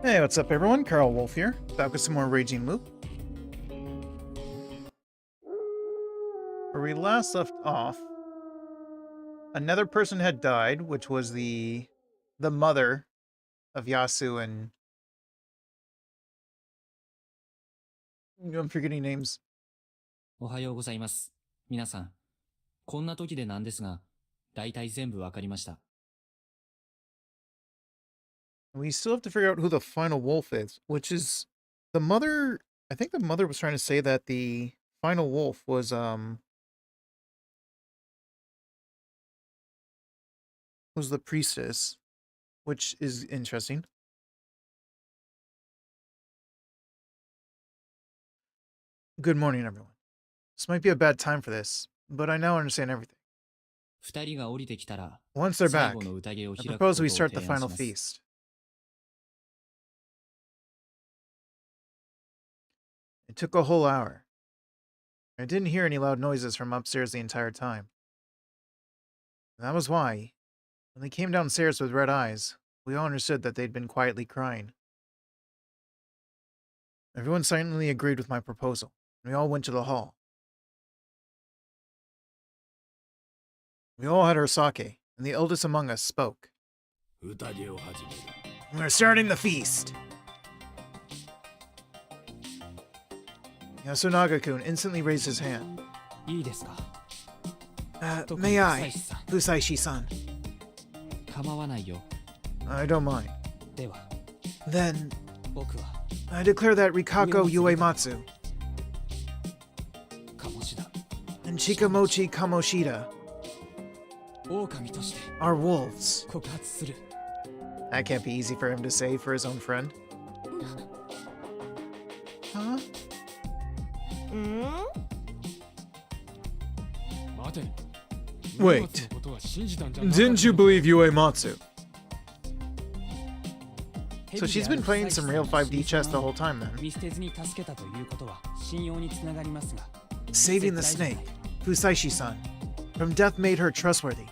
Hey, what's up everyone? Carl Wolf here, back with some more Raging Loop. Where we last left off, another person had died, which was the mother of Yasu and... I'm forgetting names. おはようございます。皆さん、こんな時でなんですが、だいたい全部わかりました。We still have to figure out who the final wolf is, which is the mother. I think the mother was trying to say that the final wolf was the priestess, which is interesting. Good morning, everyone. This might be a bad time for this, but I now understand everything. 二人が降りてきたら、 Once they're 最 back, 後の宴を I 開くこ propose とを we 提 start the 案 final します。 feast. It took a whole hour. I didn't hear any loud noises from upstairs the entire time. That was why, when they came downstairs with red eyes, we all understood that they'd been quietly crying. Everyone silently agreed with my proposal, and we all went to the hall. We all had our sake, and the eldest among us spoke. We're starting the feast! Yasunaga-kun instantly raised his hand. いいですか? May I, Fusaishi-san? 構わないよ。 I don't mind. では、 Then, 僕は I declare that Rikako Uematsu 鴨志田、 and Chikamochi Kamoshida 狼として are wolves. 告発する。 That can't be easy for him to say for his own friend. Huh? 待て。 Wait. Didn't you believe Uematsu? So she's been playing some real 5D chess the whole time then. 見捨てずに助けたということは信用につながりますが、 Saving the snake, Fusaishi-san, from death made her trustworthy,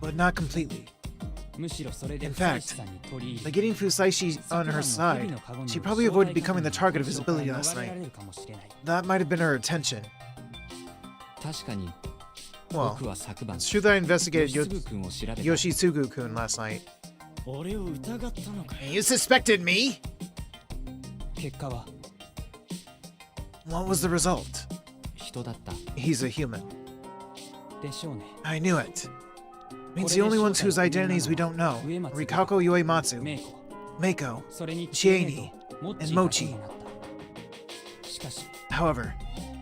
but not completely. むしろそれで In フサイ fact, シさんに取り入 by れ、 getting Fusaishi on her side, she probably avoided becoming the target of his ability last 逃れら night. れるかもしれない。 That might have been her intention. 確かに、 Well, 僕は昨晩、 it's true that I investigated 吉嗣君を調べた。 Yoshitsugu-kun last night. 俺を疑ったのかよ。 You suspected me? 結果は What was the result? 人だった。 He's a human. でしょうね。 I knew it. Means the only ones whose identities we don't know, Rikako Uematsu, メイコ、 Meiko, それに Chieni, モッ and チーが Mochi. 手になった。しかし、 However,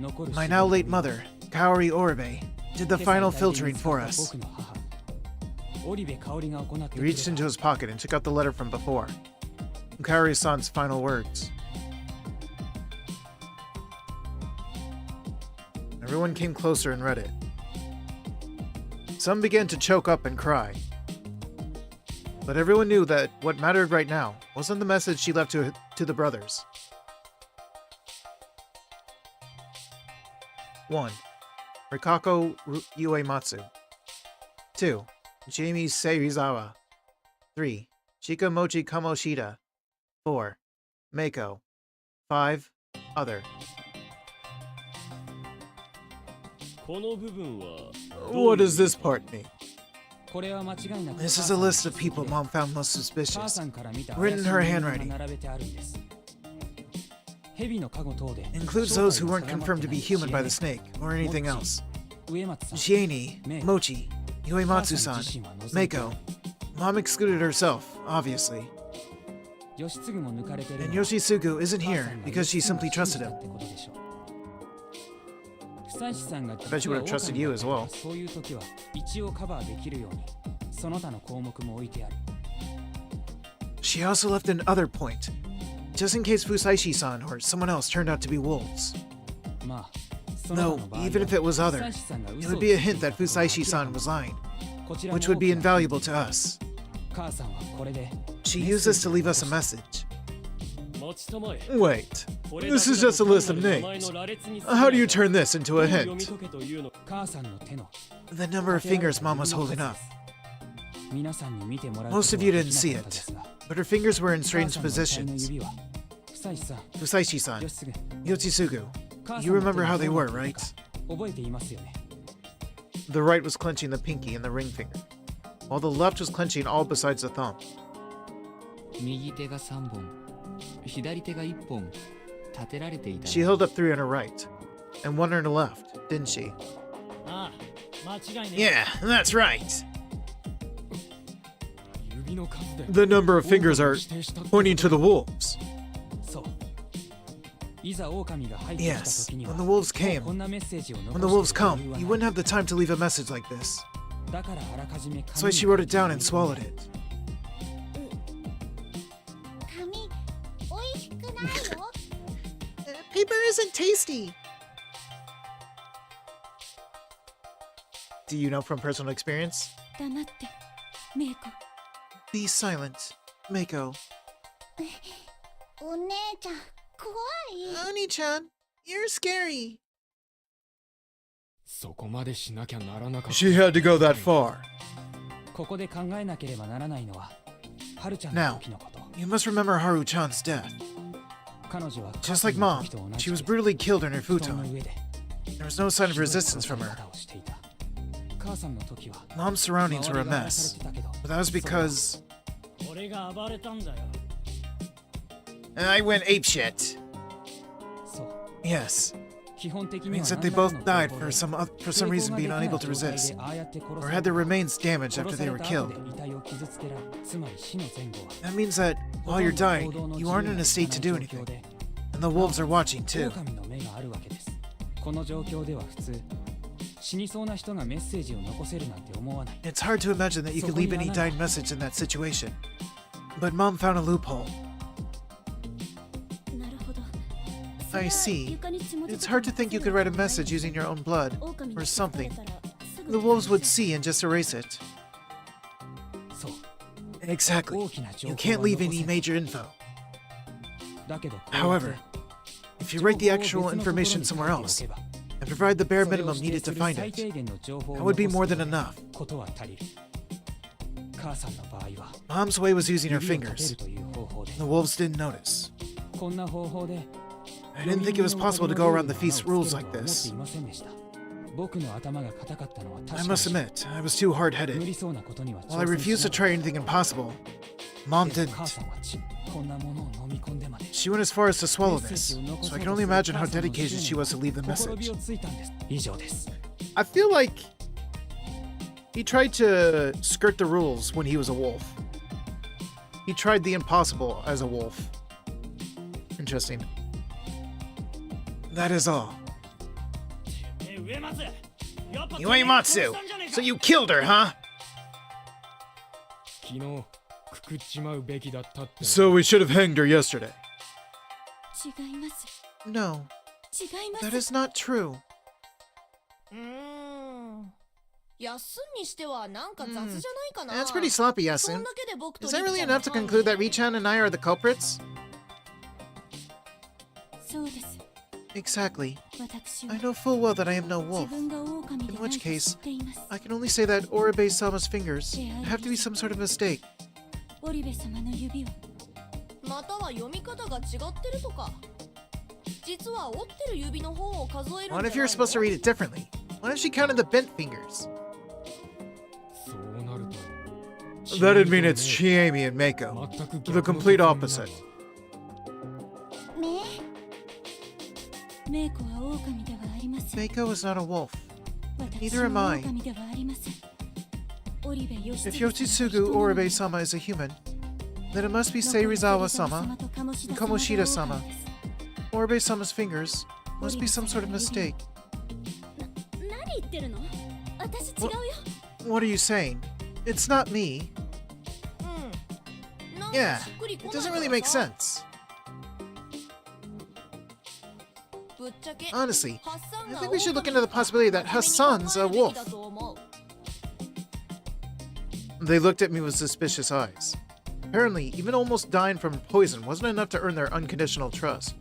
残る my now late mother, Kaori Oribe, did the final filtering for us. 僕の母、織部香織が行って He くれ reached た。 into his pocket and took out the letter from before. Kaori-san's final words. Everyone came closer and read it. Some began to choke up and cry. But everyone knew that what mattered right now wasn't the message she left to the brothers. 1. Rikako Uematsu. 2. Jamie Seirizawa. 3. Chikamochi Kamoshida. 4. Meiko. 5. Other. What does this part mean? これは間違いなく This is a list of people Mom found most 母 suspicious. さんから見た Written in her handwriting. 並べてあるんです。蛇の加護等で Includes those who weren't confirmed to be human by the snake or anything else. 上松さん、 Chieni, Mochi, Uematsu-san, Meiko. Mom excluded herself, obviously. 吉嗣も抜かれてる And のは Yoshitsugu isn't 母 here さんが because she 吉嗣を simply 信 trusted じた him. ってことでしょう。久石さんが bet she would have trusted you as well. そういう時は一応カバーできるようにその他の項目も置いてある。 She also left an other point, just in case Fusaishi-san or someone else turned out to be wolves. まあ、その他 No, の場合は even if it was other, 久石さんが it 嘘 would を be a ついて hint that いたことが Fusaishi-san was lying, こちらの which would be 多くの invaluable to us. 母さんはこれで She used this to leave us a message. Wait, this is just a list of names. How do you turn this into a hint? 母さんの手の The number of fingers Mom was holding up. Most of you didn't see it, but her fingers were in strange positions. Fusaishi-san, Yoshisugu, you remember how they were, right? The right was clenching the pinky and the ring finger, while the left was clenching all besides the thumb. She held up 3 on her right, and 1 on her left, didn't she? Yeah, that's right. The number of fingers are pointing to the wolves. Yes, when the wolves came, when the wolves come, you wouldn't have the time to leave a message like this. That's why she wrote it down and swallowed it. Paper isn't tasty. Do you know from personal experience? Be silent, Meiko. Oni-chan, you're scary. She had to go that far. Now, you must remember Haru-chan's death. Just like Mom, she was brutally killed in her futon. There was no sign of resistance from her. Mom's surroundings were a mess, but that was because I went apeshit. Yes. It means that they both died for some reason being unable to resist, or had their remains damaged after they were killed. That means that while you're dying, you aren't in a state to do anything, and the wolves are watching too. It's hard to imagine that you could leave any dying message in that situation, but Mom found a loophole. I see. It's hard to think you could write a message using your own blood, or something. The wolves would see and just erase it. Exactly. You can't leave any major info. However, if you write the actual information somewhere else, and provide the bare minimum needed to find it, that would be more than enough. Mom's way was using her fingers. The wolves didn't notice. I didn't think it was possible to go around the feast's rules like this. I must admit, I was too hard-headed. While I refused to try anything impossible, Mom didn't. She went as far as to swallow this, so I can only imagine how dedicated she was to leave the message. I feel like he tried to skirt the rules when he was a wolf. He tried the impossible as a wolf. Interesting. That is all. Uematsu! So you killed her, huh? So we should have hanged her yesterday. No, that is not true. That's pretty sloppy, Yasun. Is that really enough to conclude that Richan and I are the culprits? Exactly. I know full well that I am no wolf. In which case, I can only say that Oribe-sama's fingers have to be some sort of mistake. What if you're supposed to read it differently? What if she counted the bent fingers? That'd mean it's Chiemi and Meiko. The complete opposite. Meiko is not a wolf. Neither am I. If Yoshisugu Oribe-sama is a human, then it must be Seirizawa-sama and Kamoshida-sama. Oribe-sama's fingers must be some sort of mistake. What are you saying? It's not me. Yeah, it doesn't really make sense. Honestly, I think we should look into the possibility that Hassan's a wolf. They looked at me with suspicious eyes. Apparently, even almost dying from poison wasn't enough to earn their unconditional trust.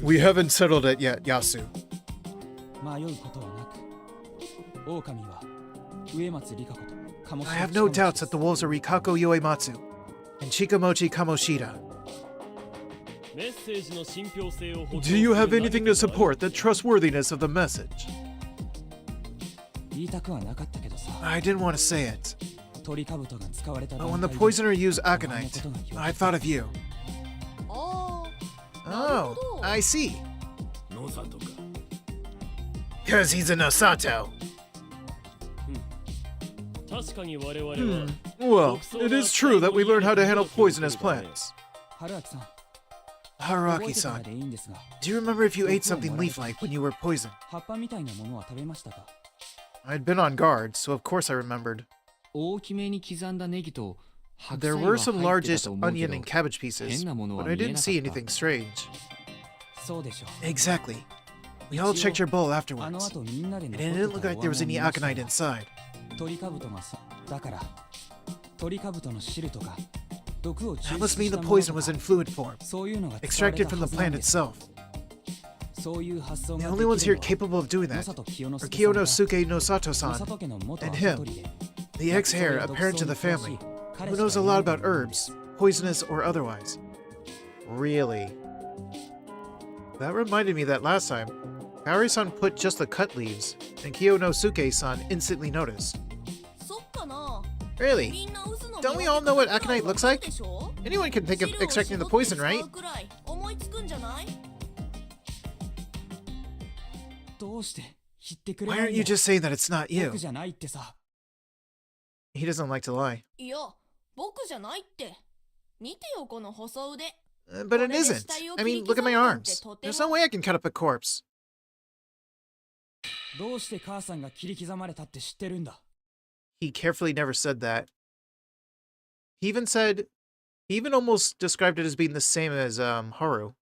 We haven't settled it yet, Yasu. I have no doubts that the wolves are Rikako Uematsu and Chikamochi Kamoshida. Do you have anything to support the trustworthiness of the message? I didn't want to say it, but when the poisoner used aconite, I thought of you. Oh, I see. Because he's a Nosato. Well, it is true that we learned how to handle poisonous plants. Haruaki-san, do you remember if you ate something leaf-like when you were poisoned? I'd been on guard, so of course I remembered. There were some largish onion and cabbage pieces, but I didn't see anything strange. Exactly. We all checked your bowl afterwards, and it didn't look like there was any aconite inside. That must mean the poison was in fluid form, extracted from the plant itself. The only ones here capable of doing that are Kiyonosuke Nosato-san and him, the ex-heir apparent to the family, who knows a lot about herbs, poisonous or otherwise. Really? That reminded me that last time, Kaori-san put just the cut leaves, and Kiyonosuke-san instantly noticed. Really? Don't we all know what aconite looks like? Anyone can think of extracting the poison, right? Why aren't you just saying that it's not you? He doesn't like to lie. But it isn't. I mean, look at my arms. There's no way I can cut up a corpse. He carefully never said that. He even almost described it as being the same as Haru.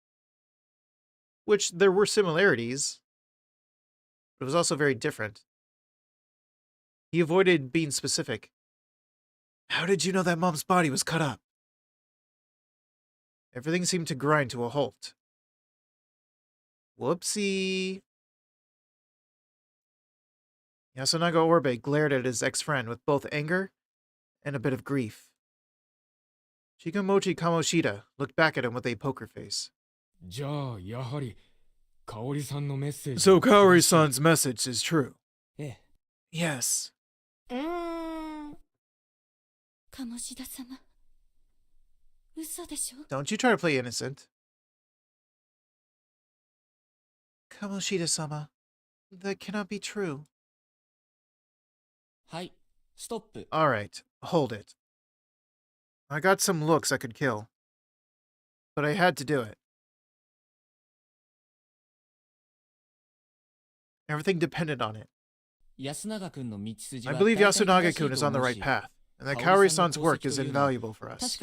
Which there were similarities. But it was also very different. He avoided being specific. How did you know that mom's body was cut up? Everything seemed to grind to a halt. Whoopsie. Yasunaga Orbe glared at his ex-friend with both anger and a bit of grief. Chikamochi Kamoshida looked back at him with a poker face. So Kaori-san's message is true? Yes. Don't you try to play innocent. Kamoshida-sama, that cannot be true. Alright, hold it. I got some looks I could kill, but I had to do it. Everything depended on it. I believe Yasunaga-kun is on the right path, and that Kaori-san's work is invaluable for us.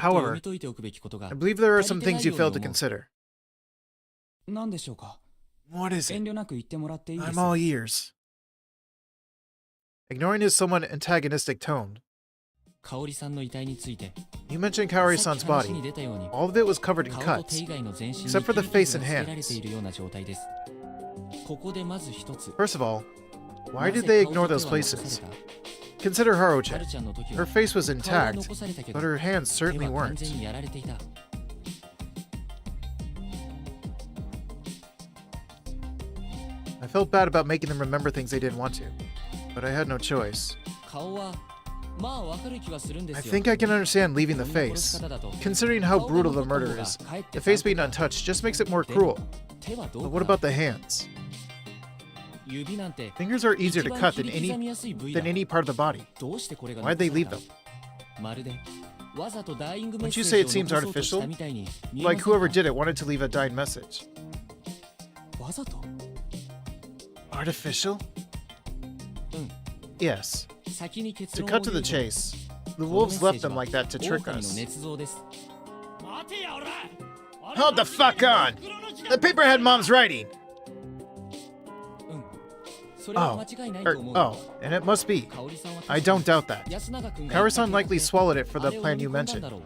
However, I believe there are some things you failed to consider. What is it? I'm all ears. Ignoring his somewhat antagonistic tone, you mentioned Kaori-san's body. All of it was covered in cuts, except for the face and hands. First of all, why did they ignore those places? Consider Haru-chan. Her face was intact, but her hands certainly weren't. I felt bad about making them remember things they didn't want to, but I had no choice. I think I can understand leaving the face. Considering how brutal the murder is, the face being untouched just makes it more cruel. But what about the hands? Fingers are easier to cut than any part of the body. Why'd they leave them? Wouldn't you say it seems artificial? Like whoever did it wanted to leave a dying message. Artificial? Yes. To cut to the chase, the wolves left them like that to trick us. Hold the fuck on! The paper had Mom's writing! And it must be. I don't doubt that. Kaori-san likely swallowed it for the plan you mentioned. And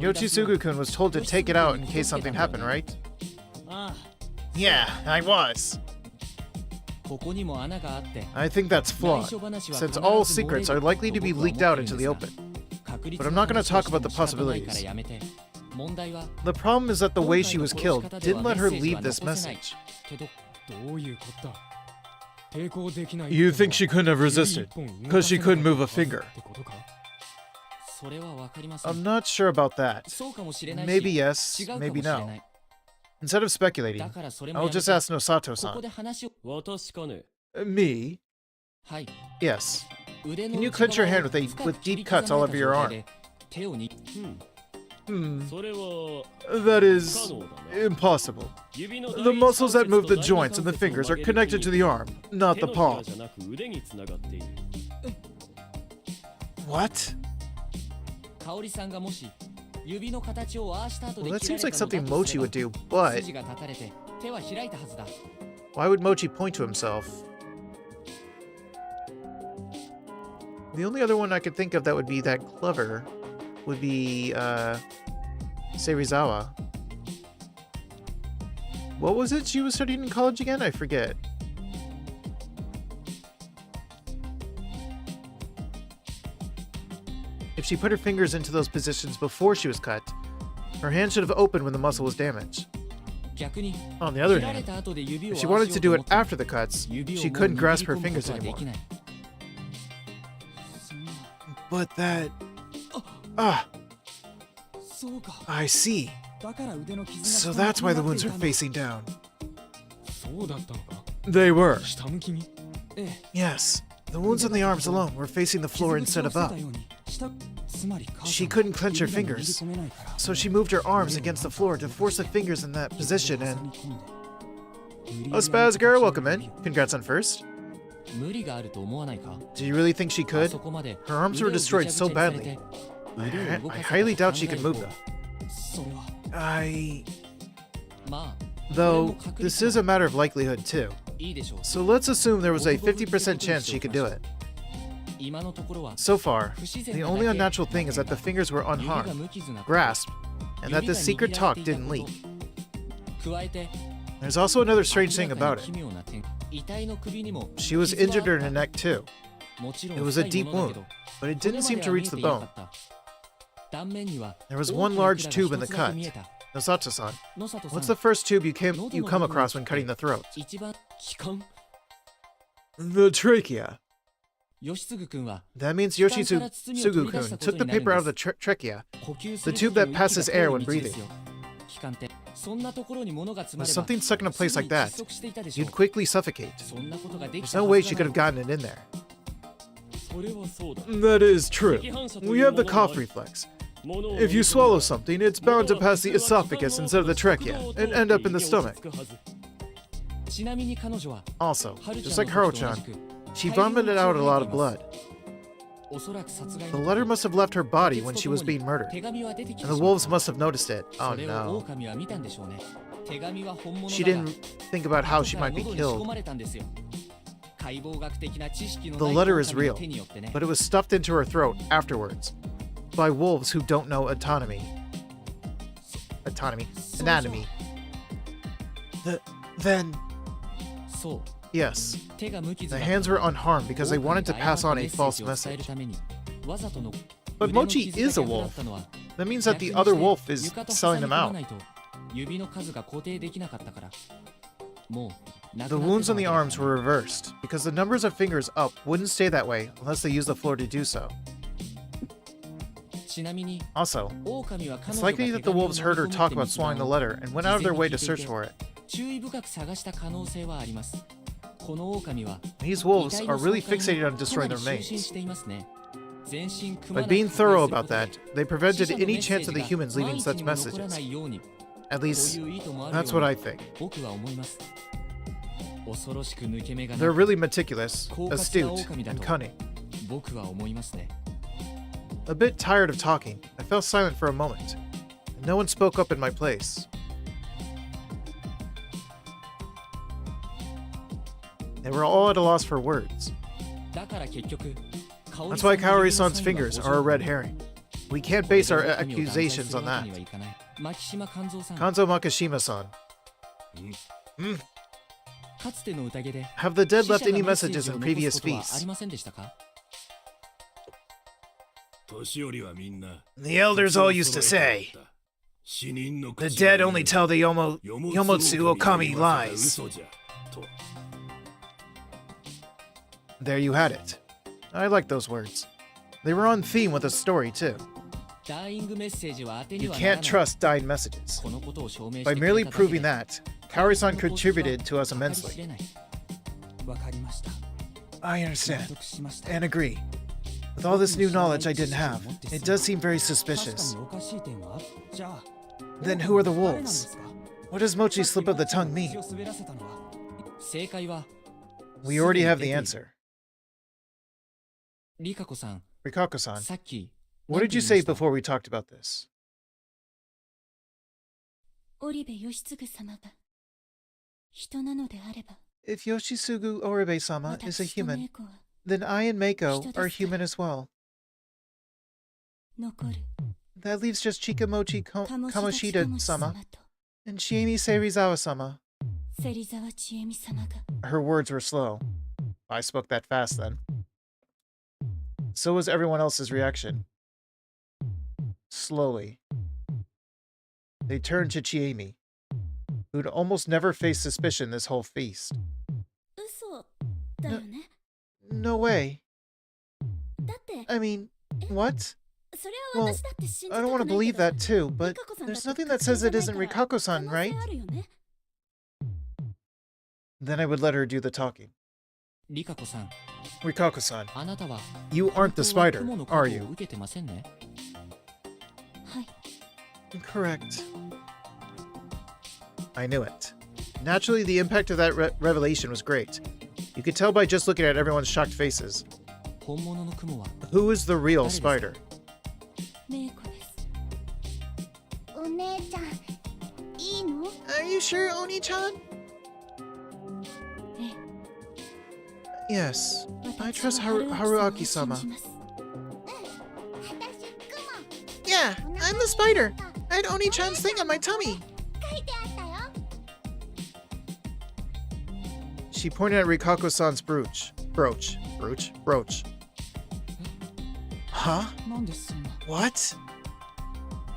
Yoshisugu-kun was told to take it out in case something happened, right? Yeah, I was. I think that's flawed, since all secrets are likely to be leaked out into the open. But I'm not going to talk about the possibilities. The problem is that the way she was killed didn't let her leave this message. You think she couldn't have resisted, because she couldn't move a finger? I'm not sure about that. Maybe yes, maybe no. Instead of speculating, I'll just ask Nosato-san. Me? Yes. Can you clench your hand with deep cuts all over your arm? That is impossible. The muscles that move the joints and the fingers are connected to the arm, not the palm. What? Well, that seems like something Mochi would do, but why would Mochi point to himself? The only other one I could think of that would be that clever would be Serizawa. What was it she was studying in college again? I forget. If she put her fingers into those positions before she was cut, her hand should have opened when the muscle was damaged. On the other hand, if she wanted to do it after the cuts, she couldn't grasp her fingers anymore. But that... I see. So that's why the wounds are facing down. They were. Yes, the wounds on the arms alone were facing the floor instead of up. She couldn't clench her fingers, so she moved her arms against the floor to force the fingers in that position and... Oh, Spazgar, welcome in. Congrats on first. Do you really think she could? Her arms were destroyed so badly. I highly doubt she could move them. Though, this is a matter of likelihood too. So let's assume there was a 50% chance she could do it. So far, the only unnatural thing is that the fingers were unharmed, grasped, and that the secret talk didn't leak. There's also another strange thing about it. She was injured in her neck too. It was a deep wound, but it didn't seem to reach the bone. There was one large tube in the cut. Nosato-san, what's the first tube you come across when cutting the throat? The trachea. That means Yoshitsugu-kun took the paper out of the trachea, the tube that passes air when breathing. With something stuck in a place like that, you'd quickly suffocate. There's no way she could have gotten it in there. That is true. We have the cough reflex. If you swallow something, it's bound to pass the esophagus instead of the trachea and end up in the stomach. Also, just like Haro-chan, she vomited out a lot of blood. The letter must have left her body when she was being murdered, and the wolves must have noticed it. Oh no. She didn't think about how she might be killed. The letter is real, but it was stuffed into her throat afterwards by wolves who don't know anatomy. Then... Yes, the hands were unharmed because they wanted to pass on a false message. But Mochi is a wolf. That means that the other wolf is selling them out. The wounds on the arms were reversed because the numbers of fingers up wouldn't stay that way unless they used the floor to do so. Also, it's likely that the wolves heard her talk about swallowing the letter and went out of their way to search for it. These wolves are really fixated on destroying the remains. By being thorough about that, they prevented any chance of the humans leaving such messages. At least, that's what I think. They're really meticulous, astute, and cunning. A bit tired of talking, I fell silent for a moment, and no one spoke up in my place. They were all at a loss for words. That's why Kaori-san's fingers are a red herring. We can't base our accusations on that. Kanzo Makishima-san. かつての宴で Have the dead 死者 left が any メッセー messages ジを in 残す previous ことはあ feasts? りませんでしたか？ The elders all used to say, the dead only tell the Yomotsu Okami lies. There you had it. I like those words. They were on theme with the story, too. ダイイングメッセージは当てに You はなら can't ない。 trust dying messages. このことを証明して By くれ merely ただけで proving that, Kaori-san contributed to us 計り知 immensely. れない。わかりました。 I 納 understand 得しました and agree. With all this new knowledge I didn't have, it does seem very 確か suspicious. におかしい点はじゃあ Then who are the 誰なんで wolves? すか？ What does Mochi's slip of the tongue mean? 口を滑らせたのは正解は We already have the answer. リカコさん、 Rikako-san, さっき what did you say before we talked about this? 織部義継様が人なのであれば If Yoshisugu Oribe-sama is a 私と human, 猫は then I and Mako are 人ですか？ human as well. 残る That leaves just Chikamochi 鴨志田 Kamoshida-sama 様と and Shiemi Serizawa-sama. 芹沢千恵美様が Her words were slow. I spoke that fast then. So was everyone else's reaction. Slowly, they turned to Chiemi, who'd almost never faced suspicion this whole feast. 嘘だよね No way. だって I mean, what? それは Well, 私だって信じ I た don't く want な to いけ believe ど that too, but リカコさんだって there's nothing that 確信 says じゃ it ない isn't から Rikako-san, 可能 right? 性あるよね Then I would let her do the talking. リカコさん、 Rikako-san, あなたは you aren't the 本当は spider, 雲の are 影を you? 受けてませんね。はい Correct. I knew it. Naturally, the impact of that revelation was great. You could tell by just looking at everyone's shocked faces. 本物の雲は Who is the real spider? メイコですお姉ちゃんいいの Are you sure, Oni-chan? え Yes. え I 私 trust は Haruaki-sama. 信じます Yeah, I'm the spider. I had Oni-chan's thing on my tummy. She pointed at Rikako-san's brooch. Brooch. Huh? なんでそんな What?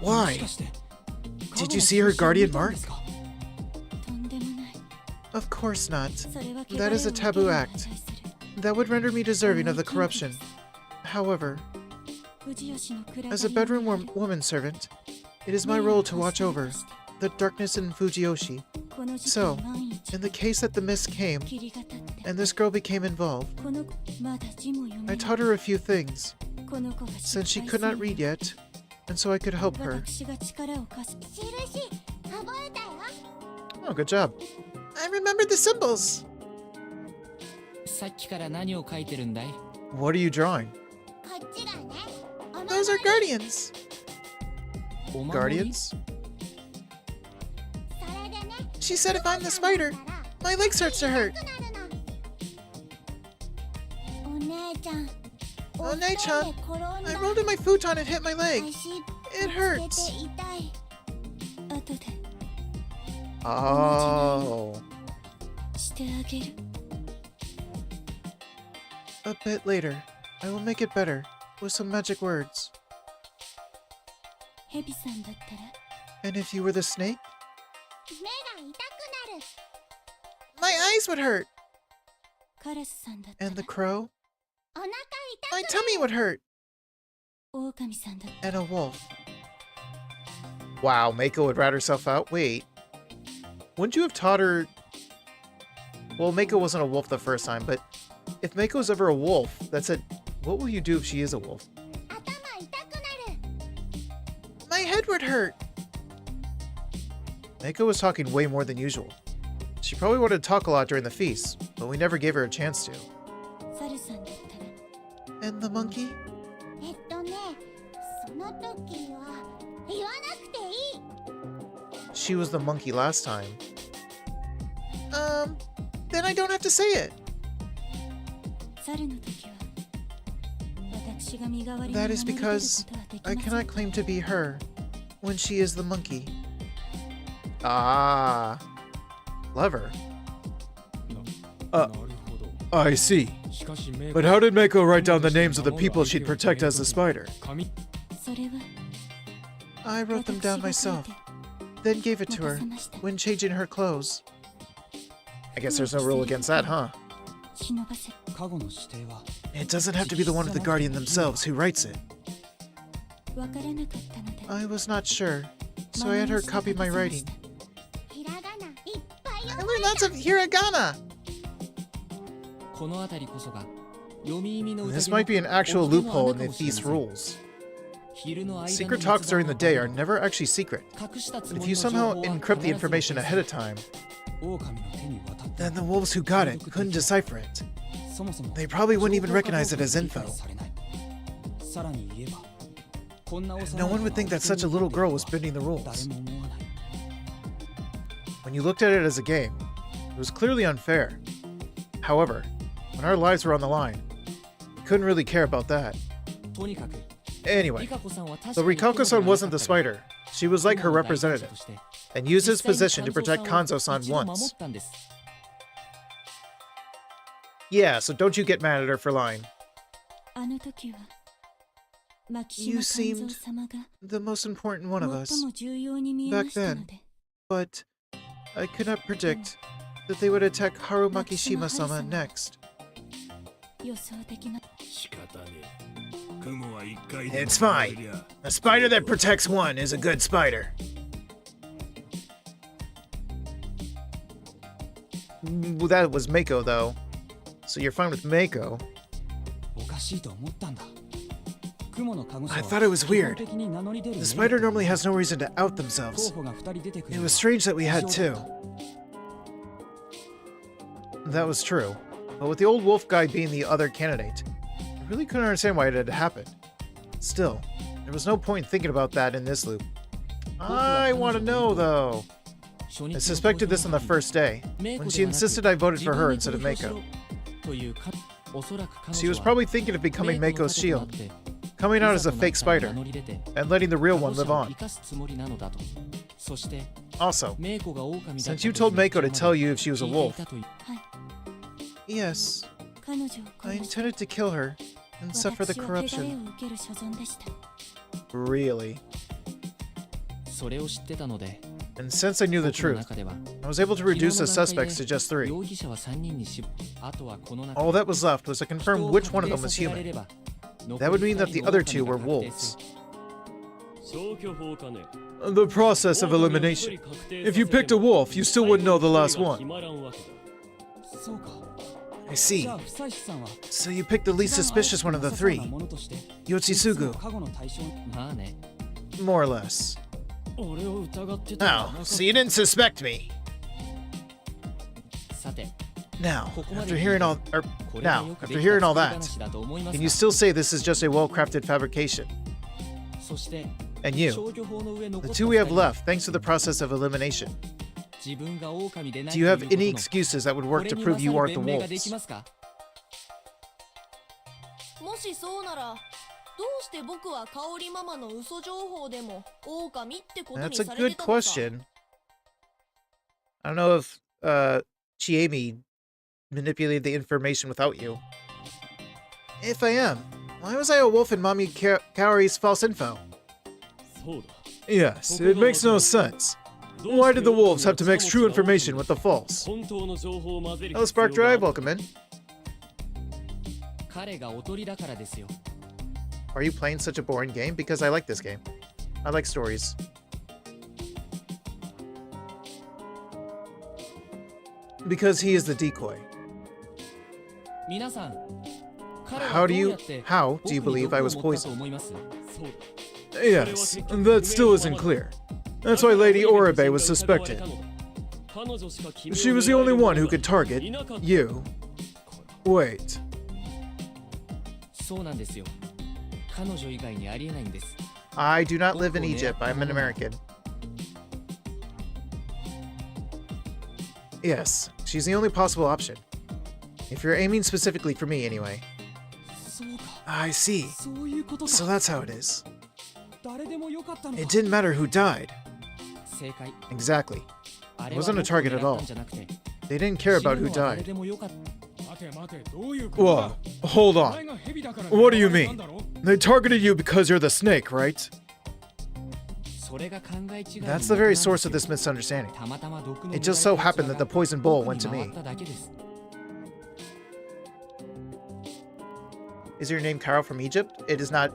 も Why? しかして Did you see her guardian mark? とんでもない Of course not. それは That is a taboo act. That would render me deserving of the corruption. However, as a bedroom woman servant, it is my role to watch over the darkness in Fujiyoshi. So, in the case that the mist came, and this girl became involved, I taught her a few things, since she could not read yet, and so I could help her. Oh, good job. I remembered the symbols! さっきから何を書いてるんだい？ What are you drawing? Those are guardians! お守り？ Guardians? She said if I'm the spider, my leg starts to hurt. お姉ちゃん Oh, Nei-chan, I rolled in my futon and hit my leg. It hurts. 後で Oh. してあげる A bit later, I will make it better with some magic words. ヘビさんだったら And if you were the snake, 目が痛くなる my eyes would hurt. カラスさんだったら And the crow, お腹 my 痛く tummy would hurt. 狼さんだった And a wolf. Wow, Mako would rat herself out? Wait. Wouldn't you have taught her... Well, Mako wasn't a wolf the first time, but if Mako's ever a wolf, that's it. What will you do if she is a wolf? 頭痛くなる My head would hurt. Mako was talking way more than usual. She probably wanted to talk a lot during the feast, but we never gave her a chance to. 猿さんだったら And the monkey? その時は言わなくていい She was the monkey last time. Then I don't have to say it. 猿の時は私が身代わりに That is 名乗り出る because ことはでき I ません cannot claim to be her when she is the monkey. Ah. Clever. I see. But how did Meiko write down the names of the people she'd protect as the spider? それは I wrote them down myself, then gave it to her when changing her clothes. I guess there's no rule against that, huh? 忍ばせ It doesn't have to be the one of the Guardian themselves who writes it. わからなかったので I was not sure, so I had her copy my writing. ひらがないっぱい I learned lots of hiragana! この辺りこそが読み意味の This might be an actual loophole in the thief's rules. Secret talks during the day are never actually secret. But if you somehow encrypt the information ahead of time, then the wolves who got it couldn't decipher it. They probably wouldn't even recognize it as info. No one would think that such a little girl was bending the rules. When you looked at it as a game, it was clearly unfair. However, when our lives were on the line, we couldn't really care about that. Anyway, though Rikako-san wasn't the spider, she was like her representative, and used his position to protect Kanzo-san once. Yeah, so don't you get mad at her for lying. あの時は You 牧島 seemed 勘三様が the most important one of us 最も重要に見えましたの back で but I could not predict that they would attack Haruaki Shima-sama next. 予想的な It's fine. A spider that protects one is a good spider. Well, that was Meiko, though. So you're fine with Meiko. おかしいと思ったんだ。 I thought it was weird. The spider normally has no reason to out themselves. It was strange that we had two. That was true. But with the old wolf guy being the other candidate, I really couldn't understand why it had happened. Still, there was no point in thinking about that in this loop. I want to know, though. I suspected this on the first day, when she insisted I voted for her instead of Meiko. She was probably thinking of becoming Meiko's shield, coming out as a fake spider, and letting the real one live on. Also, since you told Meiko to tell you if she was a wolf, Yes, 彼女を I 殺し intended to kill her and suffer the 私を汚れ corruption. を受ける所存でした really. それを知ってたので、 And since I knew the 僕の truth, 中では I was able to reduce the suspects to just 3. 容疑者は3人に絞り、あとはこの中 All that was left was to confirm which one of them was human. That would mean that the other two were wolves. The process of elimination. If you picked a wolf, you still wouldn't know the last one. そうか。 I see. じゃあ、フサイシさんは So you picked the least suspicious one of the three, ものとして Yoshisugu, 過去の対象まあね。 More or less. 俺を疑ってた Oh, so you didn't suspect me. さて、 Now, ここま after で hearing all, これが now, よく after できた hearing all 作り that, 話だと思います can が you still say this is just a well-crafted fabrication? そして、 And you, 消去法の上残 the った two we have 二人 left, thanks to the process of elimination. 自分が狼でない Do you have と any いうことの excuses that would こ work れ to に prove you 勝 aren't る the 弁明ができ wolves? ますか？もしそうならどうして僕は香織ママの嘘情報でも狼ってことに That's a され good てたのか。 question. I don't know if Chiemi manipulated the information without you. If I am, why was I a wolf in Mommy Kaori's false info? Yes, it makes no sense. Why did the wolves have to mix true information with the false? Hello, Spark Drive, welcome in. 彼がおとりだからですよ。 Are you playing such a boring game? Because I like this game. I like stories. Because he is the decoy. 皆さん、彼 How は do どう you, やって how do you 僕に believe I 毒を was 持ったと poisoned? 思います？ Yes, that still isn't clear. That's why Lady Oribe was suspected. She was the only one who could target you. Wait, そうなんですよ。彼女以外にありえないんです。 I do not live in Egypt. I'm an American. Yes, she's the only possible option. If you're aiming specifically for me, anyway. そうか、 I see. そういうことか。 So that's how it is. 誰でもよかったのか。 It didn't matter who died. 正解。 Exactly. あ It れは wasn't a 僕を target at 狙った all. んじゃなくて、They didn't care about who died. 待て待て、どういうこと Whoa, だ hold お前 on. が蛇だから What do you 狙われ mean? たんだろ They targeted you because you're the snake, right? それが考え違いの That's the very source of this misunderstanding. たまたま毒の It just so happened that the poison bowl went to 僕に me. 回っただけです。 Is your name Cairo from Egypt? It is not.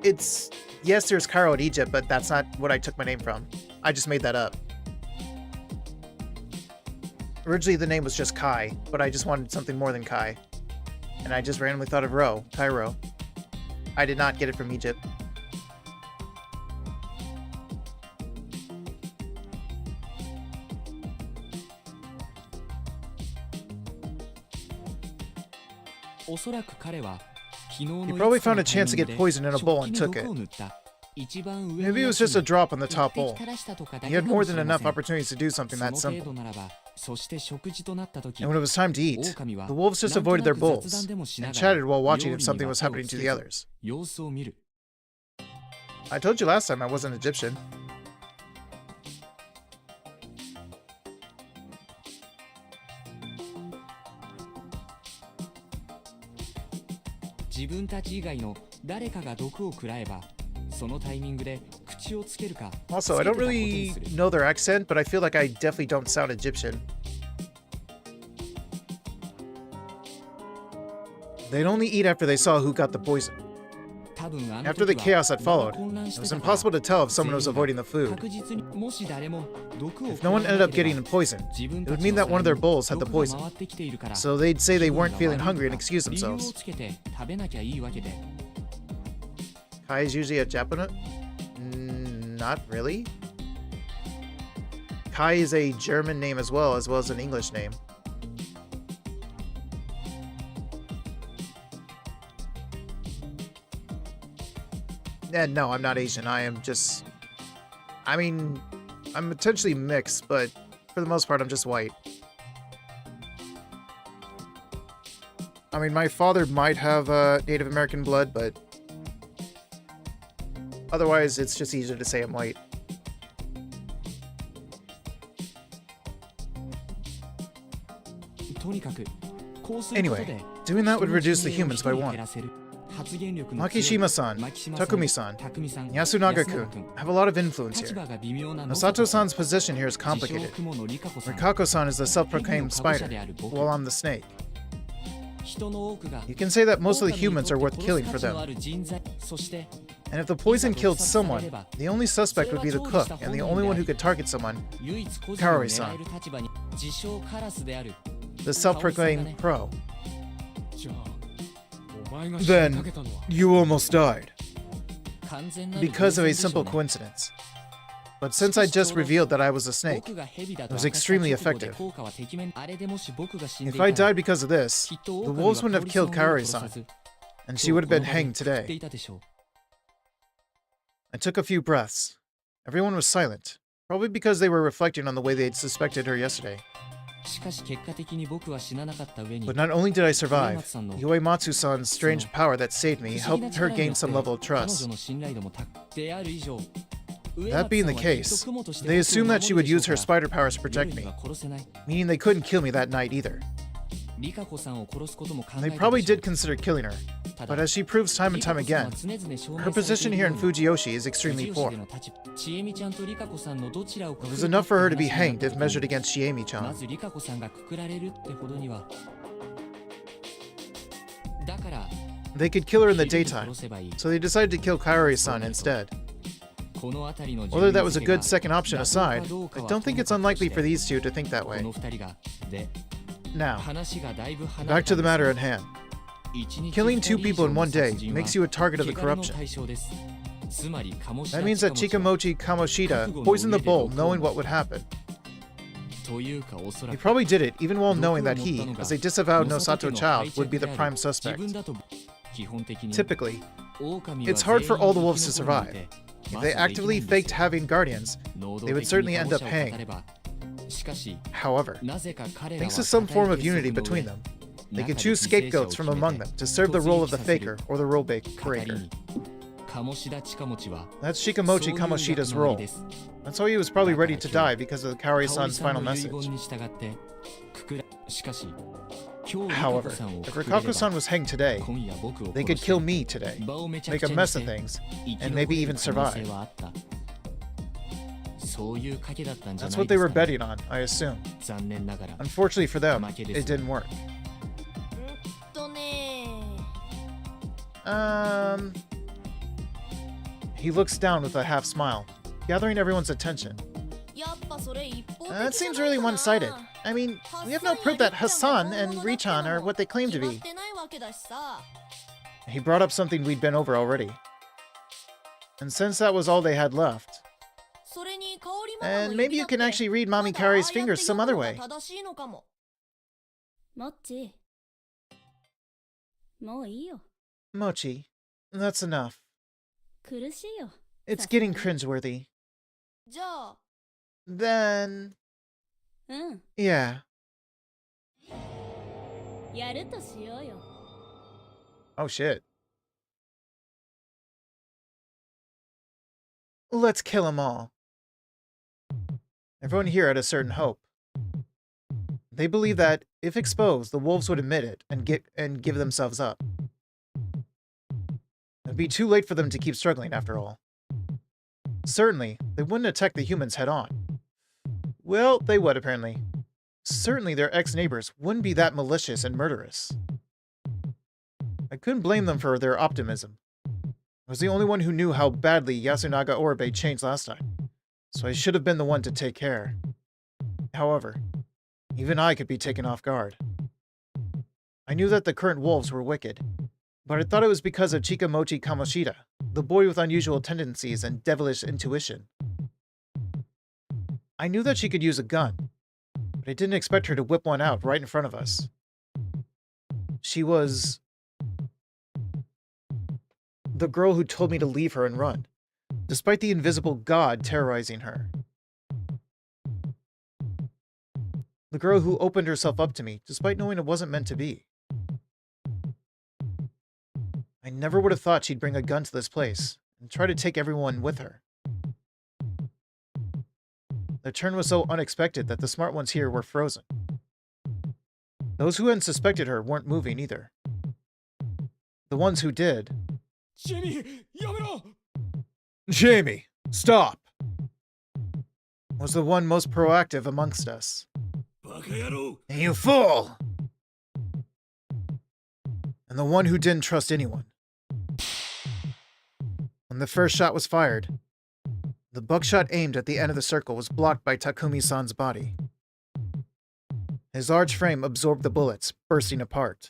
It's. Yes, there's Cairo in Egypt, but that's not what I took my name from. I just made that up. Originally, the name was just Kai, but I just wanted something more than Kai. And I just randomly thought of Cairo. I did not get it from Egypt. He probably found a chance to get poison in a bowl and took it. Maybe it was just a drop on the top bowl. He had more than enough opportunities to do something that simple. And when it was time to eat, the wolves just avoided their bowls and chatted while watching if something was happening to the others. I told you last time I wasn't Egyptian. Also, I don't really know their accent, but I feel like I definitely don't sound Egyptian. They'd only eat after they saw who got the poison. After the chaos that followed, it was impossible to tell if someone was avoiding the food. If no one ended up getting poisoned, it would mean that one of their bowls had the poison. So they'd say they weren't feeling hungry and excuse themselves. Kai is usually a Japanese? Not really. Kai is a German name as well as an English name. No, I'm not Asian. I am just... I mean, I'm potentially mixed, but for the most part, I'm just white. I mean, my father might have Native American blood, but otherwise, it's just easier to say I'm white. Anyway, doing that would reduce the humans by one. Makishima-san, Takumi-san, Yasunaga-kun have a lot of influence here. Masato-san's position here is complicated. Rikako-san is the self-proclaimed spider, while I'm the snake. You can say that most of the humans are worth killing for them. And if the poison killed someone, the only suspect would be the cook, and the only one who could target someone, Kaori-san, the self-proclaimed pro. Then, you almost died. Because of a simple coincidence. But since I just revealed that I was a snake, it was extremely effective. If I died because of this, the wolves wouldn't have killed Kaori-san, and she would have been hanged today. I took a few breaths. Everyone was silent, probably because they were reflecting on the way they had suspected her yesterday. But not only did I survive, Uematsu-san's strange power that saved me helped her gain some level of trust. That being the case, they assumed that she would use her spider powers to protect me, meaning they couldn't kill me that night either. They probably did consider killing her, but as she proves time and time again, her position here in Fujiyoshi is extremely poor. It was enough for her to be hanged if measured against Chiemi-chan. They could kill her in the daytime, so they decided to kill Kaori-san instead. Whether that was a good second option aside, I don't think it's unlikely for these two to think that way. Now, back to the matter at hand. Killing 2 people in one day makes you a target of the corruption. That means that Chikamochi Kamoshida poisoned the bowl knowing what would happen. He probably did it even while knowing that he, as a disavowed Nosato child, would be the prime suspect. Typically, it's hard for all the wolves to survive. If they actively faked having guardians, they would certainly end up hanged. However, thanks to some form of unity between them, they could choose scapegoats from among them to serve the role of the faker or the rule breaker. That's Shikamochi Kamoshida's role. That's why he was probably ready to die because of Kaori-san's final message. However, if Rikako-san was hanged today, they could kill me today, make a mess of things, and maybe even survive. That's what they were betting on, I assume. Unfortunately for them, it didn't work. He looks down with a half smile, gathering everyone's attention. That seems really one-sided. I mean, we have no proof that Hassan and Richan are what they claim to be. He brought up something we'd been over already. And since that was all they had left, and maybe you can actually read Mami Kari's fingers some other way. Mochi, that's enough. It's getting cringeworthy. Then... yeah. Oh shit. Let's kill them all. Everyone here had a certain hope. They believed that, if exposed, the wolves would admit it and give themselves up. It'd be too late for them to keep struggling, after all. Certainly, they wouldn't attack the humans head-on. Well, they would, apparently. Certainly their ex-neighbors wouldn't be that malicious and murderous. I couldn't blame them for their optimism. I was the only one who knew how badly Yasunaga Oribe changed last time, so I should have been the one to take care. However, even I could be taken off guard. I knew that the current wolves were wicked, but I thought it was because of Chikamochi Kamoshida, the boy with unusual tendencies and devilish intuition. I knew that she could use a gun, but I didn't expect her to whip one out right in front of us. She was... the girl who told me to leave her and run, despite the invisible god terrorizing her. The girl who opened herself up to me, despite knowing it wasn't meant to be. I never would have thought she'd bring a gun to this place, and try to take everyone with her. The turn was so unexpected that the smart ones here were frozen. Those who hadn't suspected her weren't moving either. The ones who did... Jamie, stop! Was the one most proactive amongst us. You fool! And the one who didn't trust anyone. When the first shot was fired, the buckshot aimed at the end of the circle was blocked by Takumi-san's body. His large frame absorbed the bullets, bursting apart.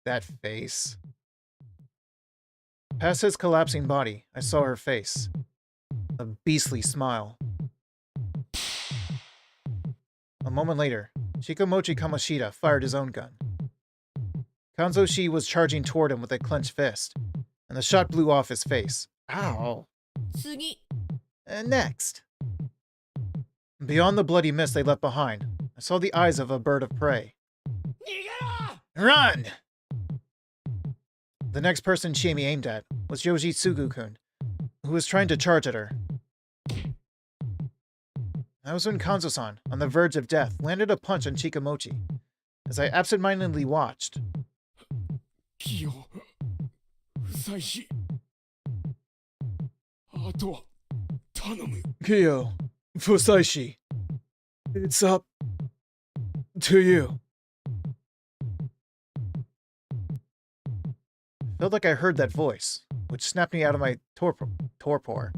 That face. Past his collapsing body, I saw her face. A beastly smile. A moment later, Shikamochi Kamoshida fired his own gun. Kanzo-shi was charging toward him with a clenched fist, and the shot blew off his face. Ow. Next. Beyond the bloody mist they left behind, I saw the eyes of a bird of prey. Run! The next person Chiemi aimed at was Yoji Tsugu-kun, who was trying to charge at her. That was when Kanzo-san, on the verge of death, landed a punch on Chikamochi, as I absentmindedly watched. Kyo Fusaishi. Kyo Fusaishi. It's up to you. Felt like I heard that voice, which snapped me out of my torpor. Torpor?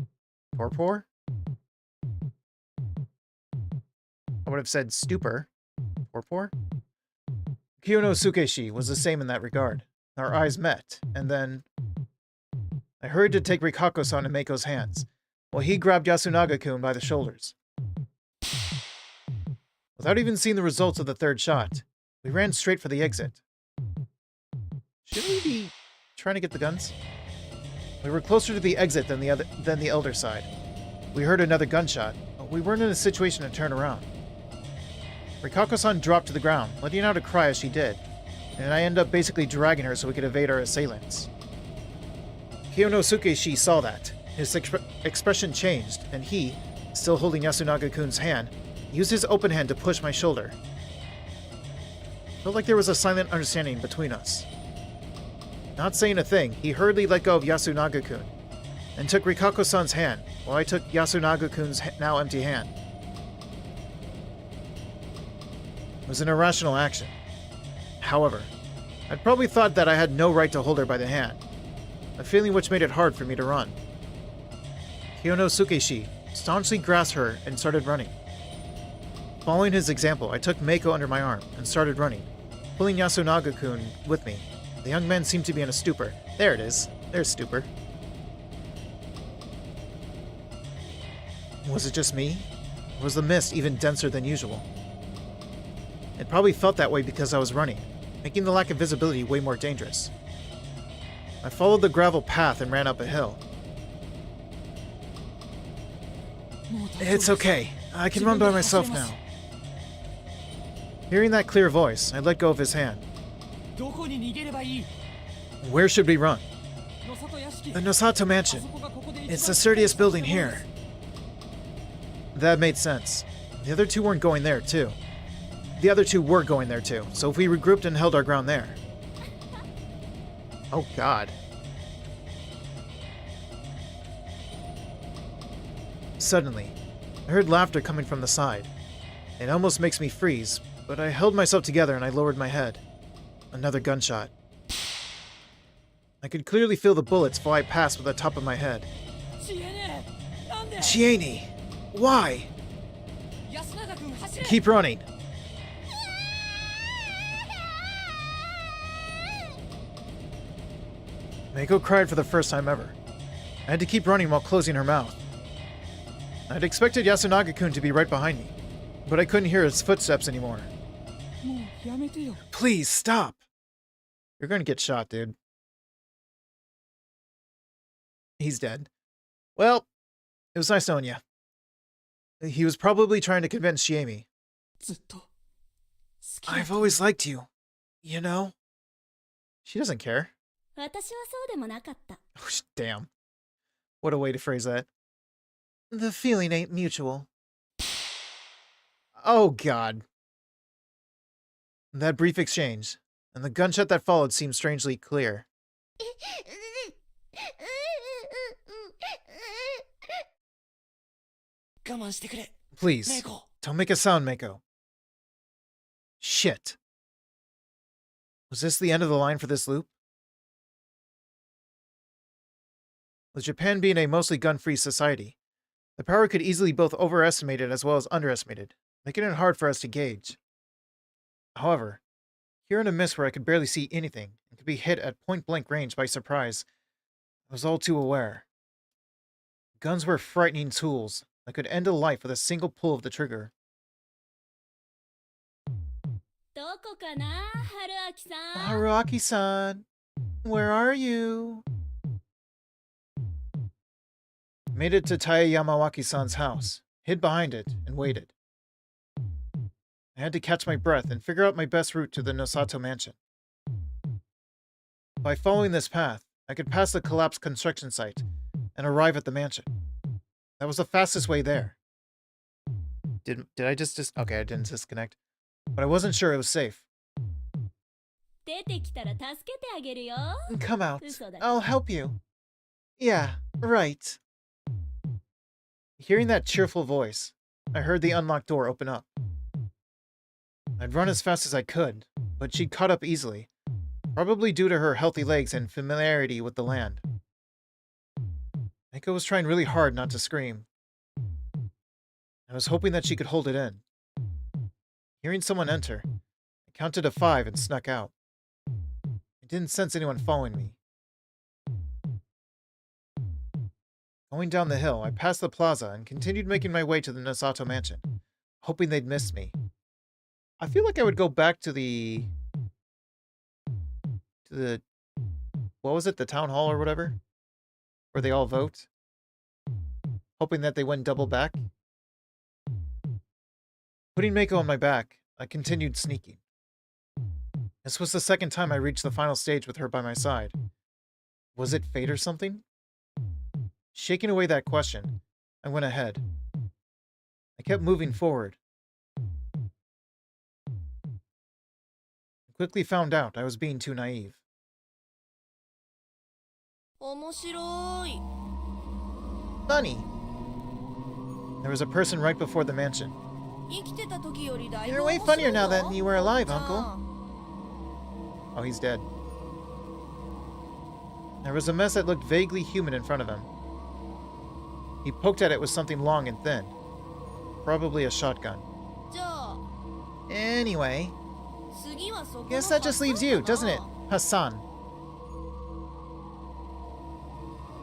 I would have said stupor. Torpor? Kiyono Sukeshi was the same in that regard. Our eyes met, and then... I hurried to take Rikako-san and Meiko's hands, while he grabbed Yasunaga-kun by the shoulders. Without even seeing the results of the third shot, we ran straight for the exit. Shouldn't we be trying to get the guns? We were closer to the exit than the elder side. We heard another gunshot, but we weren't in a situation to turn around. Rikako-san dropped to the ground, letting out a cry as she did, and I ended up basically dragging her so we could evade our assailants. Kiyonosuke-shi saw that. His expression changed, and he, still holding Yasunaga-kun's hand, used his open hand to push my shoulder. Felt like there was a silent understanding between us. Not saying a thing, he hurriedly let go of Yasunaga-kun, and took Rikako-san's hand, while I took Yasunaga-kun's now empty hand. It was an irrational action. However, I'd probably thought that I had no right to hold her by the hand, a feeling which made it hard for me to run. Kiyonosuke-shi staunchly grasped her and started running. Following his example, I took Meiko under my arm and started running, pulling Yasunaga-kun with me. The young man seemed to be in a stupor. There it is. There's stupor. Was it just me? Or was the mist even denser than usual? It probably felt that way because I was running, making the lack of visibility way more dangerous. I followed the gravel path and ran up a hill. It's okay. I can run by myself now. Hearing that clear voice, I let go of his hand. Where should we run? The Nosato Mansion. It's the sturdiest building here. That made sense. The other two were going there, too. So if we regrouped and held our ground there. Oh, God. Suddenly, I heard laughter coming from the side. It almost makes me freeze, but I held myself together and I lowered my head. Another gunshot. I could clearly feel the bullets fly past with the top of my head. Chiene! Why? Keep running! Meiko cried for the first time ever. I had to keep running while closing her mouth. I'd expected Yasunaga-kun to be right behind me, but I couldn't hear his footsteps anymore. Please, stop! You're gonna get shot, dude. He's dead. Well, it was nice knowing you. He was probably trying to convince Shiemi. I've always liked you. You know? She doesn't care. 私はそうでもなかった。 Oh, damn. What a way to phrase that. The feeling ain't mutual. Oh, God. That brief exchange, and the gunshot that followed seemed strangely clear. Please, don't make a sound, Meiko. Shit. Was this the end of the line for this loop? With Japan being a mostly gun-free society, the power could easily both overestimated as well as underestimated, making it hard for us to gauge. However, here in a mist where I could barely see anything and could be hit at point-blank range by surprise, I was all too aware. Guns were frightening tools that could end a life with a single pull of the trigger. どこかな、Haruaki-san? Haruaki-san, where are you? Made it to Tai Yamawaki-san's house, hid behind it, and waited. I had to catch my breath and figure out my best route to the Nosato Mansion. By following this path, I could pass the collapsed construction site and arrive at the mansion. That was the fastest way there. Did I just okay, I didn't disconnect. But I wasn't sure it was safe. 出てきたら助けてあげるよ。 Come out. 嘘だ。 I'll help you. Yeah, right. Hearing that cheerful voice, I heard the unlocked door open up. I'd run as fast as I could, but she'd caught up easily, probably due to her healthy legs and familiarity with the land. Meiko was trying really hard not to scream. I was hoping that she could hold it in. Hearing someone enter, I counted to 5 and snuck out. I didn't sense anyone following me. Going down the hill, I passed the plaza and continued making my way to the Nosato Mansion, hoping they'd miss me. I feel like I would go back to the... what was it? The town hall or whatever? Where they all vote? Hoping that they wouldn't double back. Putting Meiko on my back, I continued sneaking. This was the second time I reached the final stage with her by my side. Was it fate or something? Shaking away that question, I went ahead. I kept moving forward. I quickly found out I was being too naive. 面白い。 Funny. There was a person right before the mansion. 生きてた時よりだいぶ You're way 面白い funnier now ぞ that you were alive, じゃあ Uncle. Oh, he's dead. There was a mess that looked vaguely human in front of him. He poked at it with something long and thin. Probably a shotgun. じゃあ Anyway, 次はそこの guess that just leaves you, ハッサ doesn't ン it, かな Hassan?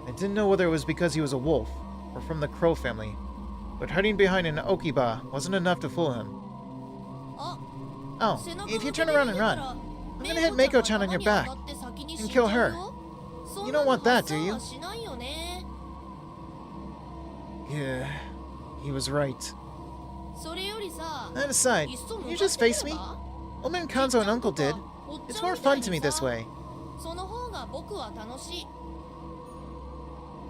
I didn't know whether it was because he was a wolf or from the Crow family, but hiding behind an Okiba wasn't enough to fool him. あ Oh, 背中 if you 向け turn で around 逃 and げた run, ら I'm メ gonna イ hit コちゃん Mako が chan on 弾 your に back 当たって先に and 死んじゃ kill う her. よ。そん You な don't の want that, ハッ do サン you? はしないよね。 Yeah, he was right. それよりさ That aside, いっそ can 向 you かっ just てみ face れ me? ば Old man Kanzo and Uncle did. おっ It's ちゃん more みた fun い to me に this さ way. その方が僕は楽しい。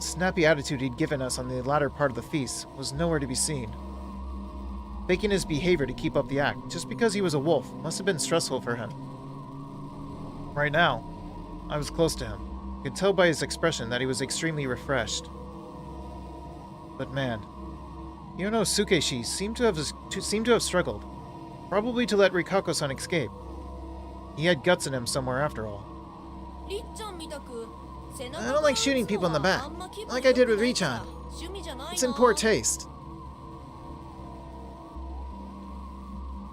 Snappy attitude he'd given us on the latter part of the feast was nowhere to be seen. Faking his behavior to keep up the act just because he was a wolf must have been stressful for him. Right now, I was close to him. Could tell by his expression that he was extremely refreshed. But man, Yono Sukeshi seemed to have struggled, probably to let Rikako-san escape. He had guts in him somewhere after all. りっちゃんみたく背中 I don't like shooting people in the back, あんま気分 like I did with 良くないから Richan. 趣味じゃない It's in な poor taste.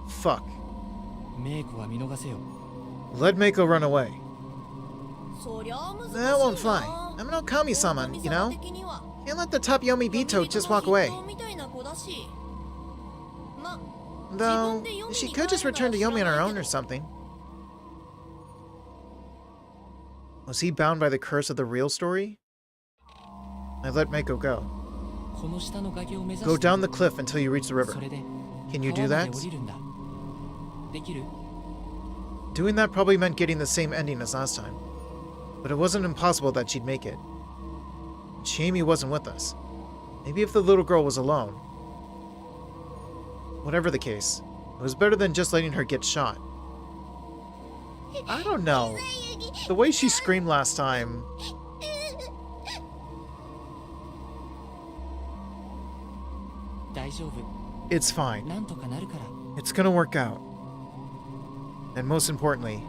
Fuck. メイコは見逃せよ。 Let Mako run away. そりゃあ難しい That won't な fly. I'm no Kami-sama, 神 you 様 know? 的には Can't let the top Yomi Bito just walk away. みたいな子だしま Though, she could just return to Yomi on her own or something. Was he bound by the curse of the real story? I let Mako go. この下の崖を目指して Go down the cliff until you reach the river. それで Can you do 川ま that? で降りるんだ。できる？ Doing that probably meant getting the same ending as last time. But it wasn't impossible that she'd make it. Shame he wasn't with us. Maybe if the little girl was alone. Whatever the case, it was better than just letting her get shot. I don't know. The way she screamed last time. It's fine. なんとかなるから。 It's gonna work out. And most importantly,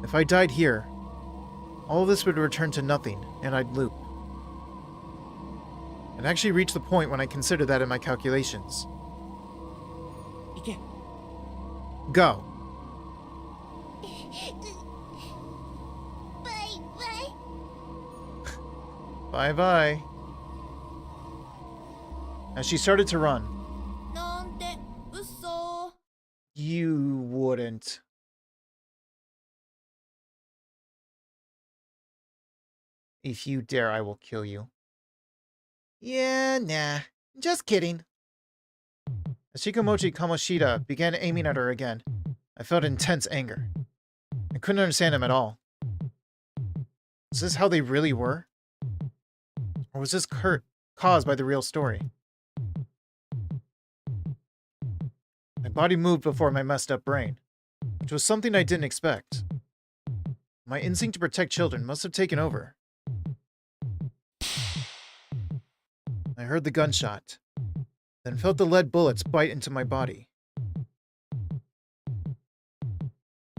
if I died here, all of this would return to nothing, and I'd loop. I'd actually reached the point when I considered that in my calculations. 行け。 Go. バイバイ Bye bye. As she started to run, なんて嘘 you wouldn't. If you dare, I will kill you. Yeah, nah. Just kidding. As Shikamochi Kamoshida began aiming at her again, I felt intense anger. I couldn't understand him at all. Was this how they really were? Or was this caused by the real story? My body moved before my messed up brain, which was something I didn't expect. My instinct to protect children must have taken over. I heard the gunshot, then felt the lead bullets bite into my body.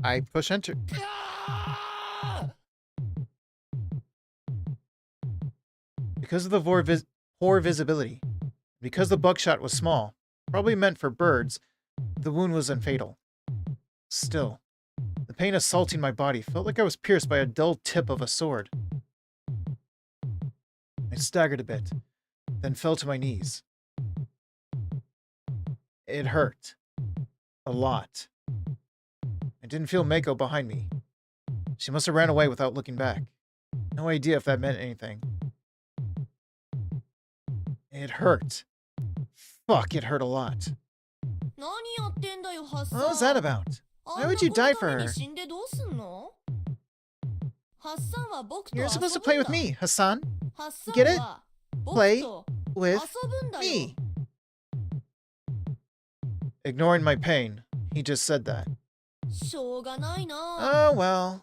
I push enter. Because of the poor visibility, because the buckshot was small, probably meant for birds, the wound wasn't fatal. Still, the pain assaulting my body felt like I was pierced by a dull tip of a sword. I staggered a bit, then fell to my knees. It hurt. A lot. I didn't feel Mako behind me. She must have ran away without looking back. No idea if that meant anything. It hurt. Fuck, it hurt a lot. 何やってんだよ、ハッサン。 What was that about? あん Why な would you 子の die た for め her? に死んでどうすんの？ハッサンは僕と遊 You're ぶんだ。 supposed to play with me, Hassan. ハッサ Get ン it? は Play 僕と with 遊ぶんだよ。 me. Ignoring my pain. He just said that. しょうがないな。 Oh, well.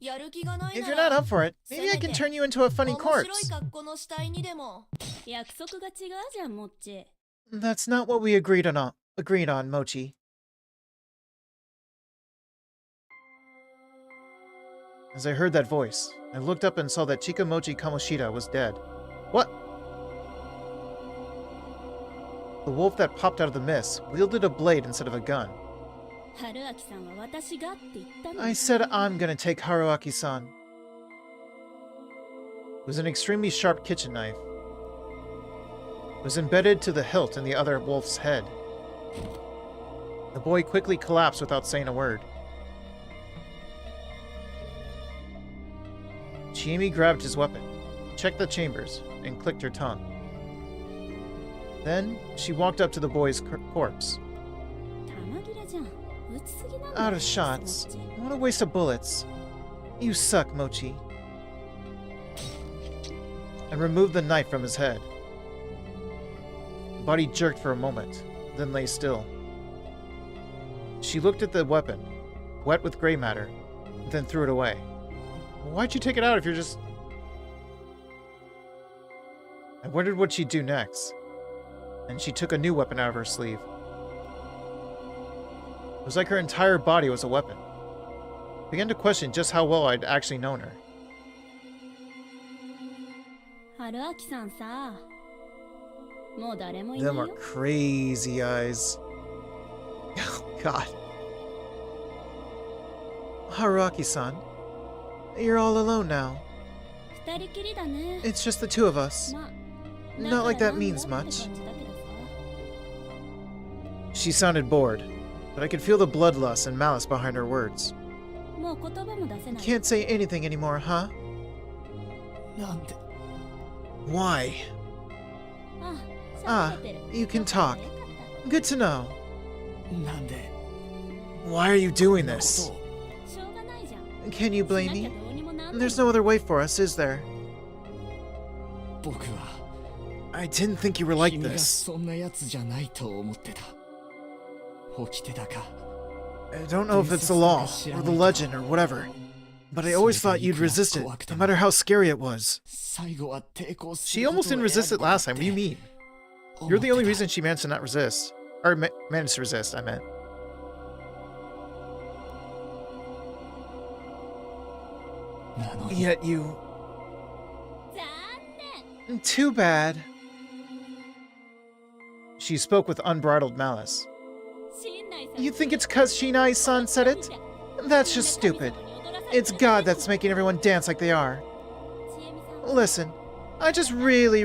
やる気がない If な you're ら not up for it, maybe I can turn you into a funny 面白い corpse. 格好の死体にでも。約束が違うじゃん、モッチ。 That's not what we agreed on, Mochi. As I heard that voice, I looked up and saw that Chikamochi Kamoshida was dead. What? The wolf that popped out of the mist wielded a blade instead of a gun. 春明さんは私がって言ったの。 I said I'm gonna take Haruaki-san. It was an extremely sharp kitchen knife. It was embedded to the hilt in the other wolf's head. The boy quickly collapsed without saying a word. Chiemi grabbed his weapon, checked the chambers, and clicked her tongue. Then, she walked up to the boy's corpse. 玉切れじゃん。撃ちすぎなんだよ。 Out of shots. What a waste of bullets. You suck, Mochi. And removed the knife from his head. The body jerked for a moment, then lay still. She looked at the weapon, wet with gray matter, then threw it away. Why'd you take it out if you're just... I wondered what she'd do next. And she took a new weapon out of her sleeve. It was like her entire body was a weapon. I began to question just how well I'd actually known her. 春明さんさ。もう誰もいない Them are よ。 crazy eyes. Oh, God. Haruaki-san, you're all alone now. 二人きりだね。 It's just the two of us. まあ、 Not like that だからなんだ means って much. 感じだけどさ。 She sounded bored, but I could feel the bloodlust and malice behind her words. もう言葉も出せない。 Can't say anything anymore, huh? なんで Why? あ、喋れてる。 you can talk. よかっ Good to know. なんで Why are you doing こんなこ this? とをたしょうがないじゃん。 Can you し blame なきゃ me? どうにもなんない There's no other way for us, is there? 僕は I didn't think you were like 君が this. そんなやつじゃないと思ってた。起きてたか。 I don't know if it's the law, or the legend, or whatever, but I always thought you'd resist it, no matter how scary it was. 最後は抵抗す She ることを almost didn't resist it last time. What do you mean? 思 You're って the only た reason she managed to not resist. Or managed to resist, I meant. なのに Yet you... 残念。 Too bad. She spoke with unbridled malice. 新内さん You think it's cause Shinai-san said it? That's just stupid. It's God that's making everyone dance like they are. ちえみさん Listen, I just really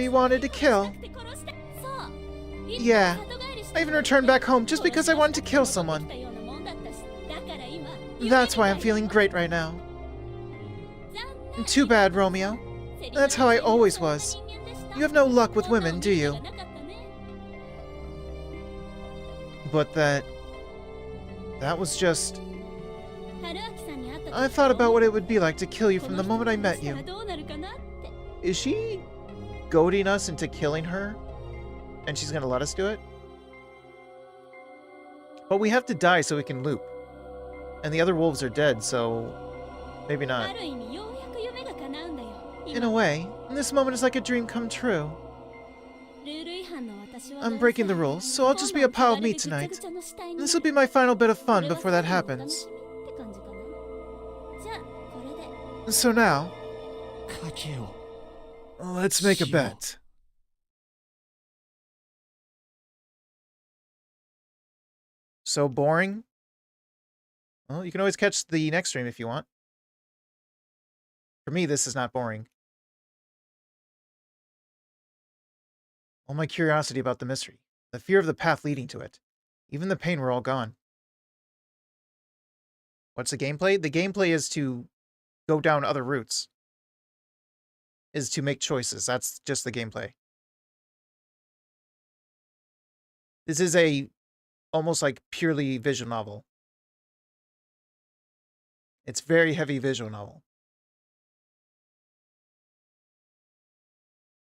wanted to kill. 殺したそう Yeah, I even returned back home just because I wanted to kill someone. That's why I'm feeling great right now. Too bad, Romeo. That's how I always was. You have no luck with women, do you? But that was just... I thought about what it would be like to kill you from the moment I met you. Is she goading us into killing her? And she's gonna let us do it? But we have to die so we can loop. And the other wolves are dead, so... maybe not. In a way, this moment is like a dream come true. I'm breaking the rules, so I'll just be a pile of meat tonight. This will be my final bit of fun before that happens. So now, 賭けを let's make a bet. So boring? Well, you can always catch the next stream if you want. For me, this is not boring. All my curiosity about the mystery, the fear of the path leading to it, even the pain were all gone. What's the gameplay? The gameplay is to go down other routes. Is to make choices. That's just the gameplay. This is a almost like purely visual novel. It's very heavy visual novel.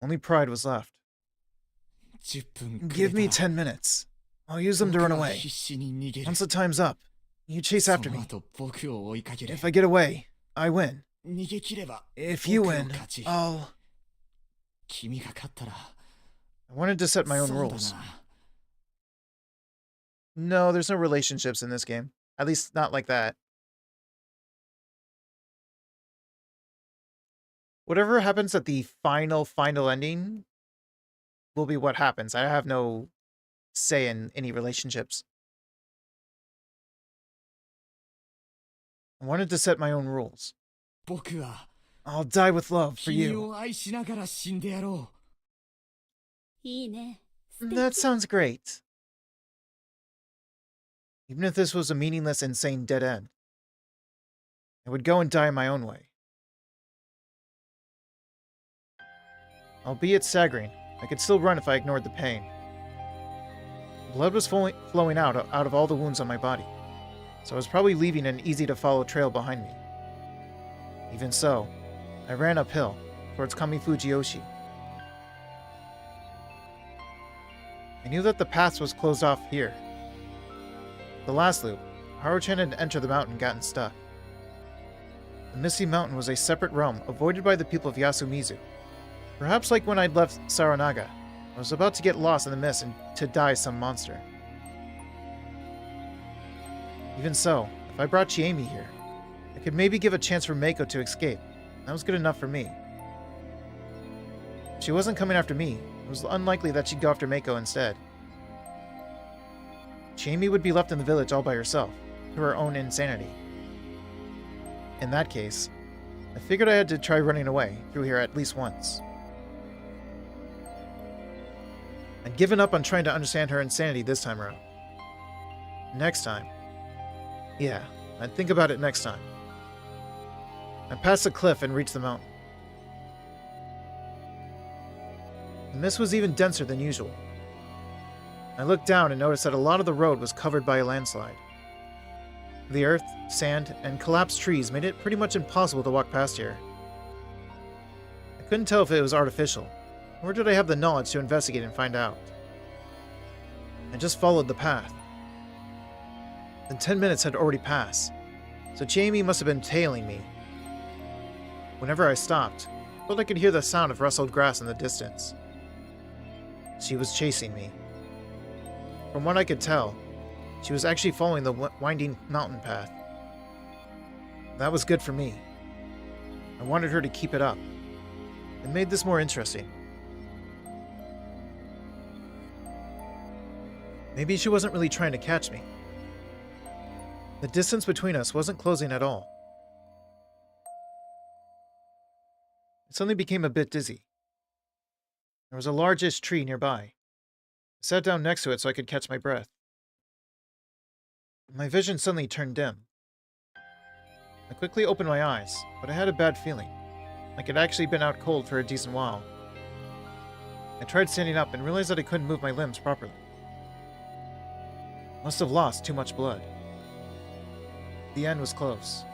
Only pride was left. 10分くれた Give me 10 minutes. I'll use them to run 僕は away. 必死に逃げる Once the time's up, you chase そ after の me. 後僕を追いかける If I get away, I win. 逃げ切れば If you 僕の win, 勝ち I'll... 君が勝ったら I wanted to set my own そうだ rules. な No, there's no relationships in this game. At least not like that. Whatever happens at the final ending will be what happens. I have no say in any relationships. I wanted to set my own rules. 僕は I'll die with love for 君 you. を愛しながら死んでやろいいね。素敵。 That sounds great. Even if this was a meaningless, insane dead end, I would go and die my own way. Albeit staggering, I could still run if I ignored the pain. Blood was flowing out of all the wounds on my body, so I was probably leaving an easy-to-follow trail behind me. Even so, I ran uphill, towards Kamifujiyoshi. I knew that the path was closed off here. The last loop, Haru-chan had entered the mountain and gotten stuck. The Misty Mountain was a separate realm avoided by the people of Yasumizu. Perhaps like when I'd left Saranaga, I was about to get lost in the mist and to die some monster. Even so, if I brought Chiemi here, I could maybe give a chance for Meiko to escape. That was good enough for me. If she wasn't coming after me, it was unlikely that she'd go after Meiko instead. Chiemi would be left in the village all by herself, to her own insanity. In that case, I figured I had to try running away through here at least once. I'd given up on trying to understand her insanity this time around. Next time. Yeah, I'd think about it next time. I passed the cliff and reached the mountain. The mist was even denser than usual. I looked down and noticed that a lot of the road was covered by a landslide. The earth, sand, and collapsed trees made it pretty much impossible to walk past here. I couldn't tell if it was artificial, nor did I have the knowledge to investigate and find out. I just followed the path. The 10 minutes had already passed, so Chiemi must have been tailing me. Whenever I stopped, I felt I could hear the sound of rustled grass in the distance. She was chasing me. From what I could tell, she was actually following the winding mountain path. That was good for me. I wanted her to keep it up. It made this more interesting. Maybe she wasn't really trying to catch me. The distance between us wasn't closing at all. I suddenly became a bit dizzy. There was a largish tree nearby. I sat down next to it so I could catch my breath. My vision suddenly turned dim. I quickly opened my eyes, but I had a bad feeling, like I'd actually been out cold for a decent while. I tried standing up and realized that I couldn't move my limbs properly. Must have lost too much blood. The end was close.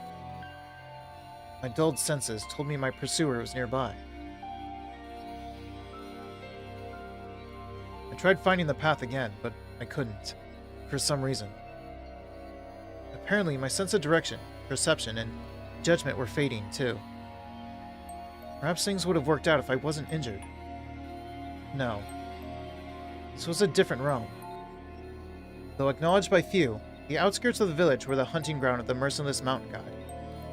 My dulled senses told me my pursuer was nearby. I tried finding the path again, but I couldn't, for some reason. Apparently, my sense of direction, perception, and judgment were fading, too. Perhaps things would have worked out if I wasn't injured. No. This was a different realm. Though acknowledged by few, the outskirts of the village were the hunting ground of the merciless mountain god,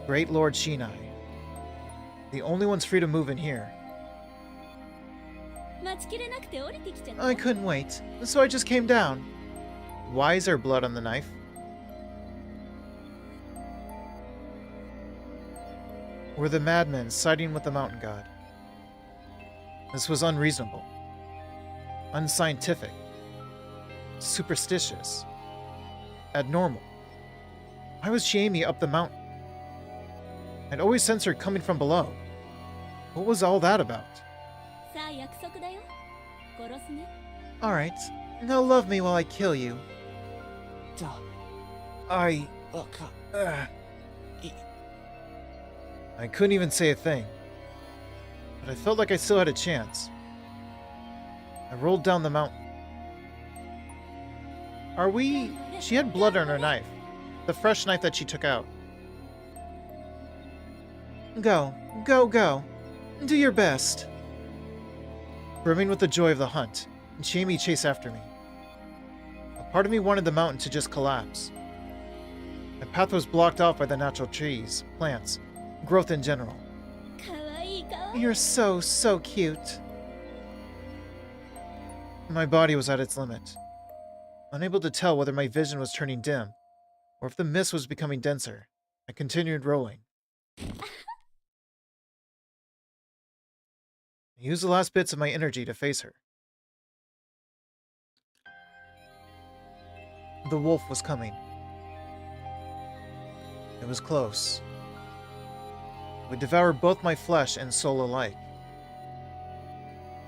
Great Lord Shinai. The only ones free to move in here. 待ちきれなくて降りてきちゃった I couldn't wait, so I just came down. Why is there blood on the knife? Were the madmen siding with the mountain god? This was unreasonable, unscientific, superstitious, abnormal. Why was Chiemi up the mountain? I'd always sensed her coming from below. What was all that about? さあ約束だよ殺すね Alright, Now love me while I kill you. じゃ I... あ、わか I couldn't even say a thing. But I felt like I still had a chance. I rolled down the mountain. Are we... She had blood on her knife. The fresh knife that she took out. Go. Go, go. Do your best. Brimming with the joy of the hunt, Jamie chased after me. A part of me wanted the mountain to just collapse. My path was blocked off by the natural trees, plants, growth in general. かわいいかわいい You're so, so cute. My body was at its limit. Unable to tell whether my vision was turning dim, or if the mist was becoming denser, I continued rolling. I used the last bits of my energy to face her. The wolf was coming. It was close. It would devour both my flesh and soul alike.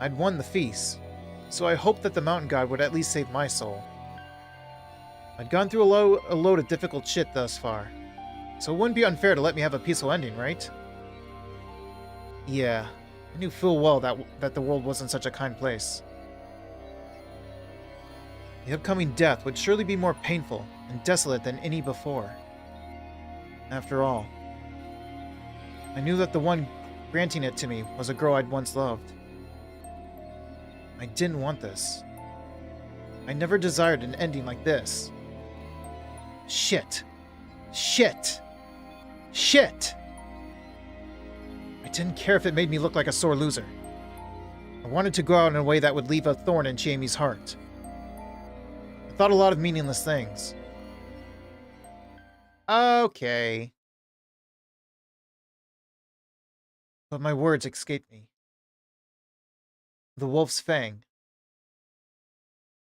I'd won the feast, so I hoped that the mountain god would at least save my soul. I'd gone through a load of difficult shit thus far, so it wouldn't be unfair to let me have a peaceful ending, right? Yeah, I knew full well that the world wasn't such a kind place. The upcoming death would surely be more painful and desolate than any before. After all, I knew that the one granting it to me was a girl I'd once loved. I didn't want this. I never desired an ending like this. Shit. Shit. Shit! I didn't care if it made me look like a sore loser. I wanted to go out in a way that would leave a thorn in Jamie's heart. I thought a lot of meaningless things. Okay. But my words escaped me. The wolf's fang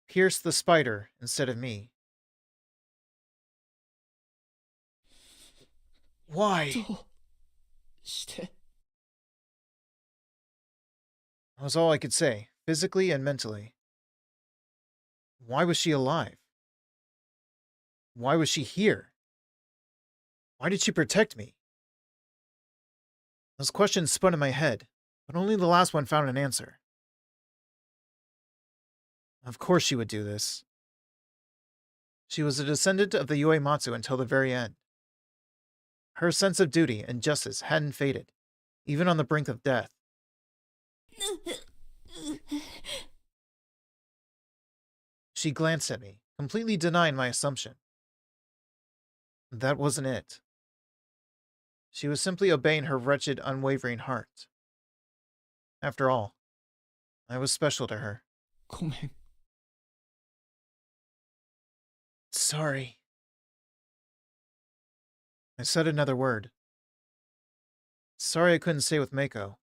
pierced the spider instead of me. Why? どうして。 That was all I could say, physically and mentally. Why was she alive? Why was she here? Why did she protect me? Those questions spun in my head, but only the last one found an answer. Of course she would do this. She was a descendant of the Uematsu until the very end. Her sense of duty and justice hadn't faded, even on the brink of death. She glanced at me, completely denying my assumption. That wasn't it. She was simply obeying her wretched, unwavering heart. After all, I was special to her. ごめん。 Sorry. I said another word. Sorry I couldn't stay with Mako.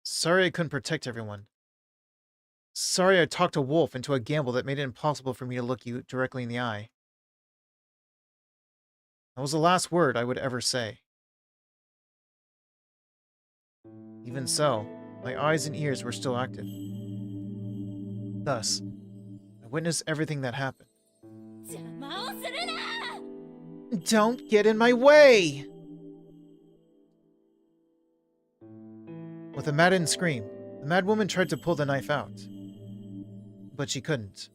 Sorry I couldn't protect everyone. Sorry I talked a wolf into a gamble that made it impossible for me to look you directly in the eye. That was the last word I would ever say. Even so, my eyes and ears were still active. Thus, I witnessed everything that happened. 邪魔をするな Don't get in my way! With a maddened scream, the mad woman tried to pull the knife out. But she couldn't.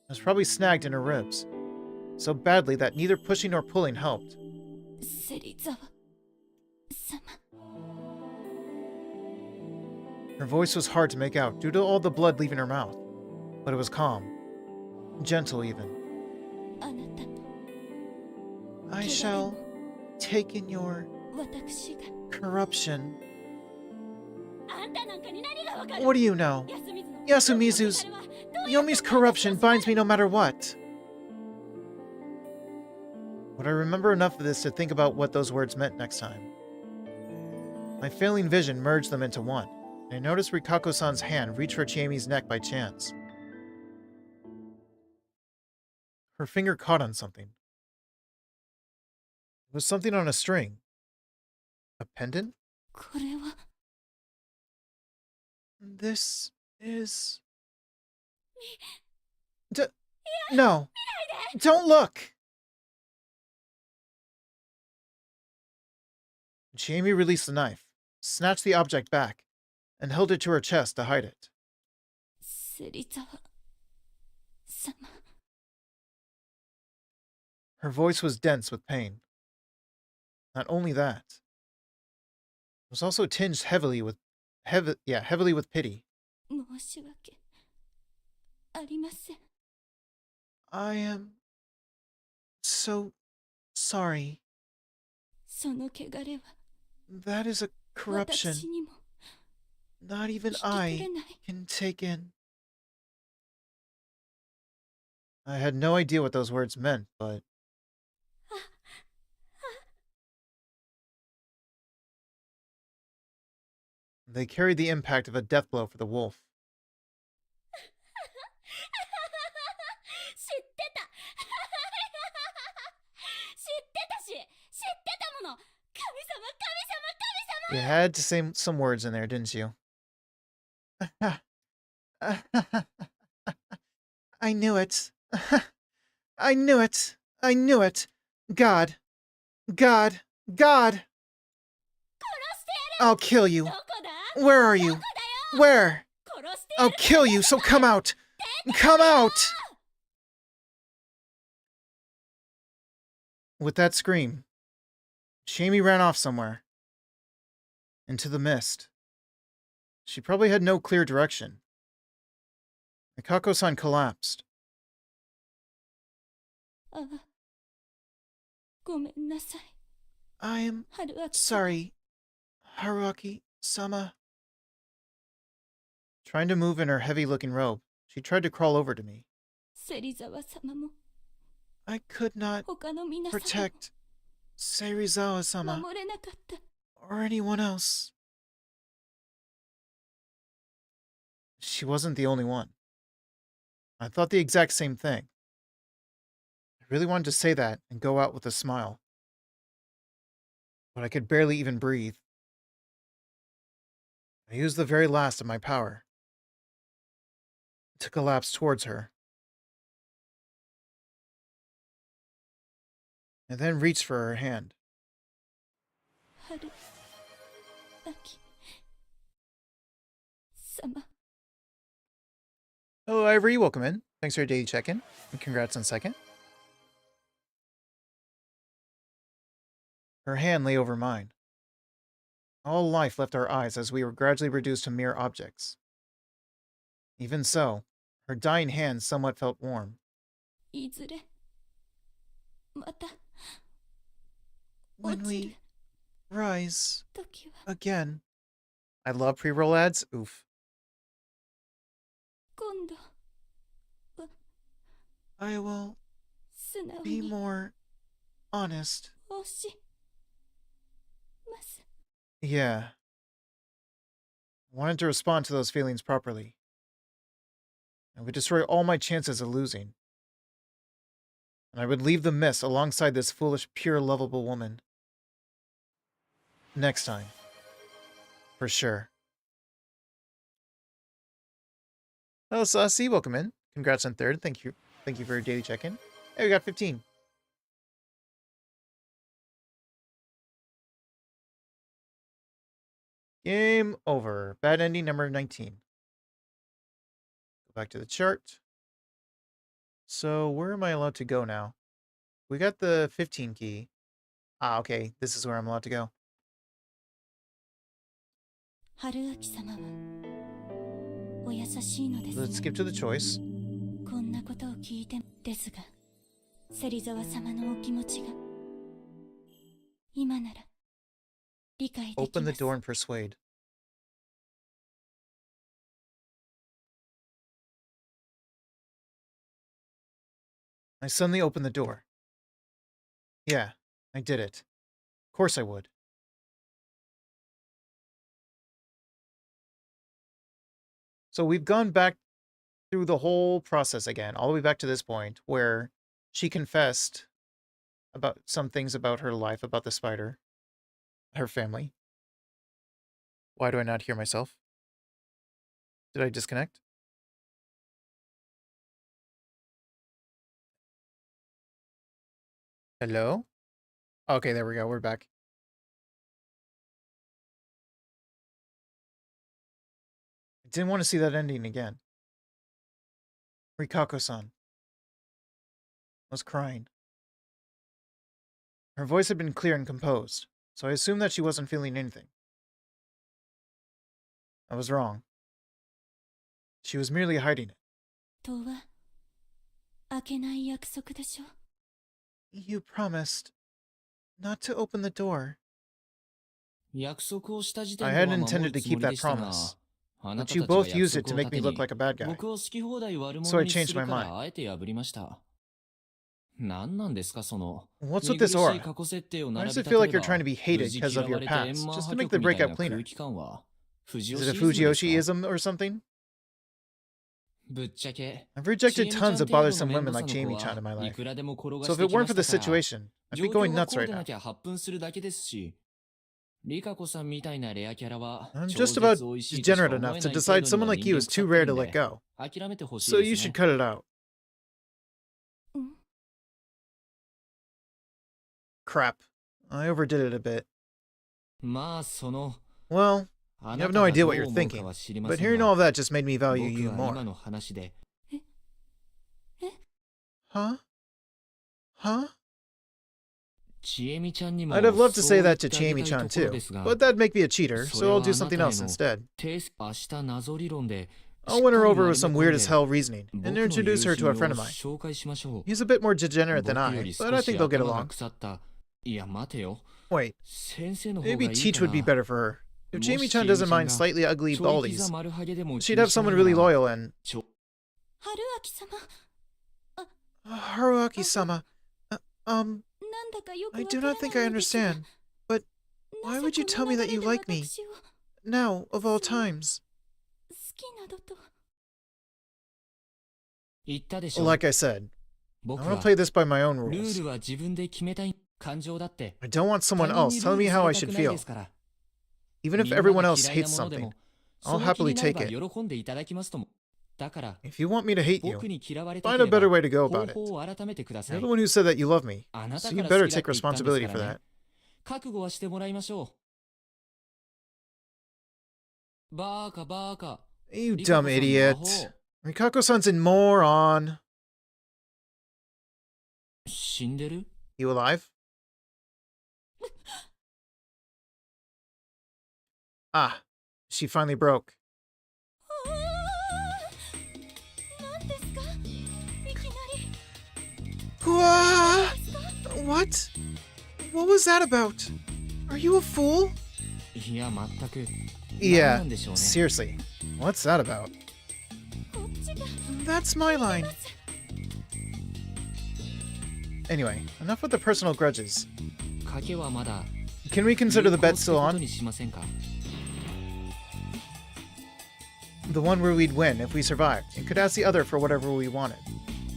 It was probably snagged in her ribs, so badly that neither pushing nor pulling helped. 芹沢様 Her voice was hard to make out due to all the blood leaving her mouth, but it was calm. Gentle even. あなたも I shall take in your 私が corruption. あんたなんかに何がわかる What do you know? 安水の Yasumizu's Yomi's corruption binds me no matter what. Would I remember enough of this to think about what those words meant next time? My failing vision merged them into one, and I noticed Rikako-san's hand reach for Chiami's neck by chance. Her finger caught on something. It was something on a string. A pendant? これは This is... No. Don't look! Jamie released the knife, snatched the object back, and held it to her chest to hide it. 芹沢様 Her voice was dense with pain. Not only that, it was also tinged heavily with pity. 申し訳ありません I am so sorry. その汚れは That is a corruption 私にも not even 引き取 I れない can take in. I had no idea what those words meant, but they carried the impact of a death blow for the wolf. 知ってた知ってたし知ってたもの神様神様神 You had to say some words in there, didn't you? I knew it. I knew it. I knew it. God. God. God. I'll kill you. 様どこだ Where are you? Where? 殺して I'll kill you, so come out. Come out! With that scream, Shamie ran off somewhere. Into the mist. She probably had no clear direction. Mikako-san collapsed. ああごめんなさい I am 春明 sorry, Haruaki-sama. Trying to move in her heavy-looking robe, she tried to crawl over to me. 芹沢様も I could not 他の皆様も protect Serizawa-sama 守れなかった or anyone else. She wasn't the only one. I thought the exact same thing. I really wanted to say that and go out with a smile. But I could barely even breathe. I used the very last of my power to collapse towards her. And then reached for her hand. 春明様 Hello, Ivory. Welcome in. Thanks for your daily check-in. And congrats on second. Her hand lay over mine. All life left our eyes as we were gradually reduced to mere objects. Even so, her dying hand somewhat felt warm. いずれまた When 落ちる we rise 時は again, I love pre-roll ads. Oof. 今度 I will 素直 be に more honest. 押します Yeah. I wanted to respond to those feelings properly. I would destroy all my chances of losing. And I would leave the mist alongside this foolish, pure, lovable woman. Next time. For sure. Hello, Saucy. Welcome in. Congrats on third. Thank you. Thank you for your daily check-in. Hey, we got 15. Game over. Bad ending number 19. Go back to the chart. So, where am I allowed to go now? We got the 15 key. Ah, okay. This is where I'm allowed to go. 春明様はお優しいのです Let's ね skip to the choice. こんなことを聞いてですが芹沢様のお気持ちが今なら理解でき Open ま the す door and persuade. I suddenly opened the door. Yeah, I did it. Of course I would. So we've gone back through the whole process again, all the way back to this point, where she confessed about some things about her life, about the spider, her family. Why do I not hear myself? Did I disconnect? Hello? Okay, there we go. We're back. I didn't want to see that ending again. Rikako-san was crying. Her voice had been clear and composed, so I assumed that she wasn't feeling anything. I was wrong. She was merely hiding it. 戸は開けない約束でしょ You promised not to open the door. 約束をした時点 I では hadn't 守 intended る to つも keep りで that したが、 promise, あな but た you たちは both 約 used it 束 to を make 盾 me に look like a bad guy. 僕を好き放題悪 So 者 I にす changed る my から mind. あえて破りました。何なんですかその What's 見 with this 苦しい aura? 過去設定を Why 並 does べ it 立 feel て like れ you're trying to ば be 無 hated 事 because 嫌 of わ your れて円 past, 満 just to 破 make 局 the みたい breakup な cleaner? 空気感は藤 Is 吉 it a イズムですか Fujiyoshi-ism or something? ぶっちゃけ I've rejected ちえみちゃ tons ん of 程度の bothersome 面 women 倒 like さの子 Jamie-chan in my はい life. くらでも転が So し if て it きま weren't し for the たから situation, I'd 状 be 況 going が nuts こう right で now. なきゃ発奮するだけですしリカ子さんみたいなレアキャラは I'm 超 just 絶 about 美味しいとしか degenerate 思 enough え to ない decide 程度 someone には like you 人 is 間 too 腐って rare る to ん let で go. 諦めてほしい So で you す should ね cut it out. うん Crap. I overdid it a bit. まあその Well, あ you な have た no が idea どう what you're 思うか thinking, は知りま but せん hearing が all of that just made me value 僕 you は more. 今の話で Huh? Huh? ちえみちゃんにも I'd have loved to そう say 言っ that to てあげたい Chiemi-chan ところ too, ですが but that'd make me a cheater, それ so は I'll あ do な something たへ else の instead. 明日謎理論で I'll win her over with しっ some かり weird 丸 as め込 hell んで reasoning, 僕 and の introduce 友 her 人 to a を friend of mine. 紹介しましょう He's a bit more degenerate 僕 than よ I, り but 少 I し think they'll get 頭が along. 腐ったいや待てよ Wait, 先生の方がい maybe い Teach か would be な better for her. If もし Jamie-chan doesn't mind ちえみちゃんが slightly ugly ちょいキザ baldies, 丸ハゲでも she'd 気に have しない someone な really ら loyal and... ちょ春秋様 Haruaki-sama. なんだかよく I わ do から not think な I いのですが understand. But な why ぜ would you こ tell の me 流 that れ you で like me? 私を Now, of all times. 好きなどと言ったでしょ Like I said, I 僕 want to は play this by my own ルー rules. ルは自分で決めたい感情だって I don't want 他 someone 人 else にル telling ー me ル how さ I れた should くない feel. ですから Even み if んな everyone が else 嫌いな hates もので something, も I'll その気 happily になれ take ば it. 喜んでいただきますともだから If you want me to hate you, 僕に嫌われた find け a れば better way to go 方 about it. 法を改めてくださ You're い the one who said that you love me, あなた so か you ら好 better きだっ take て言ったんです responsibility か for ら that. ね覚悟はしてもらいましょうバーカバーカ You リカ dumb 子さんのア idiot. ホ Rikako-san's a moron. 死んでる You alive? Ah, she finally broke. 何ですかいきなり Hua! What? What was that about? Are you a fool? いや全く Yeah, なんでしょうね seriously. What's that about? こっちが That's my line. Anyway, enough with the personal grudges. 賭けはまだ Can we consider the 有効 bet って still こと on? にしませんか The one where we'd win if we survived, and could ask the other for whatever we wanted.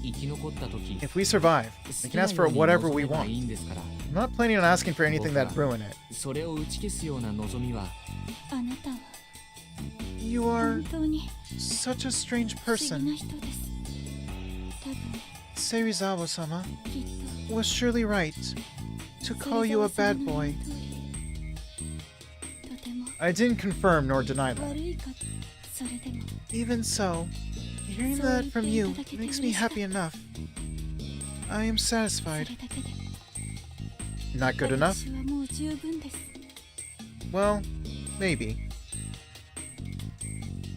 生き残った時 If we survive, 好 we き can な ask よ for うに whatever 望 we めば want. いいんですから I'm not planning on asking for anything that'd ruin it. それを打ち消すような望みはあなたは You 本 are 当に such a strange 不思議な person. 人です多分 Serizawa-sama きっと was surely right to call you a bad boy. とても I didn't confirm nor deny that. 悪いかそれでも Even so, hearing that from you makes me happy enough. I am それ satisfied. だけで Not good enough? 私はもう十分です Well, maybe.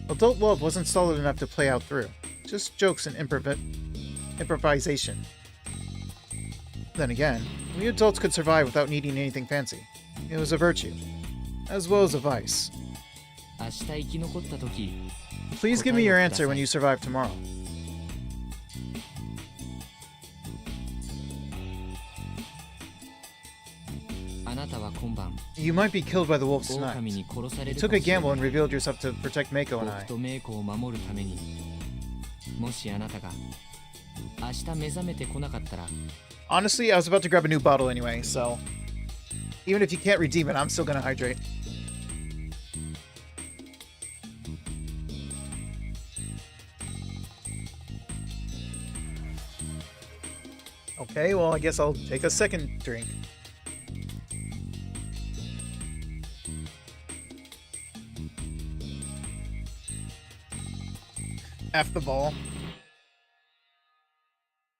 Adult love wasn't solid enough to play out through. Just jokes and improvisation. Then again, we adults could survive without needing anything fancy. It was a virtue, as well as a vice. 明日生き残った時 Please give me your answer when you survive tomorrow. あなたは今晩 You might be killed by the wolves 狼 tonight. に殺され You る took か a もしれな gamble い and revealed yourself to protect Mako and 僕 I. とメイコを守るためにもしあなたが明日目覚めてこなかったら Honestly, I was about to grab a new bottle anyway, so... Even if you can't redeem it, I'm still gonna hydrate. Okay, well, I guess I'll take a second drink. F the ball.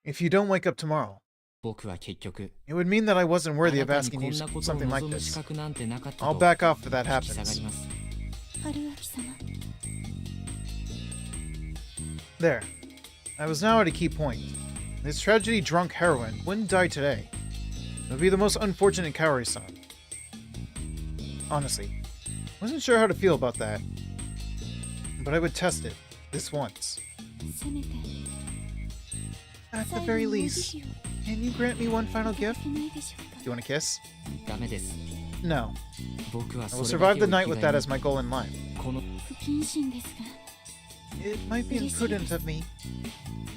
If you don't wake up tomorrow, 僕は結局 it would mean that I wasn't あ worthy な of たに asking こ you んなことを something like 望む資 this. 格なんてなかった I'll と back off if that 引き下が happens. ります。春秋様 There. I was now at a key point. This tragedy-drunk heroine wouldn't die today. It would be the most unfortunate Kaori-san. Honestly, wasn't sure how to feel about that. But I would test it. This once. せめて At the 最後 very のお慈 least, 悲を can you grant me one い final ただ gift? けないでしょうか Do you want a kiss? ダメです。 No. 僕は I そ will れだ survive け the を night 生 with き that がい as my goal in life. にこの 不謹慎ですが It might be imprudent of me,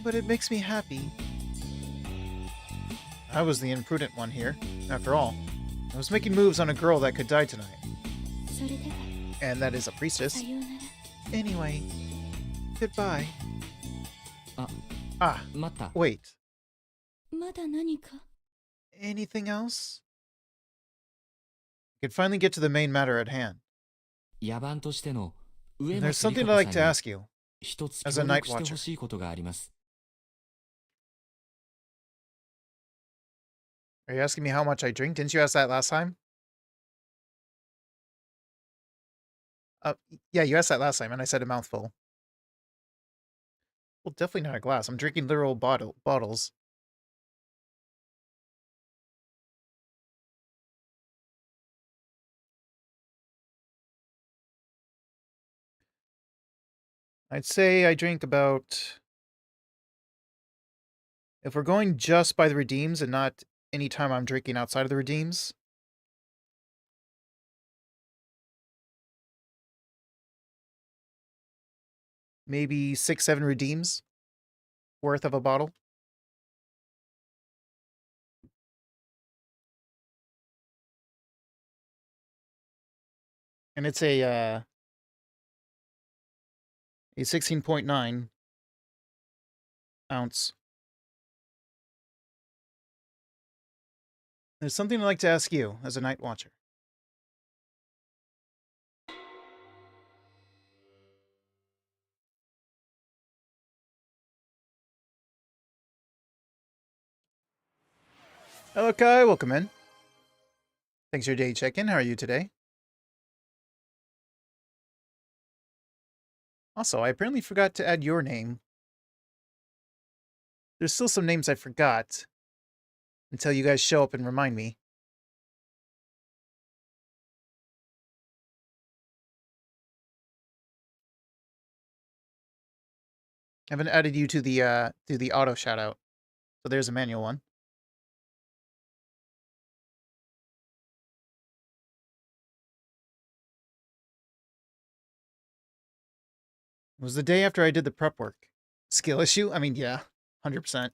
but it makes me happy. I was the imprudent one here. After all, I was making moves on a girl that could die tonight. それでは And that is a priestess. さようなら Anyway, goodbye. あ、 Ah, 待った。 wait. まだ何か Anything else? I could finally get to the main matter at hand. 野蛮としての上 And 野 there's 釣 something り I'd 子 like さ to んに ask you. 一つ as a 協 night 力して watcher. ほしいことがあります。 Are you asking me how much I drink? Didn't you ask that last time? Yeah, you asked that last time, and I said a mouthful. Well, definitely not a glass. I'm drinking literal bottles. I'd say I drink about... If we're going just by the redeems and not any time I'm drinking outside of the redeems... Maybe 6-7 redeems worth of a bottle. And it's a 16.9 ounce. There's something I'd like to ask you as a night watcher. Hello, Kai. Welcome in. Thanks for your day check-in. How are you today? Also, I apparently forgot to add your name. There's still some names I forgot until you guys show up and remind me. I haven't added you to the auto shout-out. So there's a manual one. It was the day after I did the prep work. Skill issue? I mean, yeah, 100%.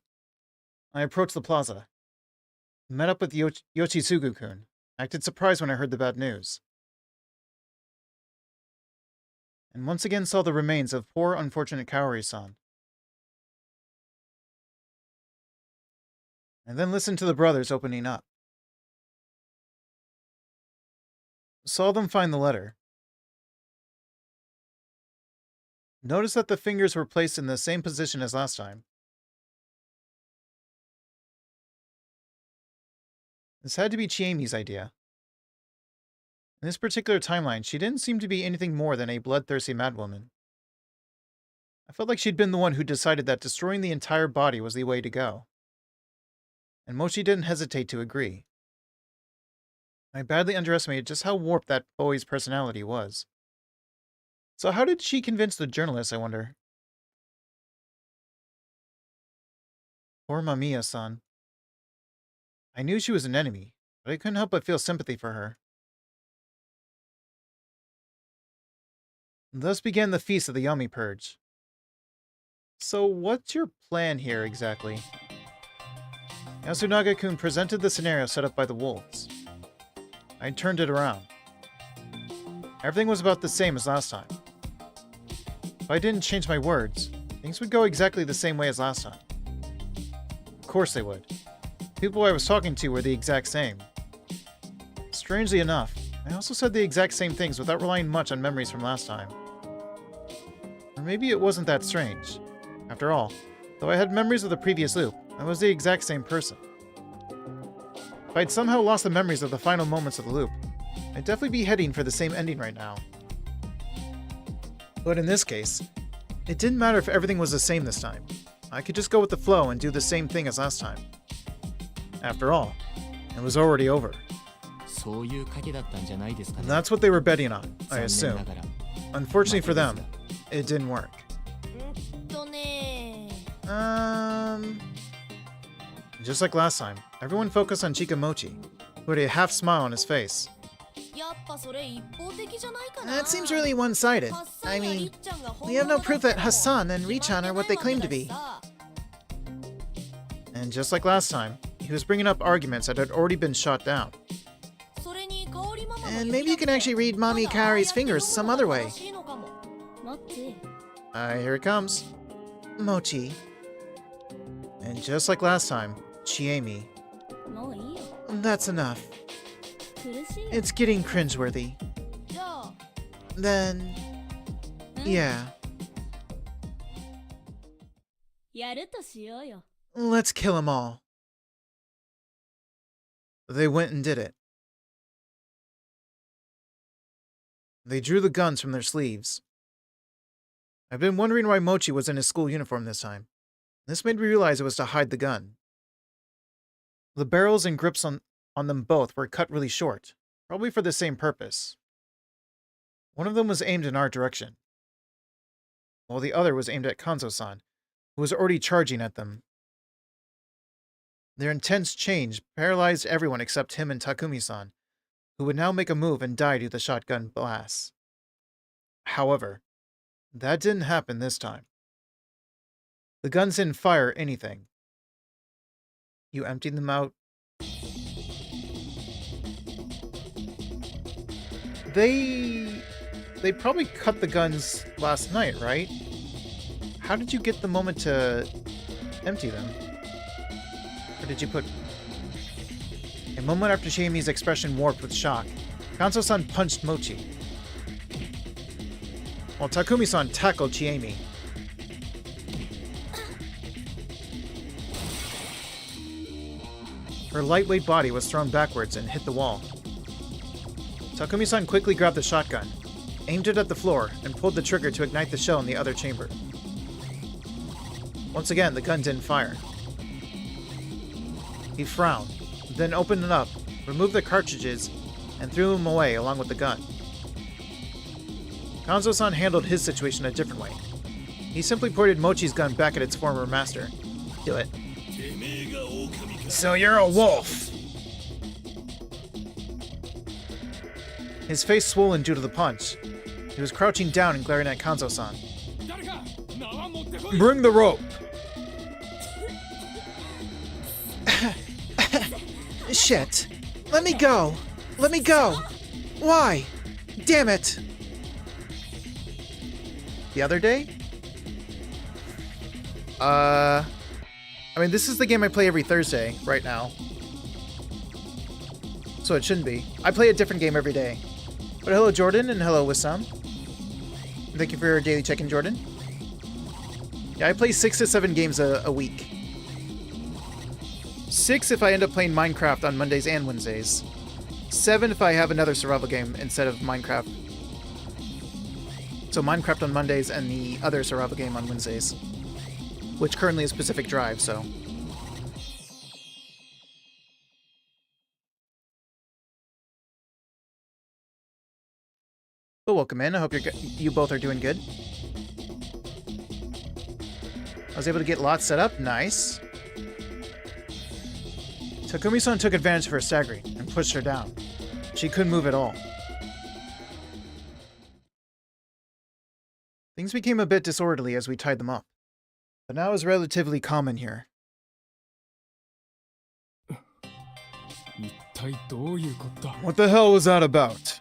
I approached the plaza. Met up with Yoshitsugu-kun. Acted surprised when I heard the bad news. And once again saw the remains of poor unfortunate Kaori-san. And then listened to the brothers opening up. Saw them find the letter. Noticed that the fingers were placed in the same position as last time. This had to be Chiemi's idea. In this particular timeline, she didn't seem to be anything more than a bloodthirsty madwoman. I felt like she'd been the one who decided that destroying the entire body was the way to go. And Mochi didn't hesitate to agree. I badly underestimated just how warped that boy's personality was. So how did she convince the journalist, I wonder? Poor Mamiya-san. I knew she was an enemy, but I couldn't help but feel sympathy for her. Thus began the feast of the Yami Purge. So what's your plan here, exactly? Yasunaga-kun presented the scenario set up by the wolves. I turned it around. Everything was about the same as last time. If I didn't change my words, things would go exactly the same way as last time. Of course they would. People I was talking to were the exact same. Strangely enough, I also said the exact same things without relying much on memories from last time. Or maybe it wasn't that strange. After all, though I had memories of the previous loop, I was the exact same person. If I'd somehow lost the memories of the final moments of the loop, I'd definitely be heading for the same ending right now. But in this case, it didn't matter if everything was the same this time. I could just go with the flow and do the same thing as last time. After all, it was already over. そういう賭けだったんじゃないですかね。 And that's what they were betting on, I 残 assume. 念ながら Unfortunately for 負け them, ですが it didn't work. ね Just like last time, everyone focused on Chikamochi, who had a half smile on his face. やっぱそれ一方的じゃないかな。 That seems really one-sided. ハッサン I やリ mean, ッちゃんが本 we have no 物 proof だっ that てのも Hassan and Richan are what they claim to be. 決まってないわけだしさ。 And just like last time, he was bringing up arguments that had already been shot down. それに香りママも And maybe you can actually read Mommy Kari's fingers some other way. 待って Here it comes. Mochi, And just like last time, Chiemi. もういいよ that's enough. 苦しいよ It's getting cringeworthy. じゃあ Then, yeah, やるとしようよ let's kill them all. They went and did it. They drew the guns from their sleeves. I've been wondering why Mochi was in his school uniform this time. This made me realize it was to hide the gun. The barrels and grips on them both were cut really short, probably for the same purpose. One of them was aimed in our direction, while the other was aimed at Kanzo-san, who was already charging at them. Their intense change paralyzed everyone except him and Takumi-san, who would now make a move and die to the shotgun blasts. However, that didn't happen this time. The guns didn't fire anything. You emptied them out. They probably cut the guns last night, right? How did you get the moment to empty them? Or did you put... A moment after Chiemi's expression warped with shock, Kanzo-san punched Mochi, while Takumi-san tackled Chiemi. Her lightweight body was thrown backwards and hit the wall. Takumi-san quickly grabbed the shotgun, aimed it at the floor, and pulled the trigger to ignite the shell in the other chamber. Once again, the gun didn't fire. He frowned, then opened it up, removed the cartridges, and threw them away along with the gun. Kanzo-san handled his situation a different way. He simply pointed Mochi's gun back at its former master. Do it. So you're a wolf! His face swollen due to the punch. He was crouching down and glaring at Kanzo-san. Bring the rope! Shit. Let me go. Let me go. Why? Damn it. The other day? I mean, this is the game I play every Thursday, right now. So it shouldn't be. I play a different game every day. But hello, Jordan, and hello, Wissam. Thank you for your daily check-in, Jordan. Yeah, I play 6 to 7 games a week. 6 if I end up playing Minecraft on Mondays and Wednesdays. 7 if I have another survival game instead of Minecraft. So Minecraft on Mondays and the other survival game on Wednesdays. Which currently is Pacific Drive, so... But welcome in. I hope you both are doing good. I was able to get lots set up. Nice. Takumi-san took advantage of her staggering and pushed her down. She couldn't move at all. Things became a bit disorderly as we tied them up. But now it's relatively calm in here. What the hell was that about?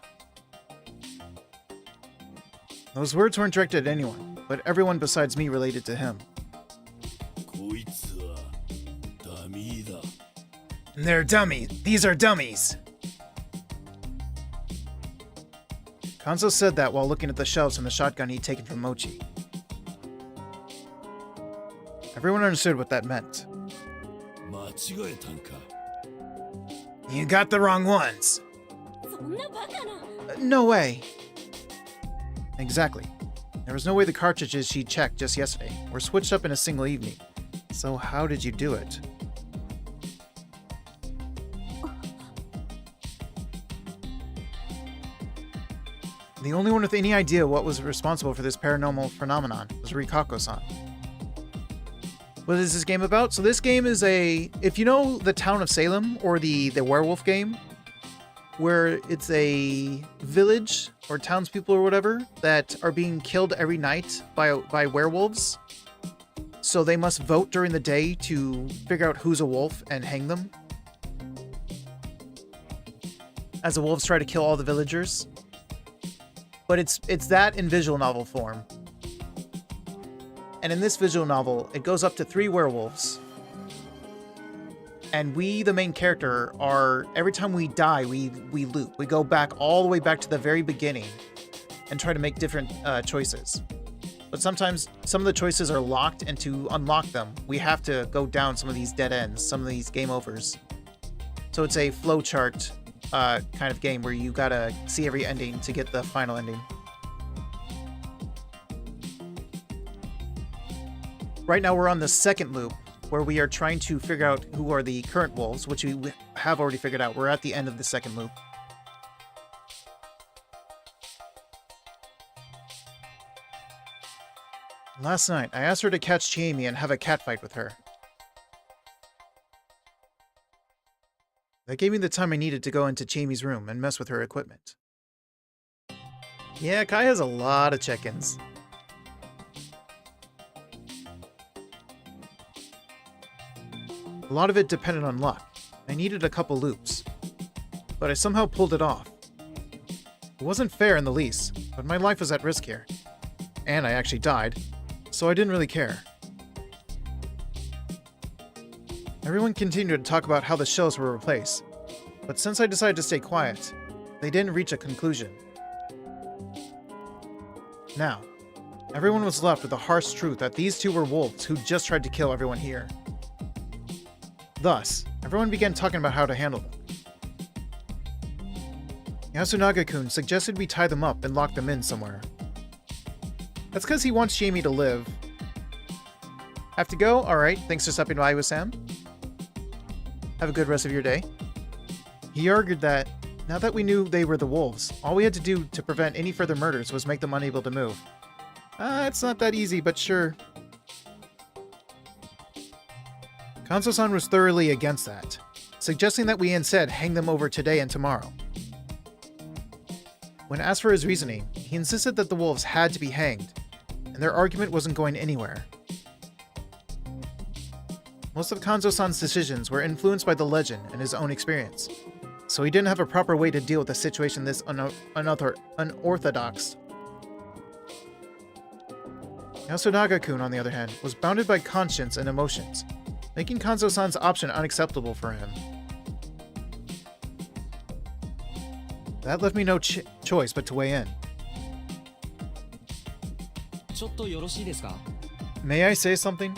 Those words weren't directed at anyone, but everyone besides me related to him. They're dummies. These are dummies. Kanzo said that while looking at the shells and the shotgun he'd taken from Mochi. Everyone understood what that meant. You got the wrong ones. そんなバカな No way. Exactly. There was no way the cartridges she checked just yesterday were switched up in a single evening. So how did you do it? The only one with any idea what was responsible for this paranormal phenomenon was Rikako-san. What is this game about? So this game is if you know the Town of Salem or the werewolf game, where it's a village or townspeople or whatever that are being killed every night by werewolves. So they must vote during the day to figure out who's a wolf and hang them. As the wolves try to kill all the villagers. But it's that in visual novel form. And in this visual novel, it goes up to 3 werewolves. And we, the main character, every time we die, we loop. We go back all the way back to the very beginning and try to make different choices. But sometimes some of the choices are locked, and to unlock them, we have to go down some of these dead ends, some of these game overs. So it's a flowchart kind of game where you gotta see every ending to get the final ending. Right now we're on the second loop, where we are trying to figure out who are the current wolves, which we have already figured out. We're at the end of the second loop. Last night, I asked her to catch Chiemi and have a catfight with her. That gave me the time I needed to go into Chiemi's room and mess with her equipment. Yeah, Kai has a lot of check-ins. A lot of it depended on luck. I needed a couple loops. But I somehow pulled it off. It wasn't fair in the least, but my life was at risk here. And I actually died, so I didn't really care. Everyone continued to talk about how the shells were replaced, but since I decided to stay quiet, they didn't reach a conclusion. Now, everyone was left with the harsh truth that these 2 were wolves who just tried to kill everyone here. Thus, everyone began talking about how to handle them. Yasunaga-kun suggested we tie them up and lock them in somewhere. That's because he wants Chiemi to live. Have to go? Alright, thanks for stopping by with Sam. Have a good rest of your day. He argued that, now that we knew they were the wolves, all we had to do to prevent any further murders was make them unable to move. It's not that easy, but sure. Kanzo-san was thoroughly against that, suggesting that we instead hang them over today and tomorrow. When asked for his reasoning, he insisted that the wolves had to be hanged, and their argument wasn't going anywhere. Most of Kanzo-san's decisions were influenced by the legend and his own experience, so he didn't have a proper way to deal with a situation this unorthodox. Yasunaga-kun, on the other hand, was bounded by conscience and emotions, making Kanzo-san's option unacceptable for him. That left me no choice but to weigh in. ちょっとよろしいですか? May I say something?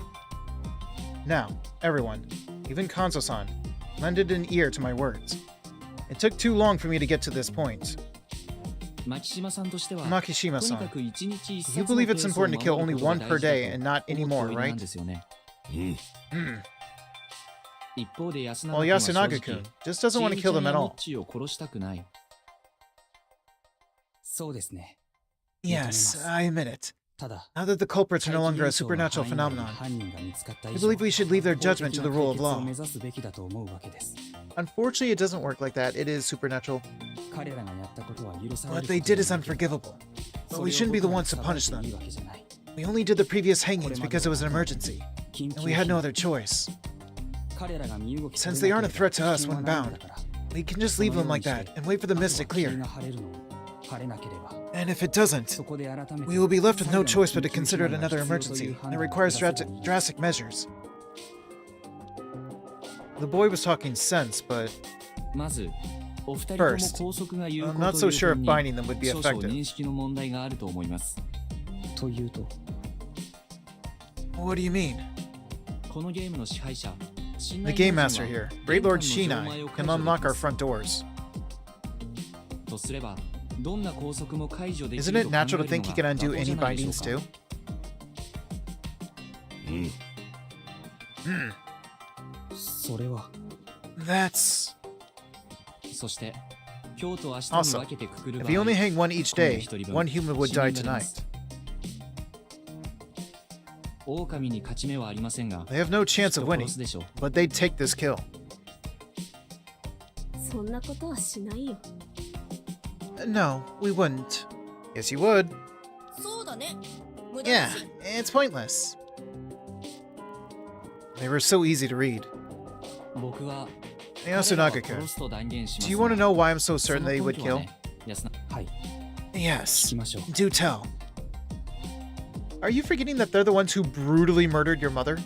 Now, everyone, even Kanzo-san, lended an ear to my words. It took too long for me to get to this point. Makishima-san, you believe it's important to kill only 1 per day and not any more, right? While Yasunaga-kun just doesn't want to kill them at all. Yes, I admit it. Now that the culprits are no longer a supernatural phenomenon, I believe we should leave their judgment to the rule of law. Unfortunately, it doesn't work like that. It is supernatural. What they did is unforgivable. But we shouldn't be the ones to punish them. We only did the previous hangings because it was an emergency, and we had no other choice. Since they aren't a threat to us when bound, we can just leave them like that and wait for the mist to clear. And if it doesn't, we will be left with no choice but to consider it another emergency that requires drastic measures. The boy was talking sense, but まず、お二人とも First, 拘束が有効 I'm not と so いう sure 点 if に binding them would be 少々 effective. 認識の問題があると思います。というと、 What do you mean? このゲームの支配者、 The game master here, Great Lord Shinai, can unlock our front doors. とすれば、どんな拘束も解除でき Isn't る it と考え natural to る think he の can が undo 妥当じ any ゃないで bindings しょう too? か。それは。 That's... そして、今日と明日に Also, 分けてくくる if 場 you 合、 only hang one each day, one human would die tonight. 狼に勝ち目はありませんが、 They have no chance of 人 winning, 殺すでしょう。 but they'd take this kill. そんなことはしないよ。 No, we wouldn't. Yes, you would. そうだね。無駄 Yeah, だし。 it's pointless. They were so easy to read. 僕は、 Hey, 彼らは Yasunaga-kun, 殺すと断言します do you が want to know why I'm so そ certain の they 根 would 拠は kill? ね、はい、聞 Yes. きましょう。 Do tell. Are you forgetting that they're the ones who brutally murdered your mother?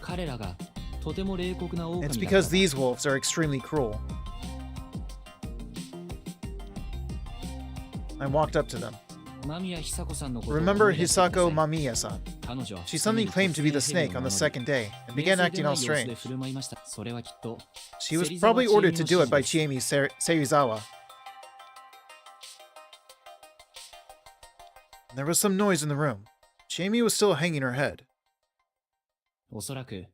彼らがとても冷酷な狼だ It's から because these wolves are extremely cruel. I walked up to them. 間宮久子さんのことを Remember 思い出してくださ Hisako い Mamiya-san? 彼女は She suddenly claimed to be the snake on the second day and began acting all 冷静でない様子で strange. 振る舞いました。それはきっと She was probably ordered to do it by Chiemi Serizawa. There was some noise in the room. Chiemi was still hanging her head. おそらく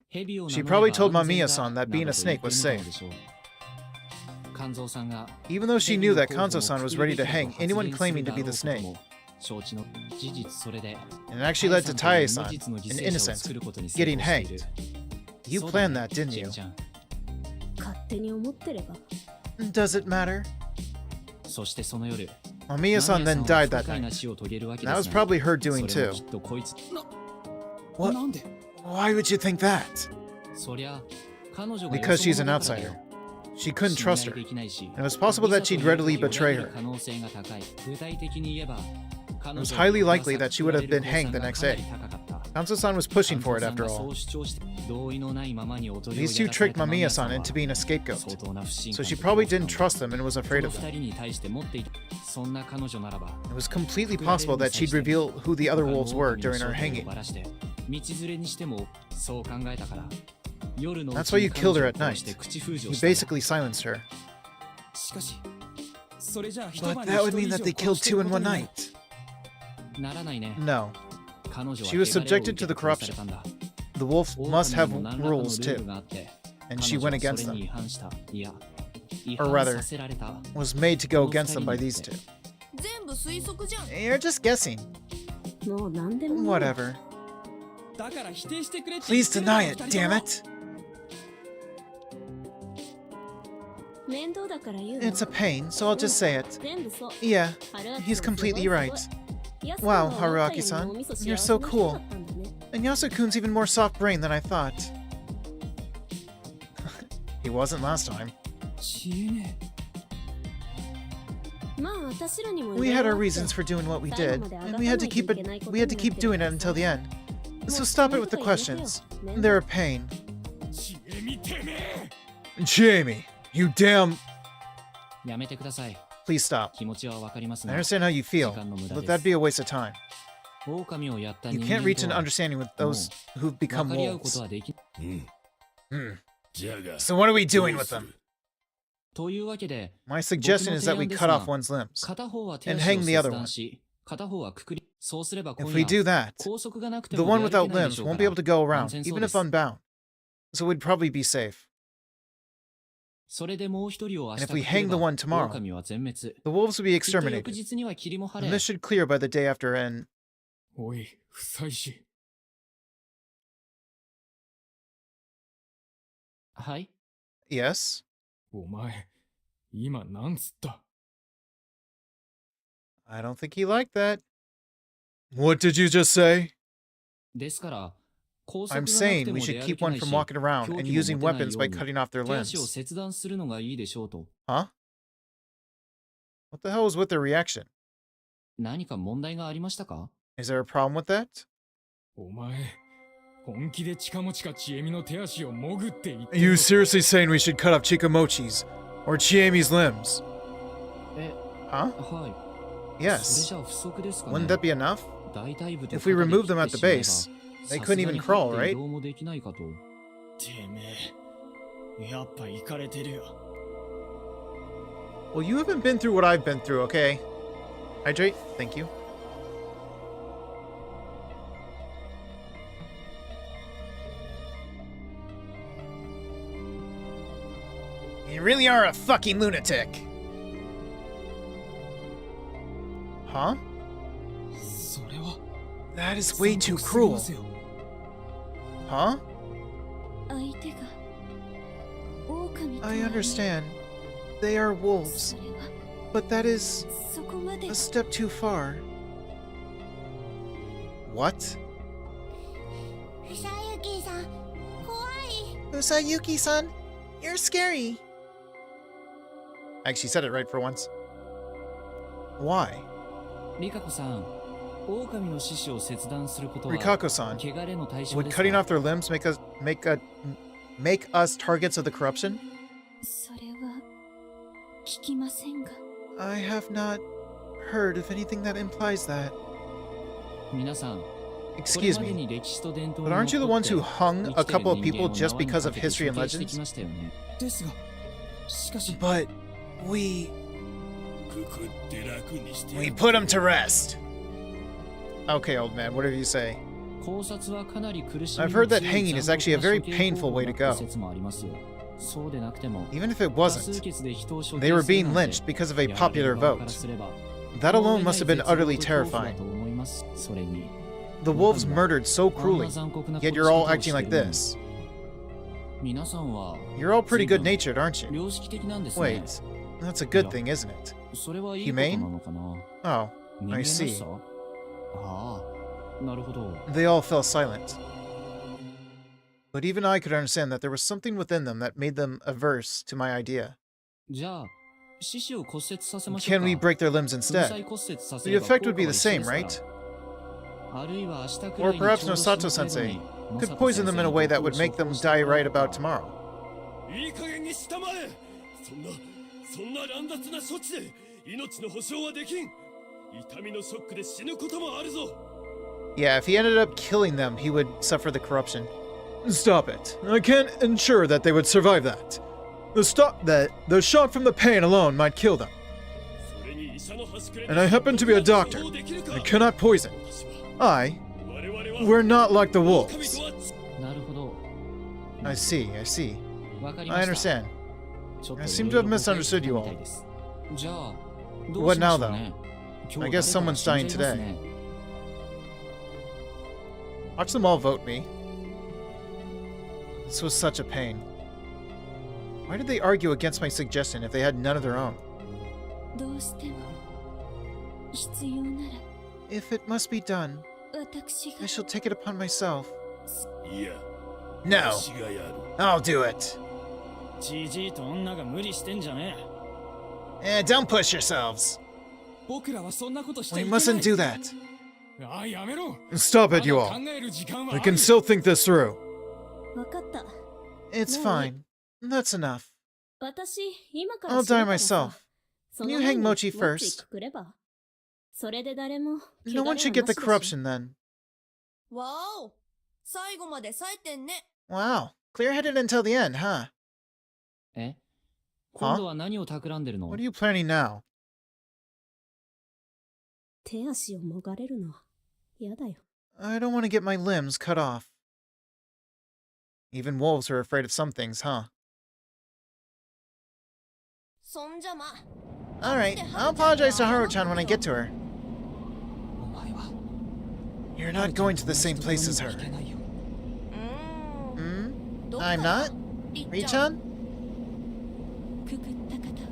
蛇を She 名乗れ probably told ば安全だ Mamiya-san that being な a どと snake 言って was いるの safe. でしょう。肝臓さんが Even though she knew that Kanzo-san was ready to hang anyone claiming to be the 蛇 snake, 承知の事実それで and it actually led to Tae-san, 無実の犠 an 牲者を innocent, 作ることに成 getting 功している hanged. You そうだ planned ね that, didn't ジェ you? ンちゃん。勝手に思ってれば。 Does it matter? そしてその夜 Mamiya-san then 間宮 died さんは that 不可解な night. 死を遂げるわけで That す was が probably her そ doing れも too. きっとこいつ What? なんで Why would you think that? そりゃ彼女が Because she's an よそ者だから outsider. よ She couldn't 信 trust 頼 her. できないし And it was possible that she'd readily betray her. 可能性が高い。具体的に言えば It was highly likely that she would have been hanged the next day. Kanzo-san was pushing for it after all. These two tricked Mamiya-san into being a scapegoat, so she probably didn't trust them and was afraid of them. It was completely possible that she'd reveal who the other wolves were during her hanging. That's why you killed her at night. You basically silenced her. しかしそれじゃあ一 But 晩に that 一 would 人 mean 以 that 上 they 殺 killed して two る in こと one になる night. ならないね。 No. 彼女は She was 汚れを subjected 受 to the け殺され corruption. たんだ。 The wolf must 狼 have にも何らかのル rules ール too, があって and 彼 she 女 went は against それに them, 違反した。いや、違 Or 反 rather, させられた。 was made to go against them by these two. 全部推測じゃん。 You're just guessing. もう何でもいい。 Whatever. だから否定してくれって Please 言ってるだろ deny it, 二人とも damn it! 面倒だから言うわ。 It's a pain, so I'll just say it. 全部そう。 Yeah, 春秋 he's は completely すごい right. すごい。安子 Wow, は思ったよりも Haruaki-san, お味噌 you're 幸 so せな人 cool. だったんだね。 And Yasukun's even more soft-brained than I thought. He wasn't last time. 消えねまあ私らにも We いろい had ろ our あって reasons for doing what we did, and we had to keep doing it until the end. So stop it with the questions. They're a pain. え消えみてめえ Jamie, you damn... やめてください。 Please stop. 気持ちはわかります I が、 understand how you feel, but that'd be a waste of time. 狼をやった You 人 can't 間 reach と an は understanding with those who've 分 become かり合うこと wolves. はできない。 So what are we doing with them? というわけで、 My suggestion is that we cut off one's limbs. 片方は手 And 足 hang を the 切 other 断 one. し、片方はくくり。そうすれば今 If we do 夜、 that, 拘束がなくて the も one 出歩 without けないで limbs しょう won't か be ら able to go 安 around, 全そう even で if す。 unbound. So we'd probably be safe. それでもう一人を明 And 日 if we かけれ hang the ば one tomorrow, 狼は全滅。 The wolves will be きっと翌 exterminated. 日には霧も晴 And れ this。should clear by the day after and... おい不妻子はい。 Yes? お前今なんつった I don't think he liked that. What did you just say? ですから、拘束 I'm がなく saying て we も should 出歩 keep け one ないし、 from walking around 凶 and 器も using 持てない weapons よう by に cutting off their 手足を limbs. 切断するのがいいでしょうと。 Huh? What the hell was with their reaction? 何か問題がありましたか？ Is there a problem with that? お前本気で近持ちかちえみの手足をもぐって言って Are you seriously saying we should cut off Chikamochi's or Chiemi's limbs? え、 Huh? はい。それ Yes. じゃあ不足ですかね。 Wouldn't that be enough? 大腿部と If we 肩で remove them 切 at って the しまえば base, they さ couldn't すが even に crawl, 入って移 right? 動もできないかと。てめえやっぱイカれてるよ Well, you haven't been through what I've been through, okay? Hydrate? Thank you. You really are a fucking lunatic. Huh? それは That is way too cruel. Huh? 相手が狼とは I ね understand. They are wolves, それは but that is そこまで a step too far. What? ふさゆきさん怖い Usayuki-san, you're scary. Actually said it right for once. Why? リカコさん、狼の獅子を切断することは Rikako-san, 汚れの対象 would です cutting か off their limbs make us targets of the corruption? それは聞きませんが I have not heard of anything that implies that. 皆さん、 Excuse これまで me, に歴史と伝統 but に aren't you the のっ ones と who って hung 生 a きてる couple of 人 people 間を just 縄に because か of けて history and 処刑してき legends? ましたよね。ですがしかし But we くくって楽にして we put him to rest. Okay, old man, whatever you say. 考察はかなり苦しみ I've の heard that 強い hanging is actually a 残 very 酷な処刑 painful 方 way 法 to だ go. って説もありますよ。そうでなくても Even if it 多数 wasn't, 決で人を処 they 刑 were する being なんて lynched because of a やられ popular る側から vote. すれば That alone must have been utterly 絶望と恐怖だ terrifying. と思います。それに The wolves murdered so あんな cruelly, 残酷な yet 殺し you're all 方を acting して like るのに this. 皆さんは You're all pretty 随分 good-natured, aren't you? 良識的なんですね。 Wait, that's a good thing, isn't it? それはいいこと humane? なのかな。 Oh, 人間 I らし see. さ？ああ、なるほど。 They all fell silent. But even I could understand that there was something within them that made them averse to my idea. じゃあ、四肢を骨折させましょう Can か。 we break their limbs 粉砕 instead? 骨折させ The れば effect 効 would 果 be は the 一緒 same, ですから right? あるいは明日くら Or いに perhaps ちょうど Nosato 死ぬ程度 sensei に could 野坂 poison 先 them 生 in a に way that 毒を would make 処 them 方して die もらえ right れば about tomorrow. いい加減にしたまえそんな乱雑な処置で命の保証はできん痛みのショックで死ぬこともあるぞ Yeah, if he ended up killing them, he would suffer the corruption. Stop it. I can't ensure that they would survive that. The shock from the pain alone might kill them. それに医者の端くれ And I happen to be a doctor. I cannot poison. We're not like the wolves. なるほど。 I see, I see. わかり I ました。 understand. ちょっと I seem to have 色々誤解して misunderstood you た all. みたいです。じゃあ、どう What しま now, しょうね。 I 今 guess 日誰かが someone's 死んじゃ dying います today. ね。 Watch them all vote me. This was such a pain. Why did they argue against my suggestion if they had none of their own? どうしても必要なら If it must be done, 私が I shall take it upon myself. いや No, 私がやる I'll do it. じじいと女が無理してんじゃね Don't push yourselves. 僕らはそんなことして We いけない mustn't do that. ああやめろ Stop ま it, you だ all. 考える時間は I あ can る still think this through. わかった。 It's fine. That's enough. 私、今から I'll 死ぬ die からさ myself. そ Can の you 前 hang に Mochi ウォッチ first? くれば。それで誰も No one should get the corruption then. わお最後まで咲いてんね Wow. Clear-headed until the end, huh? え、今度は何を企んでるの？ What are you planning now? 手足をもがれるのは嫌だよ。 I don't want to get my limbs cut off. Even wolves are afraid of some things, huh? そんじゃま Alright, I'll apologize to Haru-chan when I get to her. お前は You're not going to the same place as her. 聞けないよ。うーん Hmm? どっか I'm な not? りっちゃん Ri-chan? くぐった方は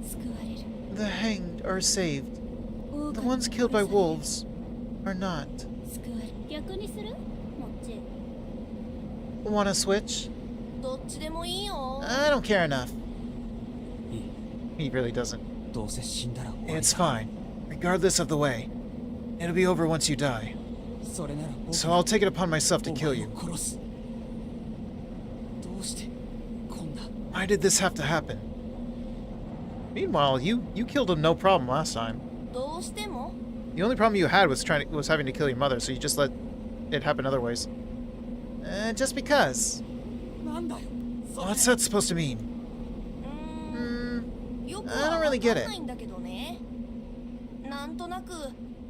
救われる The hanged are saved. The 狼 ones killed by wolves are not. 救われる逆にするもっち。 Wanna switch? どっちでもいいよ I don't care enough. いい。 He really doesn't. どうせ死んだら終わり It's だ。 fine. Regardless of the way. It'll be over once you die. So I'll take it upon myself to kill you. Why did this have to happen? Meanwhile, you killed him no problem last time. どうしても The only problem you had was having to kill your mother, so you just let it happen other ways. Just because. What's that supposed to mean? よく I don't は really わ get かん it. ないんだけどね。なんとなく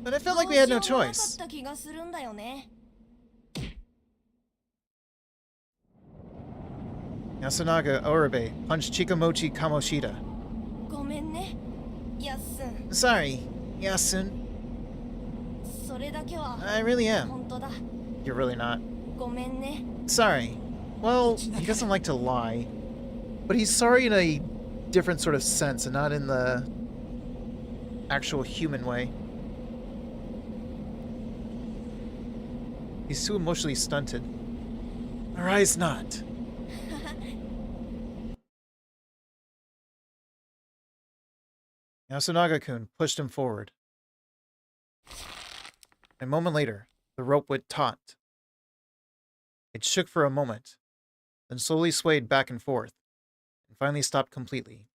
But I ど felt う like we し had よ no うもなかっ choice. た気がするんだよね。 Yasunaga Oribe punched Chikamochi Kamoshida. ごめんね、やっすん。 Sorry, Yasun. それだけは I really am. 本当だ。 You're really not. ごめんね。 Sorry. Well, he doesn't like to lie. But he's sorry in a different sort of sense and not in the actual human way. He's too emotionally stunted. Arise not. Yasunaga-kun pushed him forward. A moment later, the rope went taut. It shook for a moment, then slowly swayed back and forth, and finally stopped completely.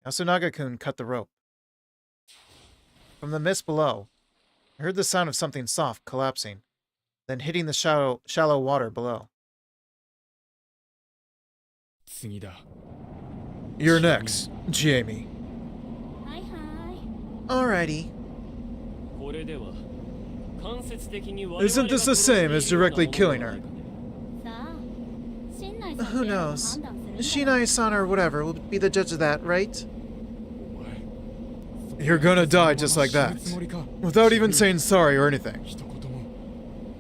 Yasunaga-kun cut the rope. From the mist below, I heard the sound of something soft collapsing, then hitting the shallow water below. 次だ。 You're next, Jamie. はいはい Alrighty. これでは間接的に Isn't this the same as directly killing her? さあ新内さん Who っていうのが knows? 判断するんだよ Shinai-san or whatever will be the judge of that, right? You're gonna die just like that. Without even saying sorry or anything.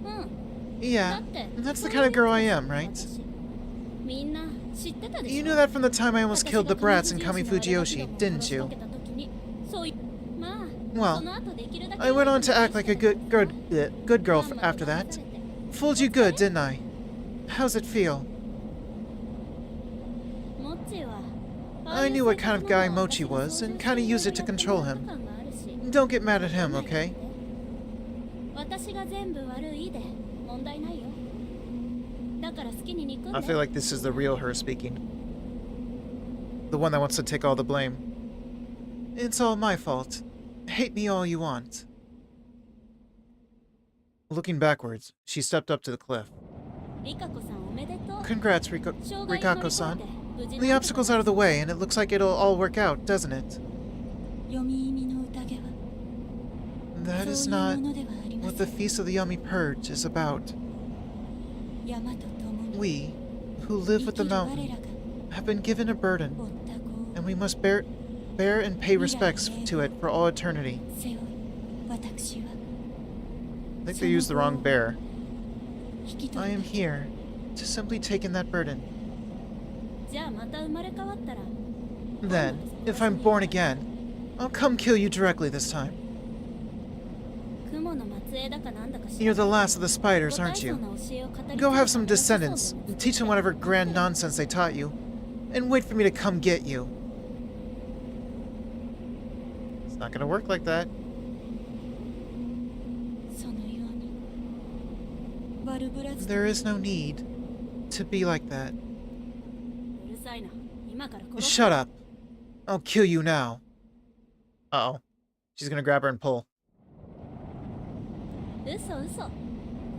うん Yeah, だって that's the kind of girl I am, right? みんな知ってたでしょ You knew that from the time I almost killed the brats in Kami Fujiyoshi, didn't you? そういまあ Well, その後できるだけ I went on to act like a good girl after that. Fooled you good, didn't I? How's it feel? モッチーは I knew what kind of guy Mochi was and kinda used it to control him. Don't get mad at him, okay? 私が全部悪いで問題ないよだから好きに憎んで I feel like this is the real her speaking. The one that wants to take all the blame. It's all my fault. Hate me all you want. Looking backwards, she stepped up to the cliff. リカコさんおめでとう Congrats, 障害を乗り越え Rikako-san. て無事 The な obstacle's out of the way, and it looks like it'll all work out, doesn't it? 読み意味の宴は That そう is いう not ものではありま what せ the ん Feast of the Yummy Purge is about. 山と共に We, who live 生 with the きる我ら mountain, が have been given a burden, 負った業 and we must bear and pay respects to it for all eternity. 背負い私は I think they used the wrong bear. 引き I 取 am る here to simply take in that burden. じゃあまた生まれ変わったら Then, if I'm born again, I'll come kill you directly this time. 雲の末裔だかなんだか知 You're ら the ない last of the spiders, ご大 aren't 層 you? な教えを語り Go 継 have ぐ some から良さそう descendants, なんです teach them whatever grand nonsense they taught you, and wait for me to come get you. It's not gonna work like that. そのようにバルブラズ There is no need to be like that. うるさいな今から殺す Shut up. I'll kill you now. Uh-oh. She's gonna grab her and pull. 嘘嘘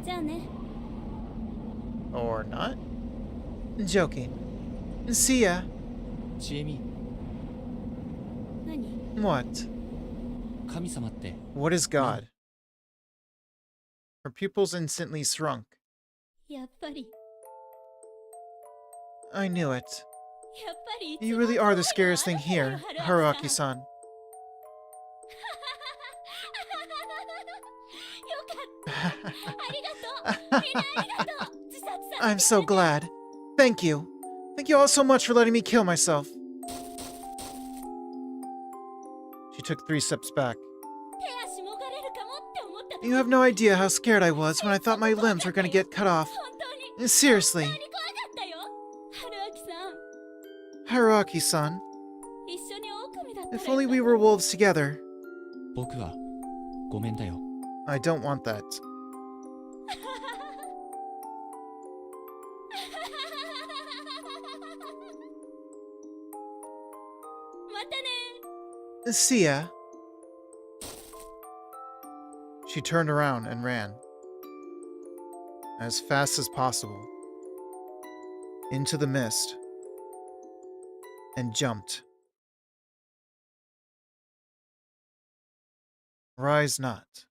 じゃあね Or not. Joking. See ya. ちえみ、何 What? 神様って What is God? Her pupils instantly shrunk. やっぱり I knew it. やっぱり You really are the scariest thing here, Haruaki-san. よかったありがとうみんなありがとう自殺させて I'm so glad. Thank you. Thank you all so much for letting me kill myself. She took 3 steps back. 手足もがれるかもって思った時 You have no idea how scared I was when I thought my limbs were gonna get cut off. 本当に Seriously, 本当に怖かったよ春明さん Haruaki-san. 一緒に狼だったら If only we were wolves together. 僕はごめんだよ。I don't want that. See ya. She turned around and ran. As fast as possible. Into the mist. And jumped. Rise not.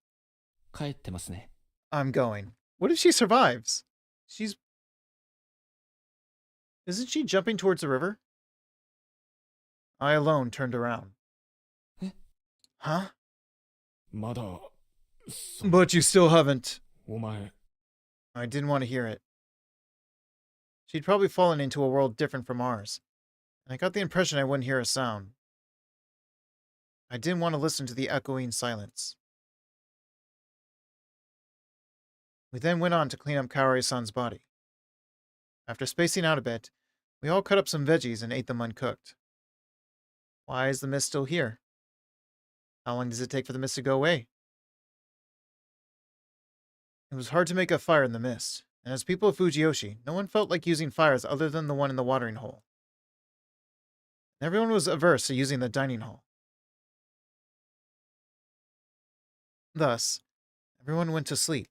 帰ってますね。 I'm going. What if she survives? Isn't she jumping towards the river? I alone turned around. Eh? Huh? まだ、But you still haven't. お前、 I didn't want to hear it. She'd probably fallen into a world different from ours, and I got the impression I wouldn't hear a sound. I didn't want to listen to the echoing silence. We then went on to clean up Kaori-san's body. After spacing out a bit, we all cut up some veggies and ate them uncooked. Why is the mist still here? How long does it take for the mist to go away? It was hard to make a fire in the mist, and as people of Fujiyoshi, no one felt like using fires other than the one in the watering hole. Everyone was averse to using the dining hall. Thus, everyone went to sleep.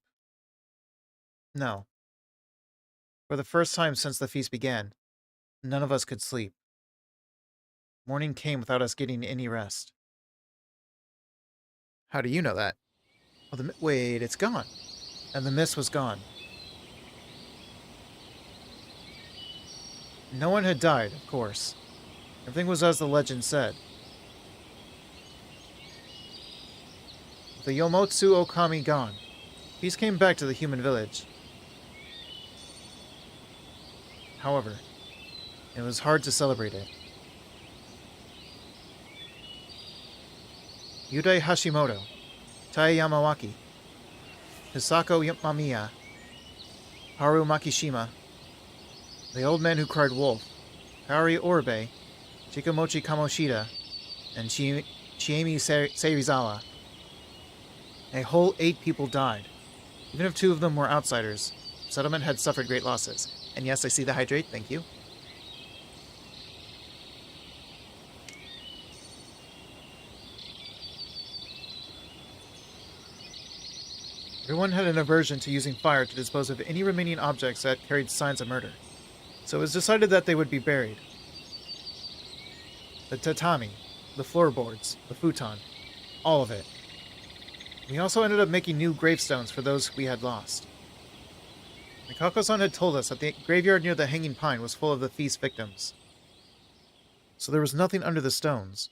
No. For the first time since the feast began, none of us could sleep. Morning came without us getting any rest. How do you know that? Oh, wait, it's gone. And the mist was gone. No one had died, of course. Everything was as the legend said. With the Yomotsu Okami gone, peace came back to the human village. However, it was hard to celebrate it. Yudai Hashimoto, Tai Yamawaki, Hisako Mamiya, Haru Makishima, the old man who cried wolf, Kaori Oribe, Chikamochi Kamoshida, and Chiemi Seirizawa. A whole 8 people died. Even if 2 of them were outsiders, the settlement had suffered great losses. And yes, I see the hydrate, thank you. Everyone had an aversion to using fire to dispose of any remaining objects that carried signs of murder, so it was decided that they would be buried. The tatami, the floorboards, the futon, all of it. We also ended up making new gravestones for those we had lost. Mikako-san had told us that the graveyard near the hanging pine was full of the feast victims, so there was nothing under the stones.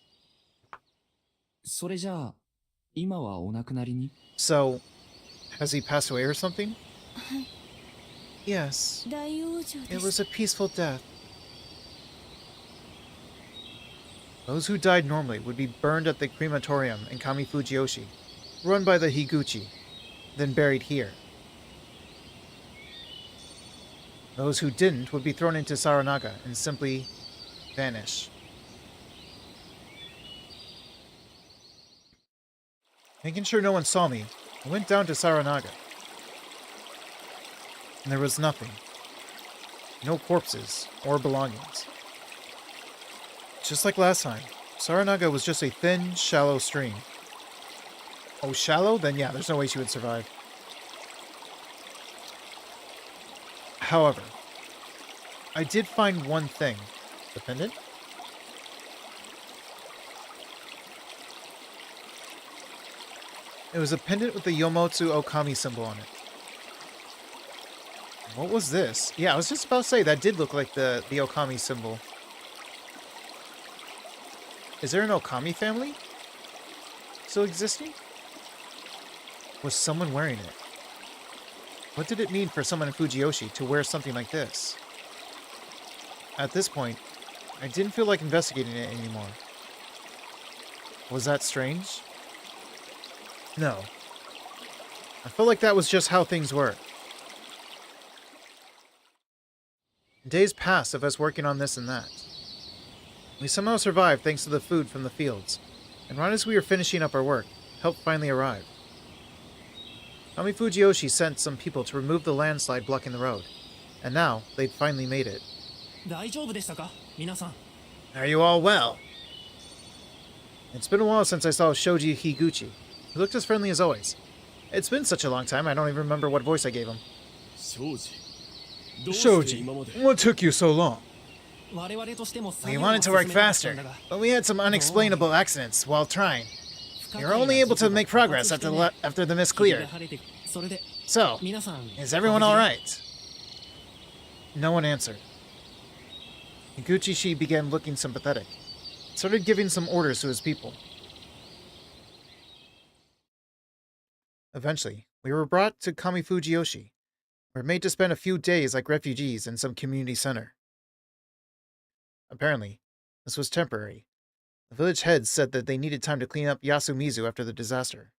それじゃあ、今はお亡くなりに? So, has he passed away or something? はい。 Yes, 大往生 it で was す。 a peaceful death. Those who died normally would be burned at the crematorium in Kamifujiyoshi, run by the Higuchi, then buried here. Those who didn't would be thrown into Saranaga and simply vanish. Making sure no one saw me, I went down to Saranaga. And there was nothing. No corpses or belongings. Just like last time, Saranaga was just a thin, shallow stream. Oh, shallow? Then yeah, there's no way she would survive. However, I did find one thing. The pendant? It was a pendant with the Yomotsu Okami symbol on it. What was this? Yeah, I was just about to say, that did look like the Okami symbol. Is there an Okami family still existing? Was someone wearing it? What did it mean for someone in Fujiyoshi to wear something like this? At this point, I didn't feel like investigating it anymore. Was that strange? No. I felt like that was just how things were. Days passed of us working on this and that. We somehow survived thanks to the food from the fields, and right as we were finishing up our work, help finally arrived. Kami Fujioshi sent some people to remove the landslide blocking the road, and now they'd finally made it. 大丈夫でしたか皆さん。 Are you all well? It's been a while since I saw Shoji Higuchi. He looked as friendly as always. It's been such a long time, I don't even remember what voice I gave him. Shoji, what took you so long? 我々としても We wanted to work faster, but we had some unexplainable accidents while trying. We were only able to make progress after the mist cleared. それで So, 皆さん is everyone alright? No one answered. Higuchi began looking sympathetic. Started giving some orders to his people. Eventually, we were brought to Kami Fujioshi. We were made to spend a few days like refugees in some community center. Apparently, this was temporary. The village heads said that they needed time to clean up Yasumizu after the disaster.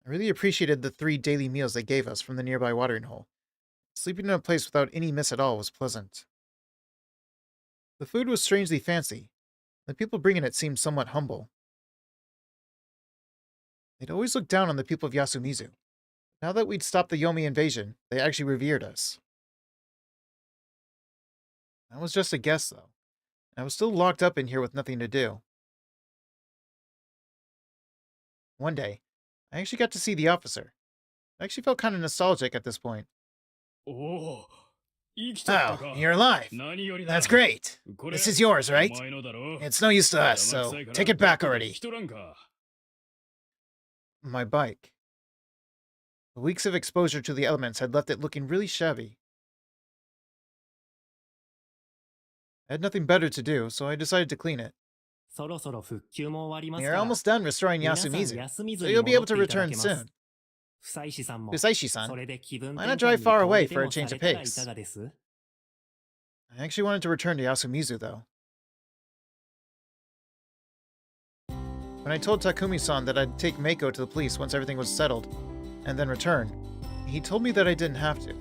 I really appreciated the 3 daily meals they gave us from the nearby watering hole. Sleeping in a place without any mist at all was pleasant. The food was strangely fancy. The people bringing it seemed somewhat humble. They'd always looked down on the people of Yasumizu. Now that we'd stopped the Yomi invasion, they actually revered us. I was just a guest, though. I was still locked up in here with nothing to do. One day, I actually got to see the officer. I actually felt kind of nostalgic at this point. Oh, you're alive. That's great. This is yours, right? It's no use to us, so take it back already. My bike. The weeks of exposure to the elements had left it looking really shabby. I had nothing better to do, so I decided to clean it. そろそろ復旧も終わります You're から almost done restoring 皆さん Yasumizu, 休み so ずに you'll be 戻 able って to いただ return けます soon. 久石さんも Fusaishi-san, それで気分 why 転 not drive 換に far 遠 away 出 for a も change さ of れたらい pace? かがです I actually wanted to return to Yasumizu, though. When I told Takumi-san that I'd take Meiko to the police once everything was settled, and then return, he told me that I didn't have to.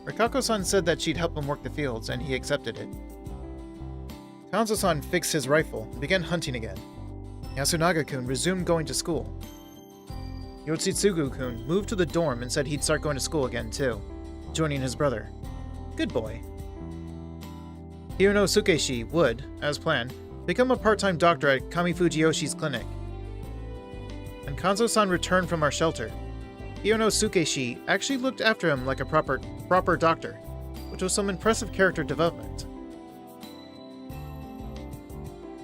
Rikako-san said that she'd help him work the fields, and he accepted it. Kanzo-san fixed his rifle and began hunting again. Yasunaga-kun resumed going to school. Yoshitsugu-kun moved to the dorm and said he'd start going to school again, too, joining his brother. Good boy. Hirono Sukeshi would, as planned, become a part-time doctor at Kami Fujiyoshi's clinic. When Kanzo-san returned from our shelter, Hirono Sukeshi actually looked after him like a proper doctor, which was some impressive character development.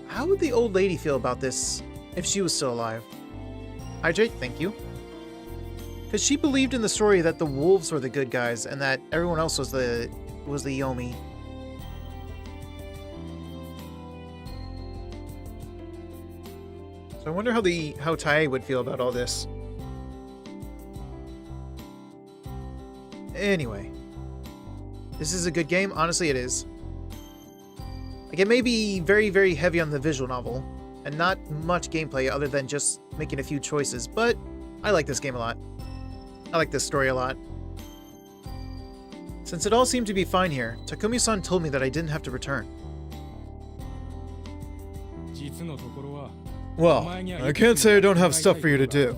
How would the old lady feel about this if she was still alive? Hydrate, thank you. Because she believed in the story that the wolves were the good guys and that everyone else was the Yomi. So I wonder how Tae would feel about all this. Anyway, this is a good game. Honestly, it is. Like, it may be very, very heavy on the visual novel, and not much gameplay other than just making a few choices, but I like this game a lot. I like this story a lot. Since it all seemed to be fine here, Takumi-san told me that I didn't have to return. Well, I can't say I don't have stuff for you to do.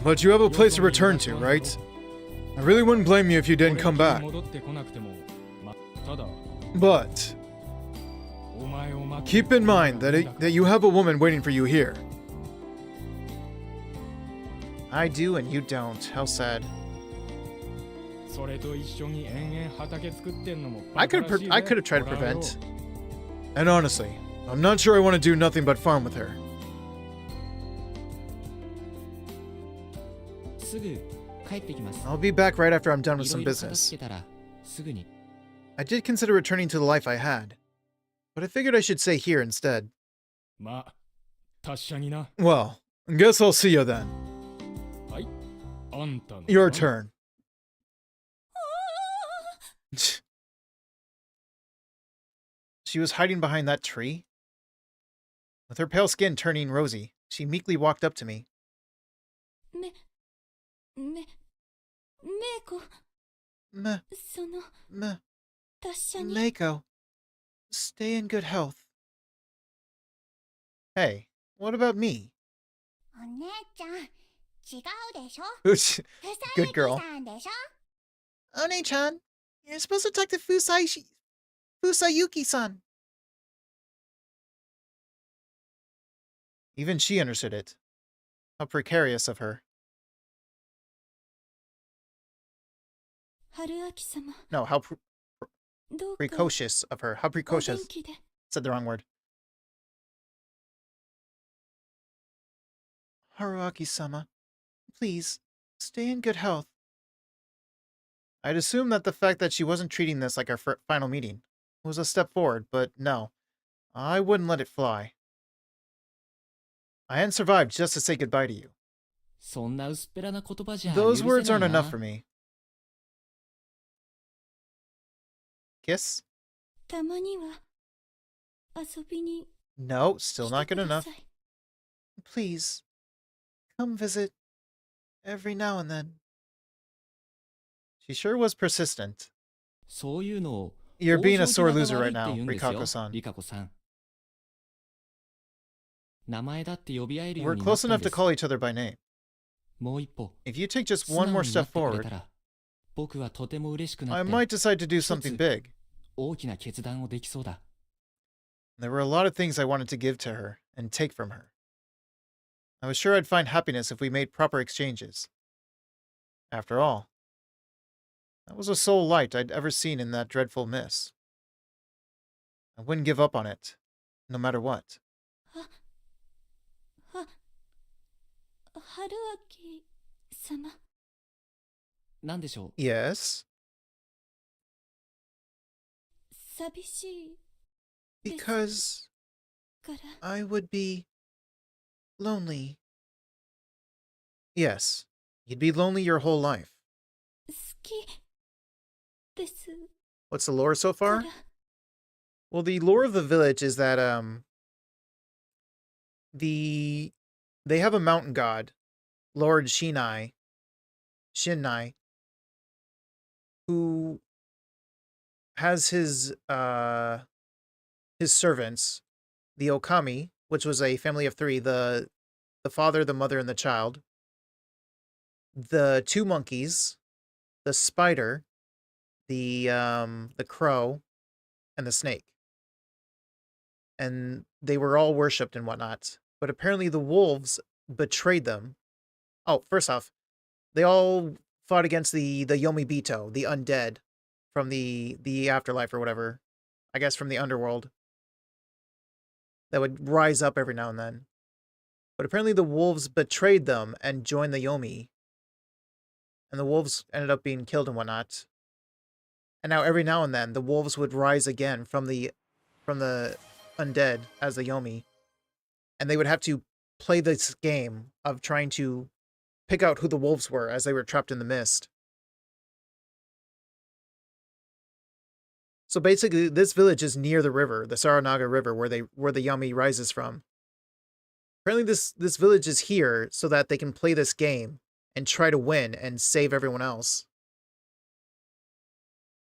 But you have a place to return to, right? I really wouldn't blame you if you didn't come back. But keep in mind that you have a woman waiting for you here. I do and you don't. How sad. I could have tried to prevent. And honestly, I'm not sure I want to do nothing but farm with her. すぐ帰ってきます I'll be back right after I'm done with いろ some いろ片 business. 付けたらすぐに I did consider returning to the life I had, but I figured I should stay here instead. Well, guess I'll see you then. Your turn. She was hiding behind that tree. With her pale skin turning rosy, she meekly walked up to me. メイコ Meh, その meh, 達者に Meiko, stay in good health. Hey, What about me? お姉ちゃん、違うでしょ Good girl. さんでしょ One-chan, you're supposed to talk to Fusayuki-san. Even she understood it. How precarious of her. 春秋様、 No, how どうか precocious of her. How お元 precocious. 気で。 Said the wrong word. Haruaki-sama, please, stay in good health. I'd assume that the fact that she wasn't treating this like our final meeting was a step forward, but no. I wouldn't let it fly. I hadn't survived just to say goodbye to you. そんな薄っぺらな言葉じゃ Those 許 words せ aren't ない enough な for me. Kiss? たまには遊びに No, still 来 not て good くだ enough. さい。 Please, come visit every now and then. She sure was persistent. そういうのを You're 往 being a 生 sore 際 loser が悪 right いって now, 言うんですよ Rikako-san. リカコさん。名前だって呼び合えるよう We're になっ close たん enough で to す。 call each other by name. もう一歩 If you take just 素 one 直 more になっ step てくれ forward, たら僕はとても嬉しくな I って might decide to do 一つ something big. 大きな決断をできそうだ。 There were a lot of things I wanted to give to her and take from her. I was sure I'd find happiness if we made proper exchanges. After all, that was the sole light I'd ever seen in that dreadful mist. I wouldn't give up on it, no matter what. 春秋様、なんでしょう Yes? 寂しい Because から I would be lonely. Yes. You'd be lonely your whole life. 好きですか What's the lore so far? ら Well, the lore of the village is that they have a mountain god, Lord Shinai, who has his servants, the Okami, which was a family of 3, the father, the mother, and the child, the 2 monkeys, the spider, the crow, and the snake. And they were all worshipped and whatnot. But apparently the wolves betrayed them. Oh, first off, they all fought against the Yomibito, the undead, from the afterlife or whatever. I guess from the underworld. That would rise up every now and then. But apparently the wolves betrayed them and joined the Yomi. And the wolves ended up being killed and whatnot. And now every now and then the wolves would rise again from the undead as the Yomi. And they would have to play this game of trying to pick out who the wolves were as they were trapped in the mist. So basically, this village is near the river, the Saranaga River, where the Yami rises from. Apparently this village is here so that they can play this game and try to win and save everyone else.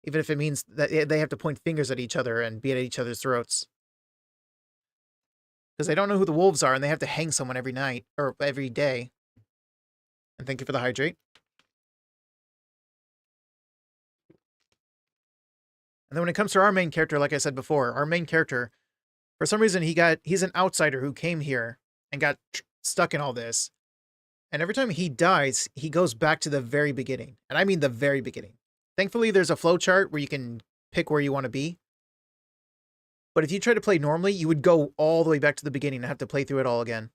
Even if it means that they have to point fingers at each other and be at each other's throats. Because they don't know who the wolves are and they have to hang someone every night, or every day. And thank you for the hydrate. And then when it comes to our main character, like I said before, our main character, for some reason he's an outsider who came here and got stuck in all this. And every time he dies, he goes back to the very beginning. And I mean the very beginning. Thankfully, there's a flowchart where you can pick where you want to be. But if you try to play normally, you would go all the way back to the beginning and have to play through it all again.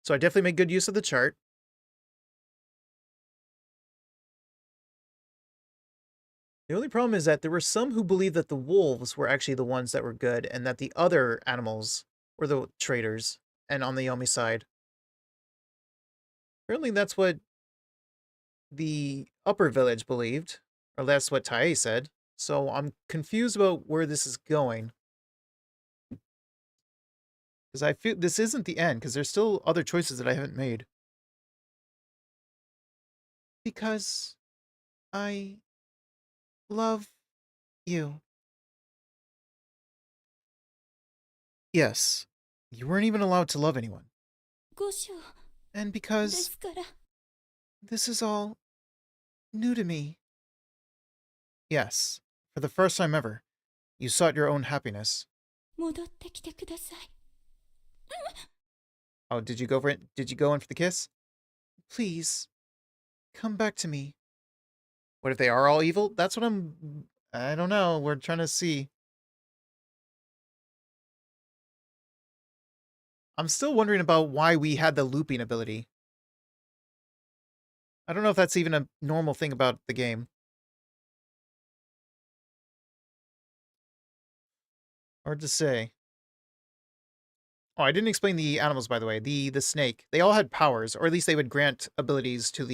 So I definitely made good use of the chart. The only problem is that there were some who believed that the wolves were actually the ones that were good and that the other animals were the traitors and on the Yomi side. Apparently that's what the upper village believed, or that's what Tae said. So I'm confused about where this is going. Because I feel this isn't the end, because there's still other choices that I haven't made. Because I love you. Yes. You weren't even allowed to love anyone. 五章 And で because すから this is all new to me. Yes. For the first time ever, you sought your own happiness. 戻ってきてください。 Oh, did you go for it? Did you go in for the kiss? Please, come back to me. What if they are all evil? That's what I don't know. We're trying to see. I'm still wondering about why we had the looping ability. I don't know if that's even a normal thing about the game. Hard to say. Oh, I didn't explain the animals, by the way. The snake. They all had powers, or at least they would grant abilities to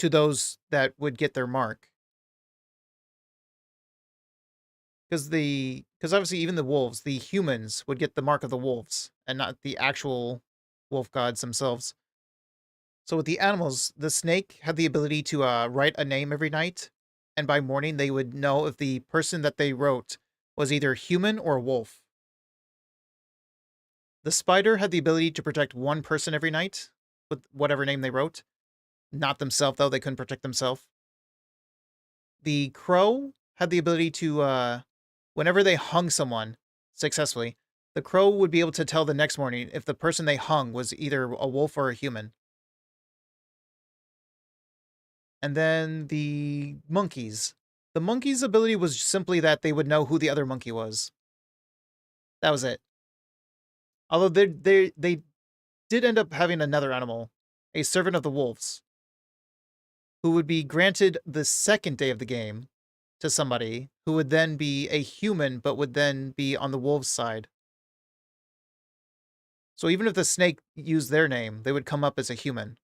those that would get their mark. Because obviously even the wolves, the humans would get the mark of the wolves, and not the actual wolf gods themselves. So with the animals, the snake had the ability to write a name every night, and by morning they would know if the person that they wrote was either human or wolf. The spider had the ability to protect one person every night with whatever name they wrote. Not themselves, though. They couldn't protect themselves. The crow had the ability to, whenever they hung someone successfully, the crow would be able to tell the next morning if the person they hung was either a wolf or a human. And then the monkeys. The monkey's ability was simply that they would know who the other monkey was. That was it. Although they did end up having another animal, a servant of the wolves, who would be granted the second day of the game to somebody who would then be a human but would then be on the wolves' side. So even if the snake used their name, they would come up as a human.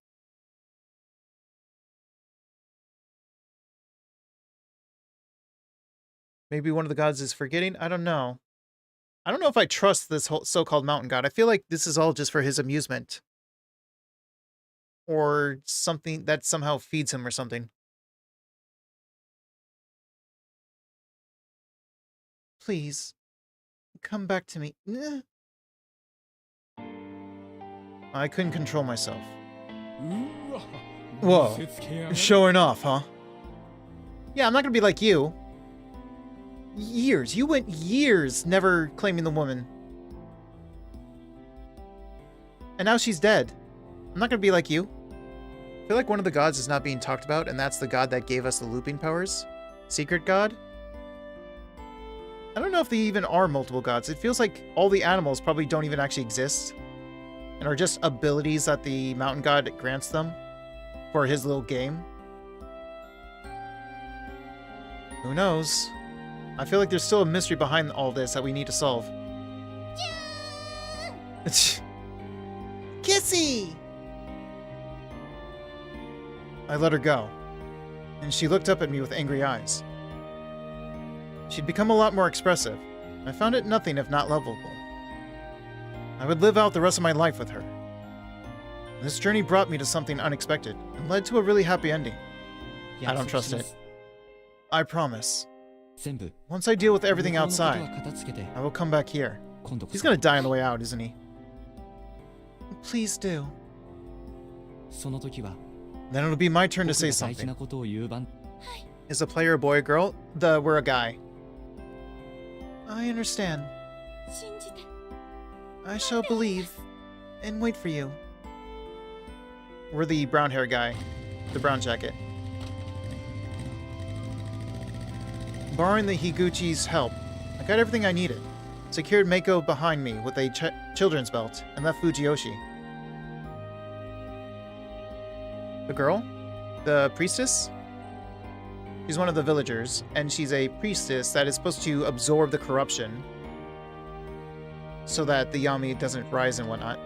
Maybe one of the gods is forgetting? I don't know. I don't know if I trust this whole so-called mountain god. I feel like this is all just for his amusement. Or something that somehow feeds him or something. Please, come back to me. I couldn't control myself. Whoa. Showing off, huh? Yeah, I'm not gonna be like you. Years. You went years never claiming the woman. And now she's dead. I'm not gonna be like you. I feel like one of the gods is not being talked about, and that's the god that gave us the looping powers. Secret god? I don't know if they even are multiple gods. It feels like all the animals probably don't even actually exist, and are just abilities that the mountain god grants them for his little game. Who knows? I feel like there's still a mystery behind all this that we need to solve. Kissy! I let her go, and she looked up at me with angry eyes. She'd become a lot more expressive. I found it nothing if not lovable. I would live out the rest of my life with her. This journey brought me to something unexpected and led to a really happy ending. I don't trust it. I promise. Once I deal with everything outside, I will come back here. He's gonna die on the way out, isn't he? Please do. Then it'll be my turn to say something. Is the player a boy or girl? We're a guy. I understand. 信じて I shall believe and wait for you. We're the brown hair guy. The brown jacket. Borrowing the Higuchi's help, I got everything I needed. Secured Mako behind me with a children's belt and left Fujiyoshi. The girl? The priestess? She's one of the villagers, and she's a priestess that is supposed to absorb the corruption so that the Yami doesn't rise and whatnot.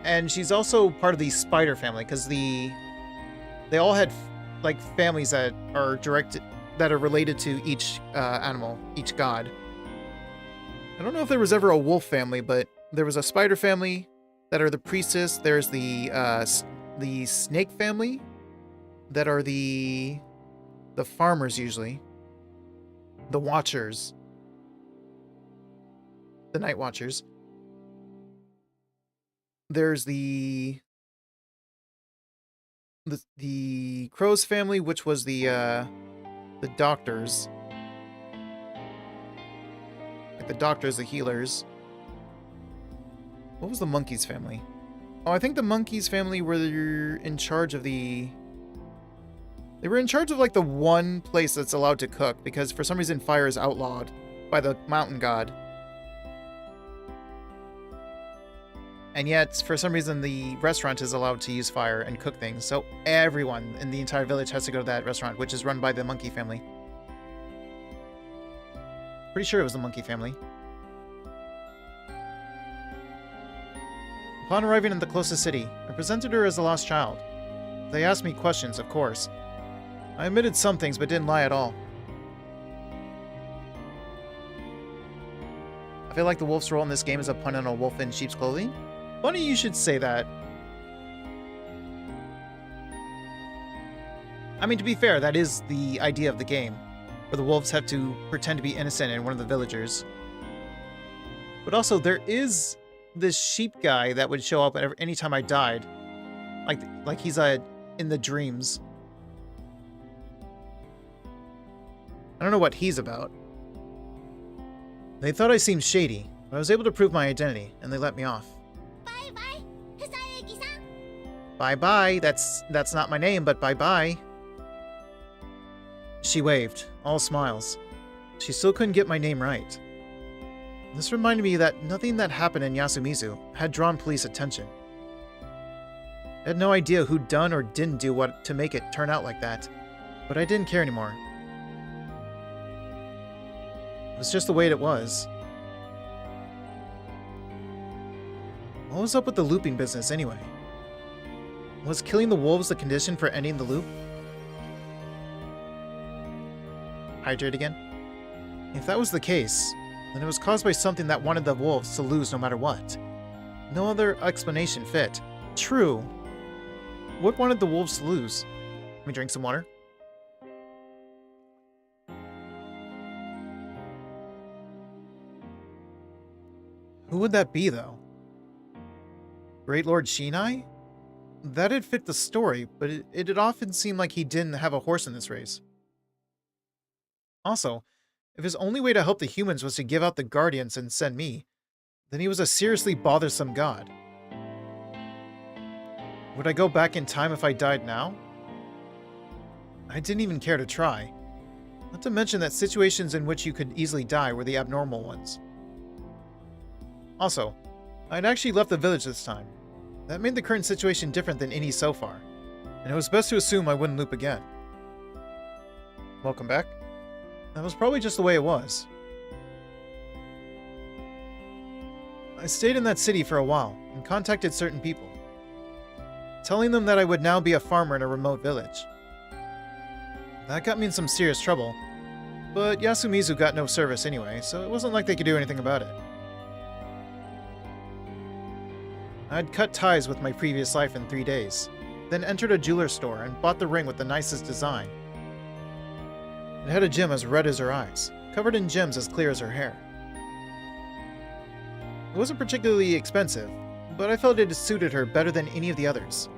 And she's also part of the spider family, because they all had like families that are related to each animal, each god. I don't know if there was ever a wolf family, but there was a spider family that are the priestess. There's the snake family that are the farmers usually. The watchers. the Night Watchers. There's the Crow's family, which was the doctors. Like the doctors, the healers. What was the Monkey's family? Oh, I think the Monkey's family were in charge of the... They were in charge of, like, the one place that's allowed to cook, because for some reason fire is outlawed by the mountain god. And yet, for some reason, the restaurant is allowed to use fire and cook things, so everyone in the entire village has to go to that restaurant, which is run by the Monkey family. Pretty sure it was the Monkey family. Upon arriving in the closest city, I presented her as a lost child. They asked me questions, of course. I admitted some things, but didn't lie at all. I feel like the wolf's role in this game is a pun on a wolf in sheep's clothing. Funny you should say that. I mean, to be fair, that is the idea of the game, where the wolves have to pretend to be innocent and one of the villagers. But also, there is this sheep guy that would show up anytime I died. Like he's in the dreams. I don't know what he's about. They thought I seemed shady, but I was able to prove my identity, and they let me off. Bye-bye, Fusaishi-san. Bye-bye, that's not my name, but bye-bye. She waved, all smiles. She still couldn't get my name right. This reminded me that nothing that happened in Yasumizu had drawn police attention. I had no idea who'd done or didn't do what to make it turn out like that, but I didn't care anymore. It was just the way it was. What was up with the looping business anyway? Was killing the wolves the condition for ending the loop? Hydrate again? If that was the case, then it was caused by something that wanted the wolves to lose no matter what. No other explanation fit. True. What wanted the wolves to lose? Let me drink some water. Who would that be, though? Great Lord Shinai? That'd fit the story, but it'd often seem like he didn't have a horse in this race. Also, if his only way to help the humans was to give out the guardians and send me, then he was a seriously bothersome god. Would I go back in time if I died now? I didn't even care to try. Not to mention that situations in which you could easily die were the abnormal ones. Also, I'd actually left the village this time. That made the current situation different than any so far, and it was best to assume I wouldn't loop again. Welcome back. That was probably just the way it was. I stayed in that city for a while and contacted certain people, telling them that I would now be a farmer in a remote village. That got me in some serious trouble, but Yasumizu got no service anyway, so it wasn't like they could do anything about it. I'd cut ties with my previous life in 3 days, then entered a jeweler's store and bought the ring with the nicest design. It had a gem as red as her eyes, covered in gems as clear as her hair. It wasn't particularly expensive, but I felt it suited her better than any of the others.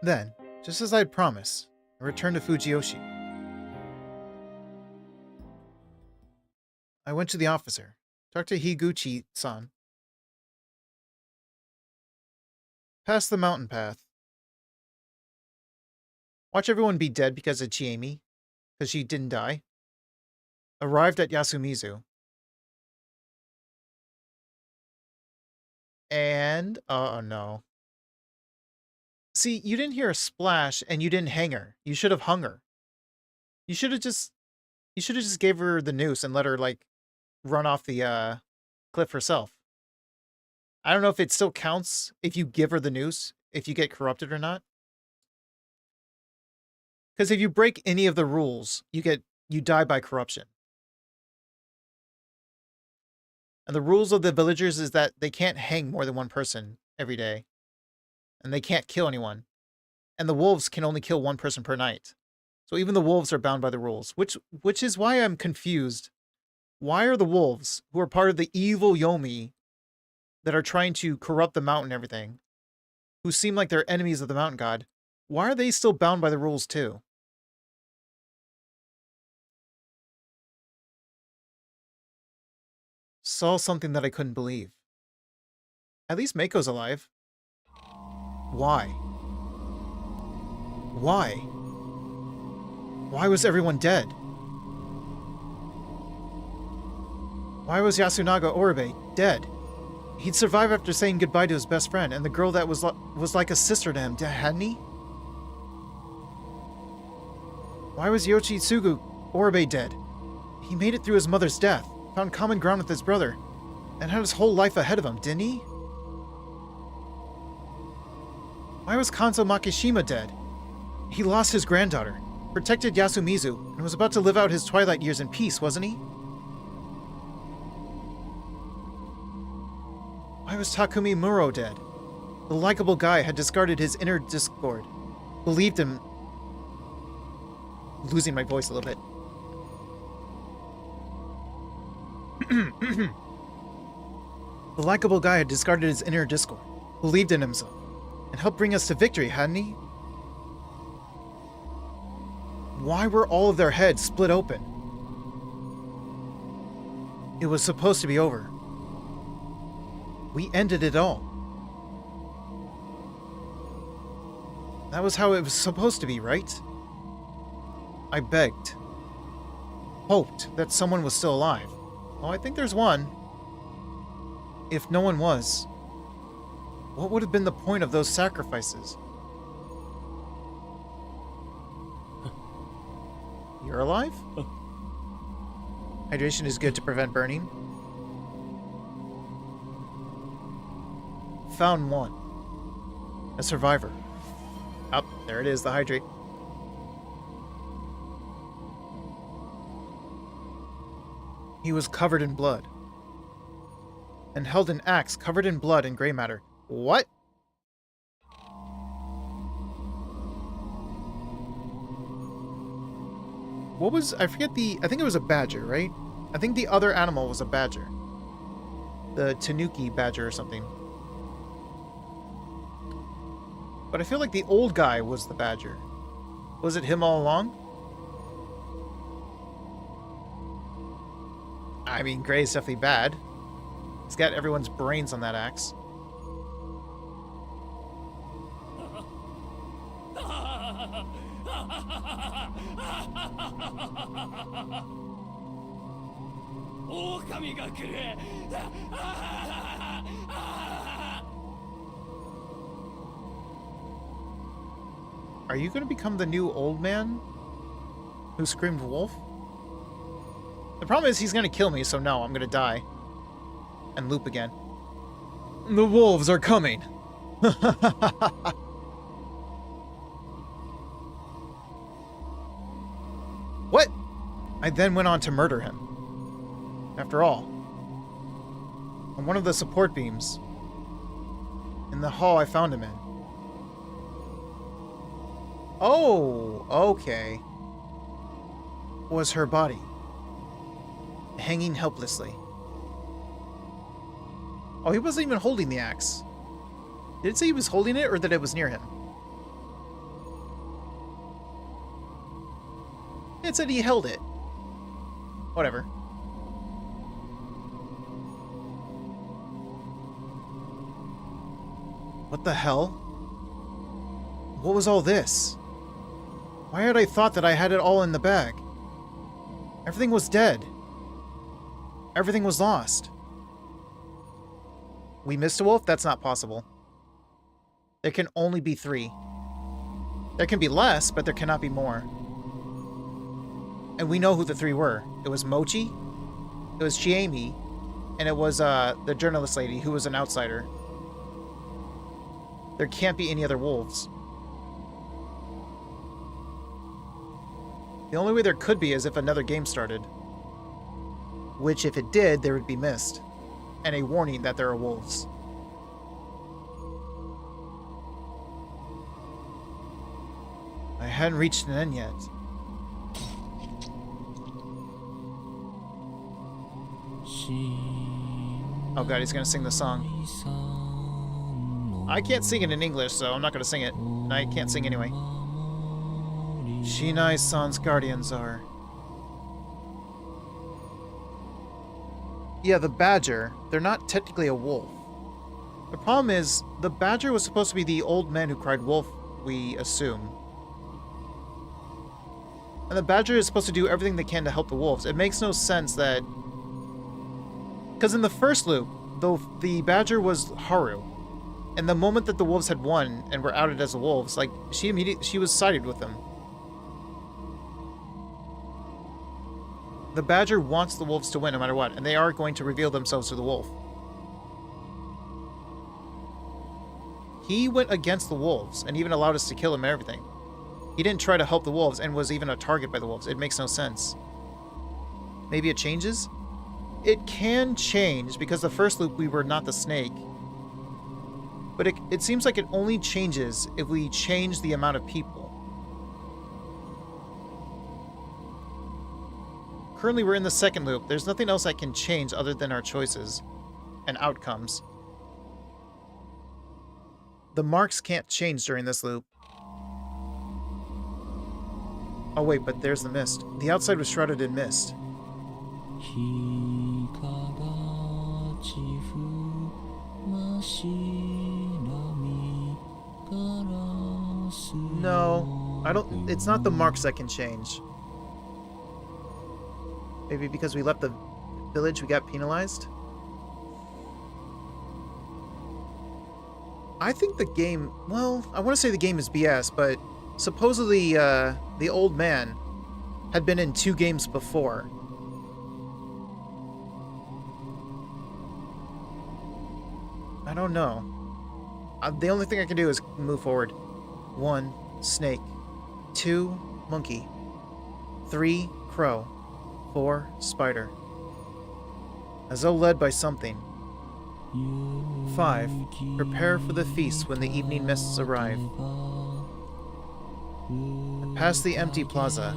Then, just as I'd promised, I returned to Fujiyoshi. I went to the officer, talked to Higuchi-san. Passed the mountain path. Watch everyone be dead because of Chiemi, because she didn't die. Arrived at Yasumizu. And... oh no. See, you didn't hear a splash and you didn't hang her. You should have hung her. You should have just gave her the noose and let her, like, run off the cliff herself. I don't know if it still counts if you give her the noose, if you get corrupted or not. Because if you break any of the rules, you die by corruption. And the rules of the villagers is that they can't hang more than one person every day. And they can't kill anyone. And the wolves can only kill one person per night. So even the wolves are bound by the rules, which is why I'm confused. Why are the wolves, who are part of the evil Yomi that are trying to corrupt the mountain and everything, who seem like they're enemies of the mountain god, why are they still bound by the rules too? Saw something that I couldn't believe. At least Mako's alive. Why? Why? Why was everyone dead? Why was Yasunaga Oribe dead? He'd survive after saying goodbye to his best friend and the girl that was like a sister to him, hadn't he? Why was Yoshitsugu Oribe dead? He made it through his mother's death, found common ground with his brother, and had his whole life ahead of him, didn't he? Why was Kanzo Makishima dead? He lost his granddaughter, protected Yasumizu, and was about to live out his twilight years in peace, wasn't he? Why was Takumi Muro dead? The likable guy had discarded his inner discord, believed him... Losing my voice a little bit. The likable guy had discarded his inner discord, believed in himself, and helped bring us to victory, hadn't he? Why were all of their heads split open? It was supposed to be over. We ended it all. That was how it was supposed to be, right? I begged. Hoped that someone was still alive. Well, I think there's one. If no one was, what would have been the point of those sacrifices? You're alive? Hydration is good to prevent burning. Found one. A survivor. Oh, there it is, the hydrate. He was covered in blood. And held an axe covered in blood and gray matter. What? What was... I forget the... I think it was a badger, right? I think the other animal was a badger. The Tanuki badger or something. But I feel like the old guy was the badger. Was it him all along? I mean, Gray's definitely bad. He's got everyone's brains on that axe. Are you going to become the new old man who screamed wolf? The problem is he's going to kill me, so no, I'm going to die. And loop again. The wolves are coming. What? I then went on to murder him. After all, on one of the support beams, in the hall I found him in. Oh, okay. Was her body, hanging helplessly. Oh, he wasn't even holding the axe. Did it say he was holding it or that it was near him? It said he held it. Whatever. What the hell? What was all this? Why had I thought that I had it all in the bag? Everything was dead. Everything was lost. We missed a wolf? That's not possible. There can only be 3. There can be less, but there cannot be more. And we know who the 3 were. It was Mochi, it was Chiemi, and it was the journalist lady who was an outsider. There can't be any other wolves. The only way there could be is if another game started. Which, if it did, there would be mist. And a warning that there are wolves. I hadn't reached an end yet. Oh god, he's gonna sing the song. I can't sing it in English, so I'm not gonna sing it. And I can't sing anyway. Shinai-san's guardians are... Yeah, the badger. They're not technically a wolf. The problem is, the badger was supposed to be the old man who cried wolf, we assume. And the badger is supposed to do everything they can to help the wolves. It makes no sense that... Because in the first loop, the badger was Haru. And the moment that the wolves had won and were outed as the wolves, like, she was sided with them. The badger wants the wolves to win no matter what, and they are going to reveal themselves to the wolf. He went against the wolves and even allowed us to kill him and everything. He didn't try to help the wolves and was even a target by the wolves. It makes no sense. Maybe it changes? It can change, because the first loop we were not the snake. But it seems like it only changes if we change the amount of people. Currently we're in the second loop. There's nothing else that can change other than our choices and outcomes. The marks can't change during this loop. Oh wait, but there's the mist. The outside was shrouded in mist. No, I don't. It's not the marks that can change. Maybe because we left the village, we got penalized? I think the game... Well, I want to say the game is BS, but supposedly the old man had been in 2 games before. I don't know. The only thing I can do is move forward. 1, snake. 2, monkey. 3, crow. 4, spider. As though led by something. 5, prepare for the feast when the evening mists arrive. Past the empty plaza.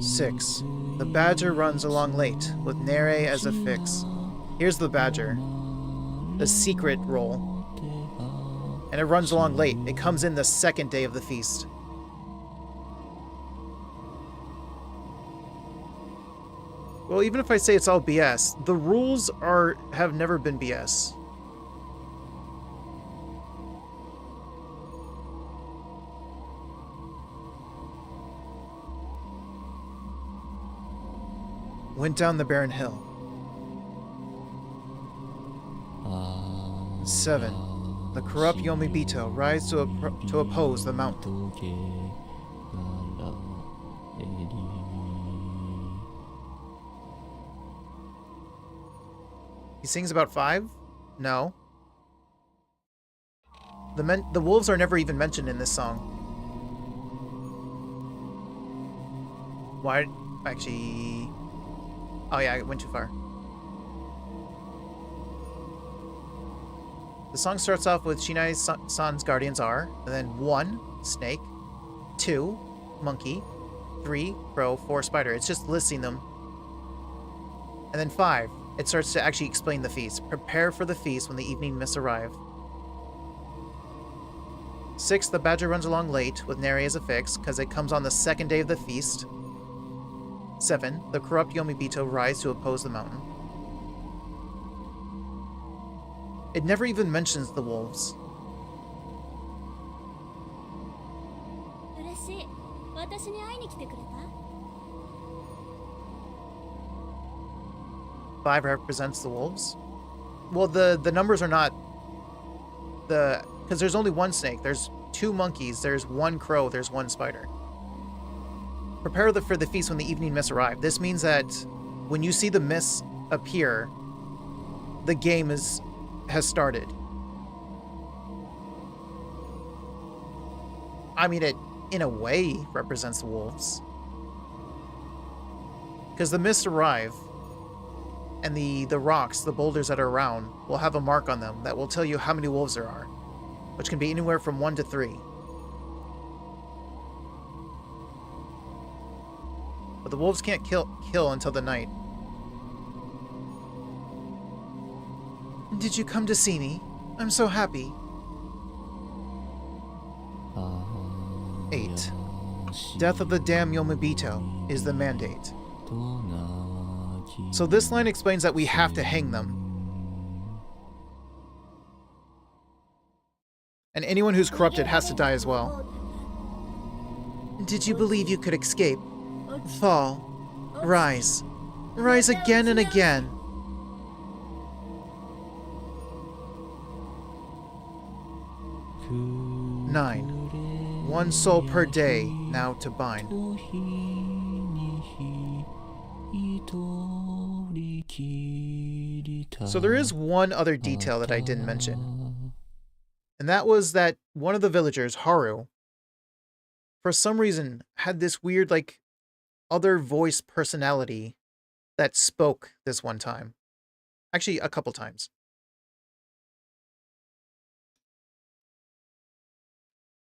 6, the badger runs along late, with Nere as a fix. Here's the badger. The secret role. And it runs along late. It comes in the second day of the feast. Well, even if I say it's all BS, the rules have never been BS. Went down the barren hill. 7. The corrupt Yomibito rise to oppose the mountain. He sings about 5? No. The wolves are never even mentioned in this song. Why? Actually... Oh yeah, I went too far. The song starts off with Shinai-san's guardians are, and then 1, snake, 2, monkey, 3, crow, 4, spider. It's just listing them. And then 5. It starts to actually explain the feast. Prepare for the feast when the evening mists arrive. 6, the badger runs along late, with Nere as a fix, because it comes on the second day of the feast. 7, the corrupt Yomibito rise to oppose the mountain. It never even mentions the wolves. 嬉しい。私に会いに来てくれた？ 5 represents the wolves. Well, the numbers are not the... Because there's only 1 snake. There's 2 monkeys. There's 1 crow. There's 1 spider. Prepare for the feast when the evening mists arrive. This means that when you see the mists appear, the game has started. I mean, it, in a way, represents the wolves. Because the mists arrive, and the rocks, the boulders that are around, will have a mark on them that will tell you how many wolves there are, which can be anywhere from 1 to 3. but the wolves can't kill until the night. Did you come to see me? I'm so happy. 8. Death of the damned Yomibito is the mandate. So this line explains that we have to hang them. And anyone who's corrupted has to die as well. Did you believe you could escape? Fall. Rise. Rise again and again. Nine. One soul per day now to bind. So there is one other detail that I didn't mention. And that was that one of the villagers, Haru, for some reason had this weird, like, other voice personality that spoke this one time. Actually, a couple times.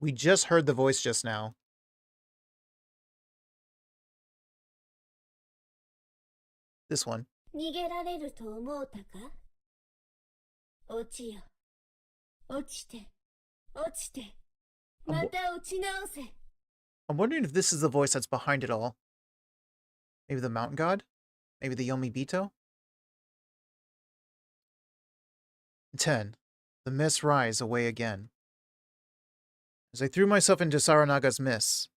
We just heard the voice just now. This one. 逃げられると思うたか落ちよ。落ちて、落ちて、また落ち直せ。 I'm wondering if this is the voice that's behind it all. Maybe the mountain god? Maybe the Yomibito? 10. The mists rise away again. As I threw myself into Saranaga's mists.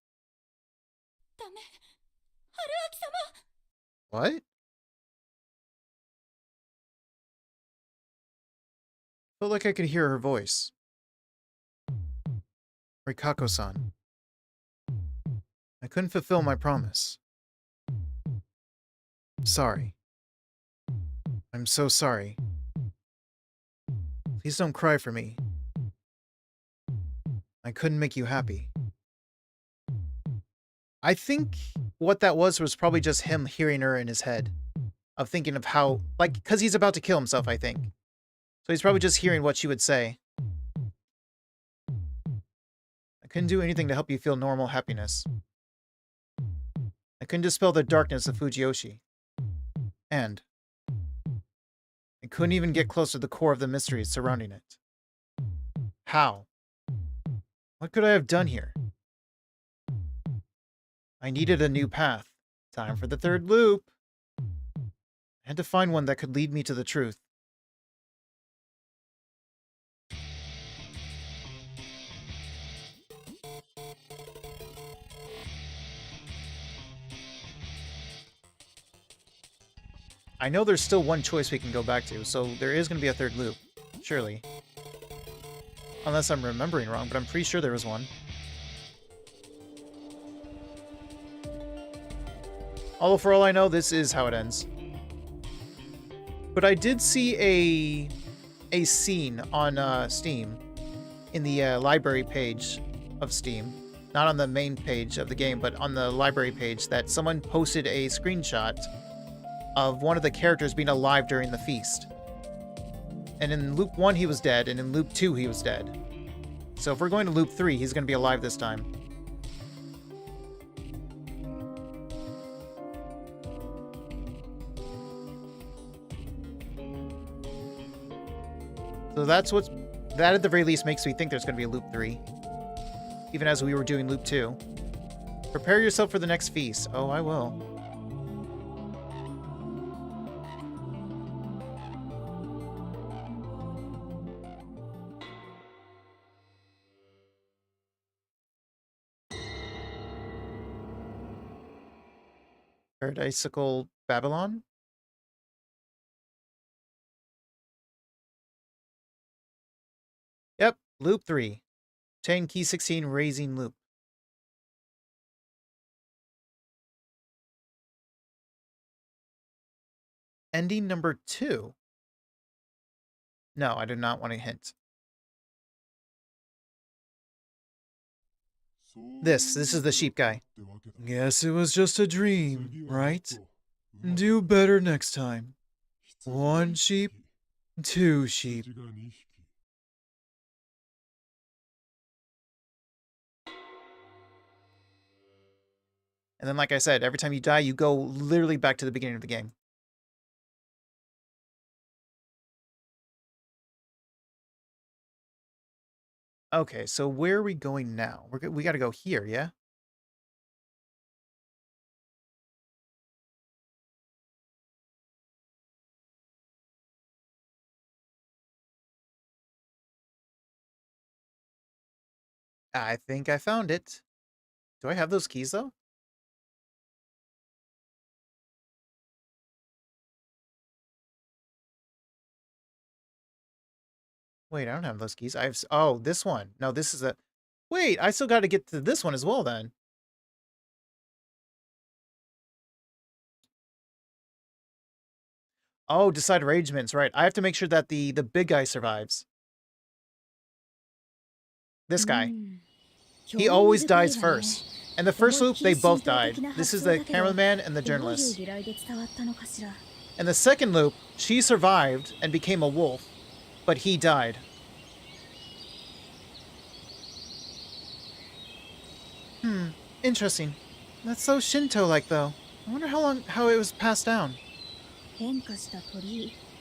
ダメ。春秋様。 What? Felt like I could hear her voice. Rikako-san. I couldn't fulfill my promise. Sorry. I'm so sorry. Please don't cry for me. I couldn't make you happy. I think what that was probably just him hearing her in his head. Of thinking of how, like, because he's about to kill himself, I think. So he's probably just hearing what she would say. I couldn't do anything to help you feel normal happiness. I couldn't dispel the darkness of Fujiyoshi. And I couldn't even get close to the core of the mysteries surrounding it. How? What could I have done here? I needed a new path. Time for the third loop. I had to find one that could lead me to the truth. I know there's still one choice we can go back to, so there is going to be a third loop. Surely. Unless I'm remembering wrong, but I'm pretty sure there was one. Although for all I know, this is how it ends. But I did see a scene on Steam, in the library page of Steam. Not on the main page of the game, but on the library page, that someone posted a screenshot of one of the characters being alive during the feast. And in loop 1 he was dead, and in loop 2 he was dead. So if we're going to loop 3, he's going to be alive this time. So that at the very least makes me think there's going to be a loop 3. Even as we were doing loop 2. Prepare yourself for the next feast. Oh, I will. Paradisical Babylon? Yep, loop 3. Chain key 16 raising loop. Ending number 2. No, I do not want a hint. This is the sheep guy. Guess it was just a dream, right? Do better next time. 1 sheep, 2 sheep. And then, like I said, every time you die, you go literally back to the beginning of the game. Okay, so where are we going now? We got to go here, yeah? I think I found it. Do I have those keys, though? Wait, I don't have those keys. Oh, this one. No, this is a... Wait, I still got to get to this one as well, then. Oh, decide arrangements, right. I have to make sure that the big guy survives. This guy. He always dies first. In the first loop, they both died. This is the cameraman and the journalist. In the second loop, she survived and became a wolf, but he died. Interesting. That's so Shinto-like, though. I wonder how it was passed down.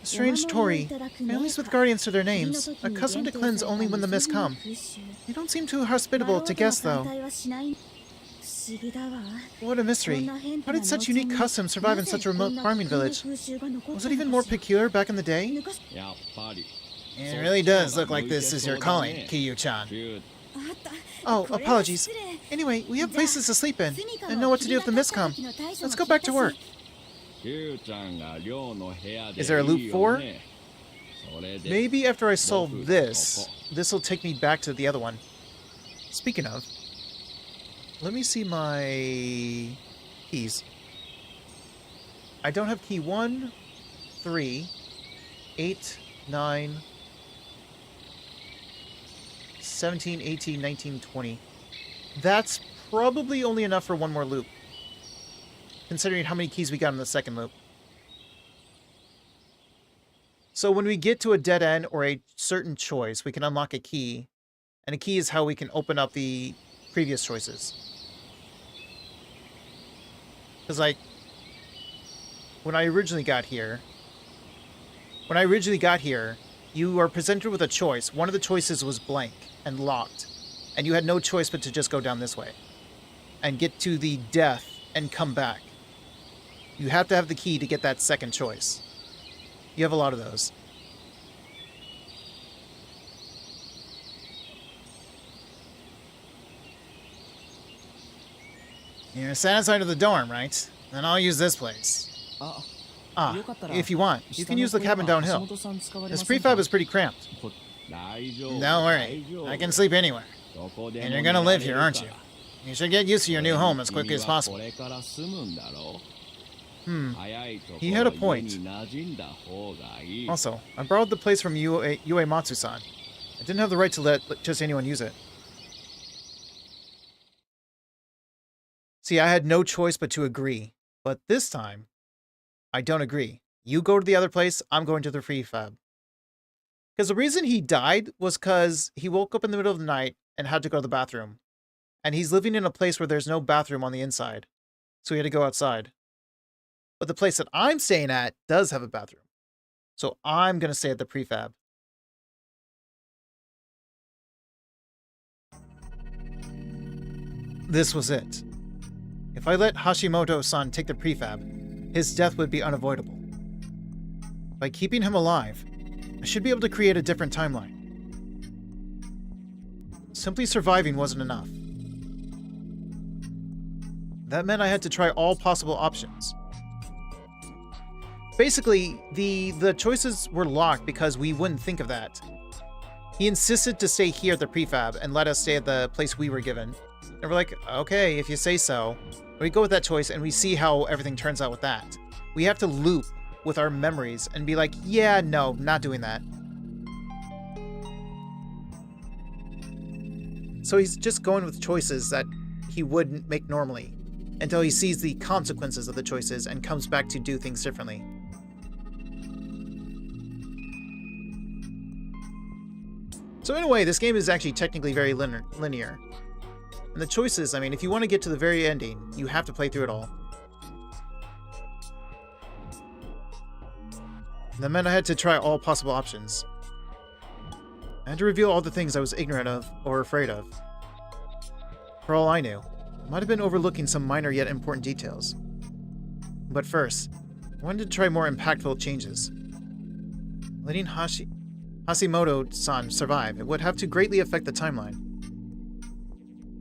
Strange Tori, families with guardians to their names, accustomed to cleanse only when the mist come. You don't seem too hospitable to guests, though. What a mystery. How did such unique customs survive in such a remote farming village? Was it even more peculiar back in the day? It really does look like this is your calling, Kiyu-chan. Oh, apologies. Anyway, we have places to sleep in, and know what to do if the mist come. Let's go back to work. Is there a loop 4? Maybe after I solve this will take me back to the other one. Speaking of, let me see my keys. I don't have key 1, 3, 8, 9, 17, 18, 19, 20. That's probably only enough for one more loop, considering how many keys we got in the second loop. So when we get to a dead end or a certain choice, we can unlock a key, and a key is how we can open up the previous choices. Because, like, when I originally got here, you are presented with a choice. One of the choices was blank and locked, and you had no choice but to just go down this way and get to the death and come back. You have to have the key to get that second choice. You have a lot of those. You're satisfied with the dorm, right? Then I'll use this place. If you want, you can use the cabin downhill. This prefab is pretty cramped. Don't worry, I can sleep anywhere. And you're gonna live here, aren't you? You should get used to your new home as quickly as possible. He had a point. Also, I borrowed the place from Uematsu-san. I didn't have the right to let just anyone use it. See, I had no choice but to agree. But this time, I don't agree. You go to the other place, I'm going to the prefab. Because the reason he died was because he woke up in the middle of the night and had to go to the bathroom. And he's living in a place where there's no bathroom on the inside. So he had to go outside. But the place that I'm staying at does have a bathroom. So I'm going to stay at the prefab. This was it. If I let Hashimoto-san take the prefab, his death would be unavoidable. By keeping him alive, I should be able to create a different timeline. Simply surviving wasn't enough. That meant I had to try all possible options. Basically, the choices were locked because we wouldn't think of that. He insisted to stay here at the prefab and let us stay at the place we were given. And we're like, okay, if you say so. We go with that choice and we see how everything turns out with that. We have to loop with our memories and be like, yeah, no, not doing that. So he's just going with choices that he wouldn't make normally until he sees the consequences of the choices and comes back to do things differently. So in a way, this game is actually technically very linear. And the choices, I mean, if you want to get to the very ending, you have to play through it all. And that meant I had to try all possible options. I had to reveal all the things I was ignorant of or afraid of. For all I knew, I might have been overlooking some minor yet important details. But first, I wanted to try more impactful changes. Letting Hashimoto-san survive, it would have to greatly affect the timeline.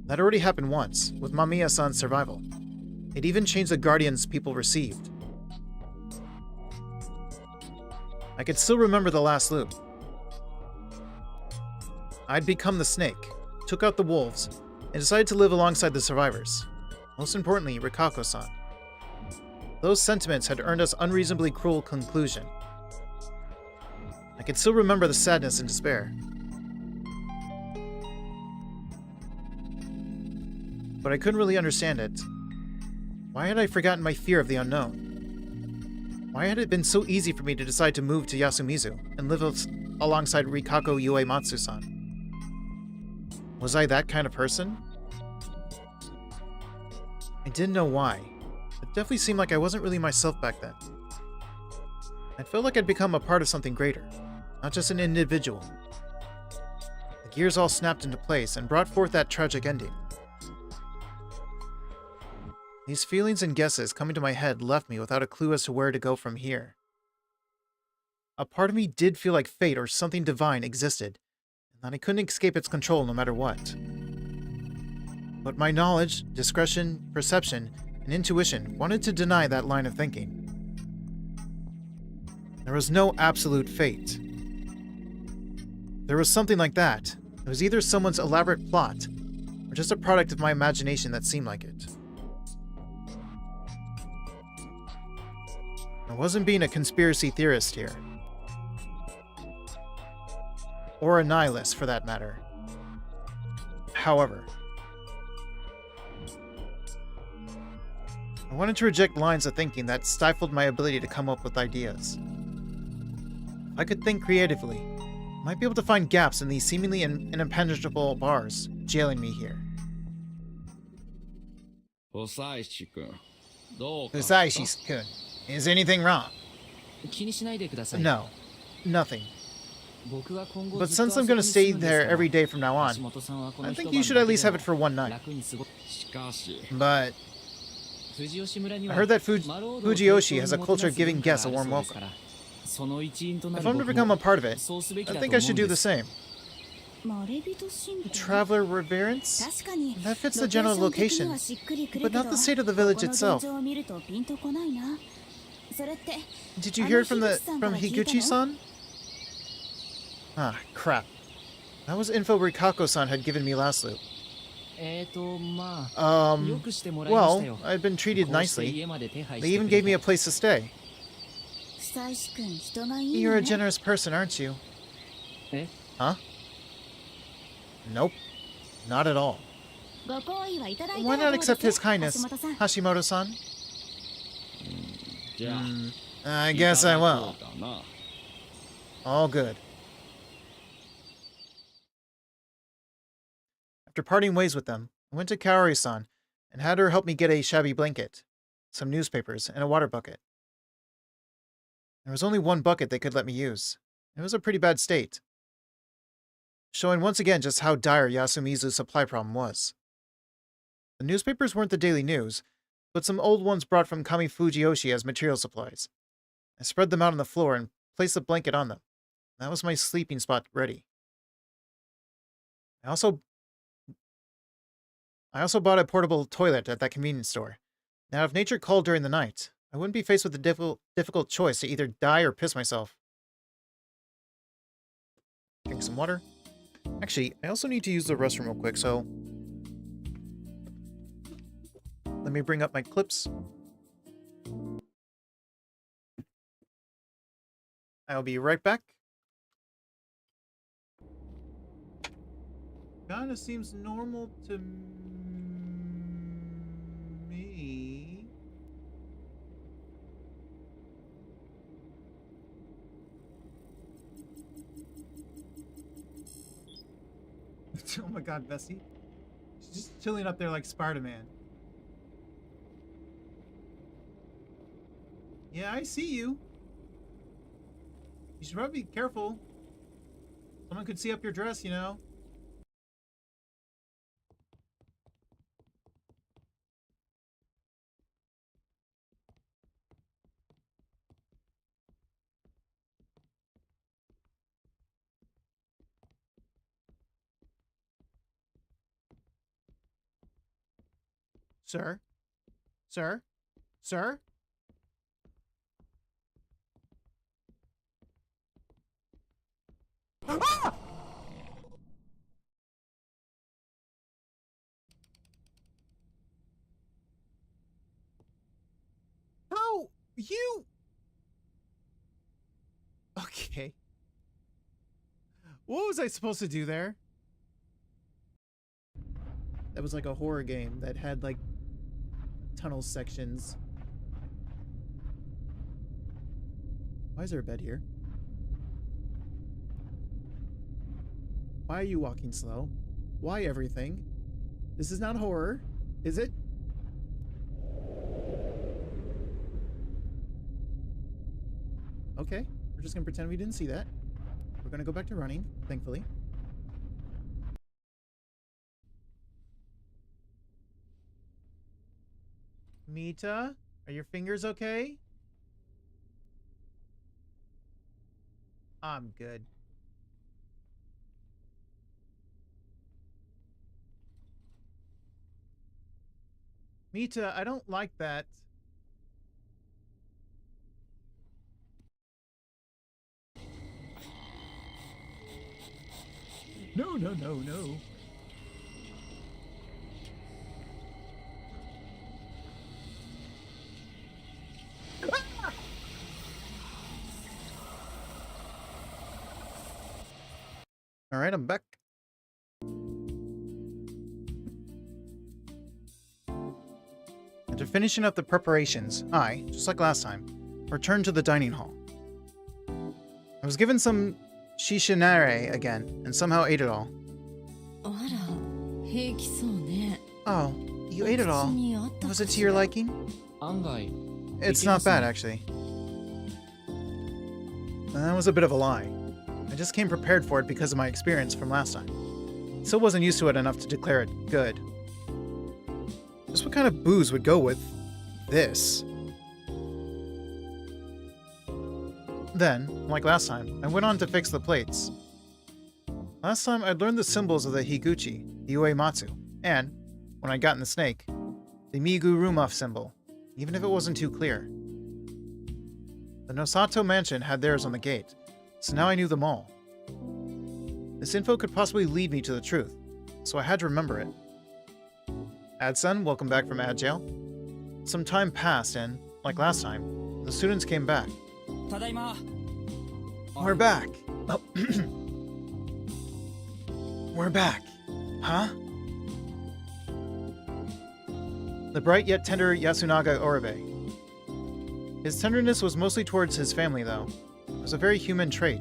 That already happened once, with Mamiya-san's survival. It even changed the guardians people received. I could still remember the last loop. I'd become the snake, took out the wolves, and decided to live alongside the survivors. Most importantly, Rikako-san. Those sentiments had earned us unreasonably cruel conclusion. I could still remember the sadness and despair. But I couldn't really understand it. Why had I forgotten my fear of the unknown? Why had it been so easy for me to decide to move to Yasumizu and live alongside Rikako Uematsu-san? Was I that kind of person? I didn't know why. It definitely seemed like I wasn't really myself back then. I felt like I'd become a part of something greater, not just an individual. The gears all snapped into place and brought forth that tragic ending. These feelings and guesses coming to my head left me without a clue as to where to go from here. A part of me did feel like fate or something divine existed, and that I couldn't escape its control no matter what. But my knowledge, discretion, perception, and intuition wanted to deny that line of thinking. There was no absolute fate. There was something like that. It was either someone's elaborate plot, or just a product of my imagination that seemed like it. I wasn't being a conspiracy theorist here. Or a nihilist, for that matter. However, I wanted to reject lines of thinking that stifled my ability to come up with ideas. If I could think creatively, I might be able to find gaps in these seemingly impenetrable bars, jailing me here. Fusaishi-kun, is anything wrong? No, nothing. But since I'm going to stay there every day from now on, I think you should at least have it for one night. But I heard that Fujiyoshi has a culture of giving guests a warm welcome. If I'm to become a part of it, I think I should do the same. Traveler reverence? That fits the general location, but not the state of the village itself. Did you hear it from Higuchi-san? Ah, crap. That was info Rikako-san had given me last loop. Well, I've been treated nicely. They even gave me a place to stay. You're a generous person, aren't you? Huh? Nope. Not at all. Why not accept his kindness, Hashimoto-san? I guess I will. All good. After parting ways with them, I went to Kaori-san and had her help me get a shabby blanket, some newspapers, and a water bucket. There was only one bucket they could let me use. It was a pretty bad state, showing once again just how dire Yasumizu's supply problem was. The newspapers weren't the daily news, but some old ones brought from Kami Fujiyoshi as material supplies. I spread them out on the floor and placed a blanket on them. That was my sleeping spot ready. I also bought a portable toilet at that convenience store. Now, if nature called during the night, I wouldn't be faced with the difficult choice to either die or piss myself. Drink some water. Actually, I also need to use the restroom real quick, so let me bring up my clips. I'll be right back. Kinda seems normal to me. Oh my god, Bessie. Just chilling up there like Spider-Man. Yeah, I see you. You should probably be careful. Someone could see up your dress, you know. Sir? Sir? Sir? Ah! How? You? Okay. What was I supposed to do there? That was like a horror game that had like tunnel sections. Why is there a bed here? Why are you walking slow? Why everything? This is not horror, is it? Okay, we're just gonna pretend we didn't see that. We're gonna go back to running, thankfully. Mita, are your fingers okay? I'm good. Mita, I don't like that. No, no, no, no. Ah! All right, I'm back. After finishing up the preparations, I, just like last time, returned to the dining hall. I was given some shishinare again, and somehow ate it all. Oh, you ate it all. Was it to your liking? 案外 It's not bad, actually. That was a bit of a lie. I just came prepared for it because of my experience from last time. Still wasn't used to it enough to declare it good. Just what kind of booze would go with this? Then, like last time, I went on to fix the plates. Last time, I'd learned the symbols of the Higuchi, the Uematsu, and, when I got in the snake, the Migu Rumaf symbol, even if it wasn't too clear. The Nosato mansion had theirs on the gate, so now I knew them all. This info could possibly lead me to the truth, so I had to remember it. Ad-san, welcome back from ad jail. Some time passed and, like last time, the students came back. We're back. Oh. We're back. Huh? The bright yet tender Yasunaga Oribe. His tenderness was mostly towards his family, though. It was a very human trait,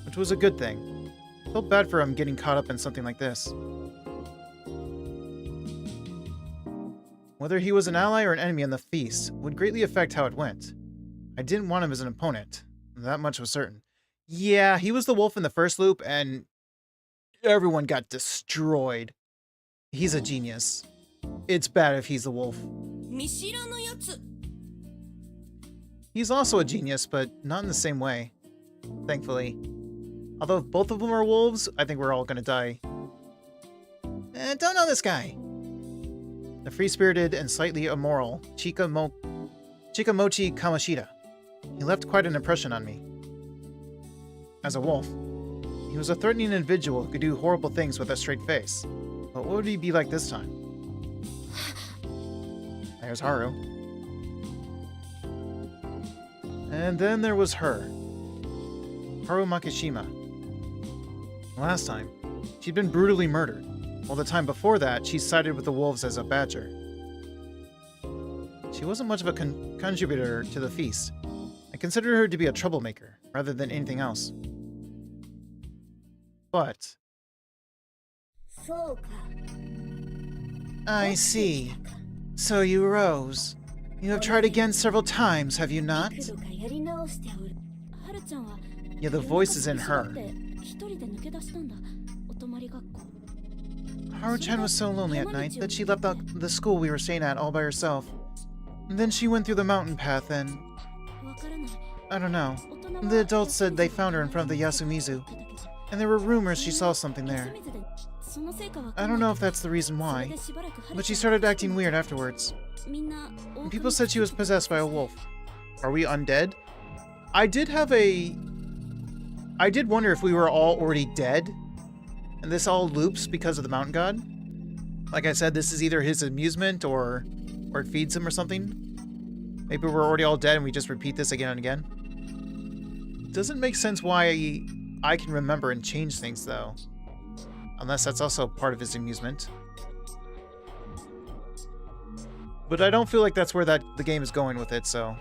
which was a good thing. I felt bad for him getting caught up in something like this. Whether he was an ally or an enemy in the feast would greatly affect how it went. I didn't want him as an opponent. That much was certain. Yeah, he was the wolf in the first loop, and everyone got destroyed. He's a genius. It's bad if he's the wolf. He's also a genius, but not in the same way. Thankfully. Although if both of them are wolves, I think we're all gonna die. Don't know this guy. The free-spirited and slightly immoral Chikamochi Kamoshida. He left quite an impression on me. As a wolf, he was a threatening individual who could do horrible things with a straight face. But what would he be like this time? There's Haru. And then there was her. Haru Makishima. Last time, she'd been brutally murdered, while the time before that, she sided with the wolves as a badger. She wasn't much of a contributor to the feast. I considered her to be a troublemaker, rather than anything else. But... I see. So you rose. You have tried again several times, have you not? 幾度かやり直しておる。はるちゃんは Yeah, the voice is in her. 一人で抜け出したんだ。お泊まり学校。 Haru-chan was so lonely at night that she left the school we were staying at all by herself. And then she went through the mountain path and... わからない。 I don't know. 大人は The adults said they found her in front of the Yasumizu. And there were rumors she saw something there. そのせいかわか I ん don't ない know if that's the reason それ why, でしばらくはる but ち she ゃん started acting weird afterwards. みんな And people said she was possessed by a wolf. Are we undead? I did wonder if we were all already dead. And this all loops because of the mountain god. Like I said, this is either his amusement or it feeds him or something. Maybe we're already all dead and we just repeat this again and again. Doesn't make sense why I can remember and change things though. Unless that's also part of his amusement. But I don't feel like that's where the game is going with it, so...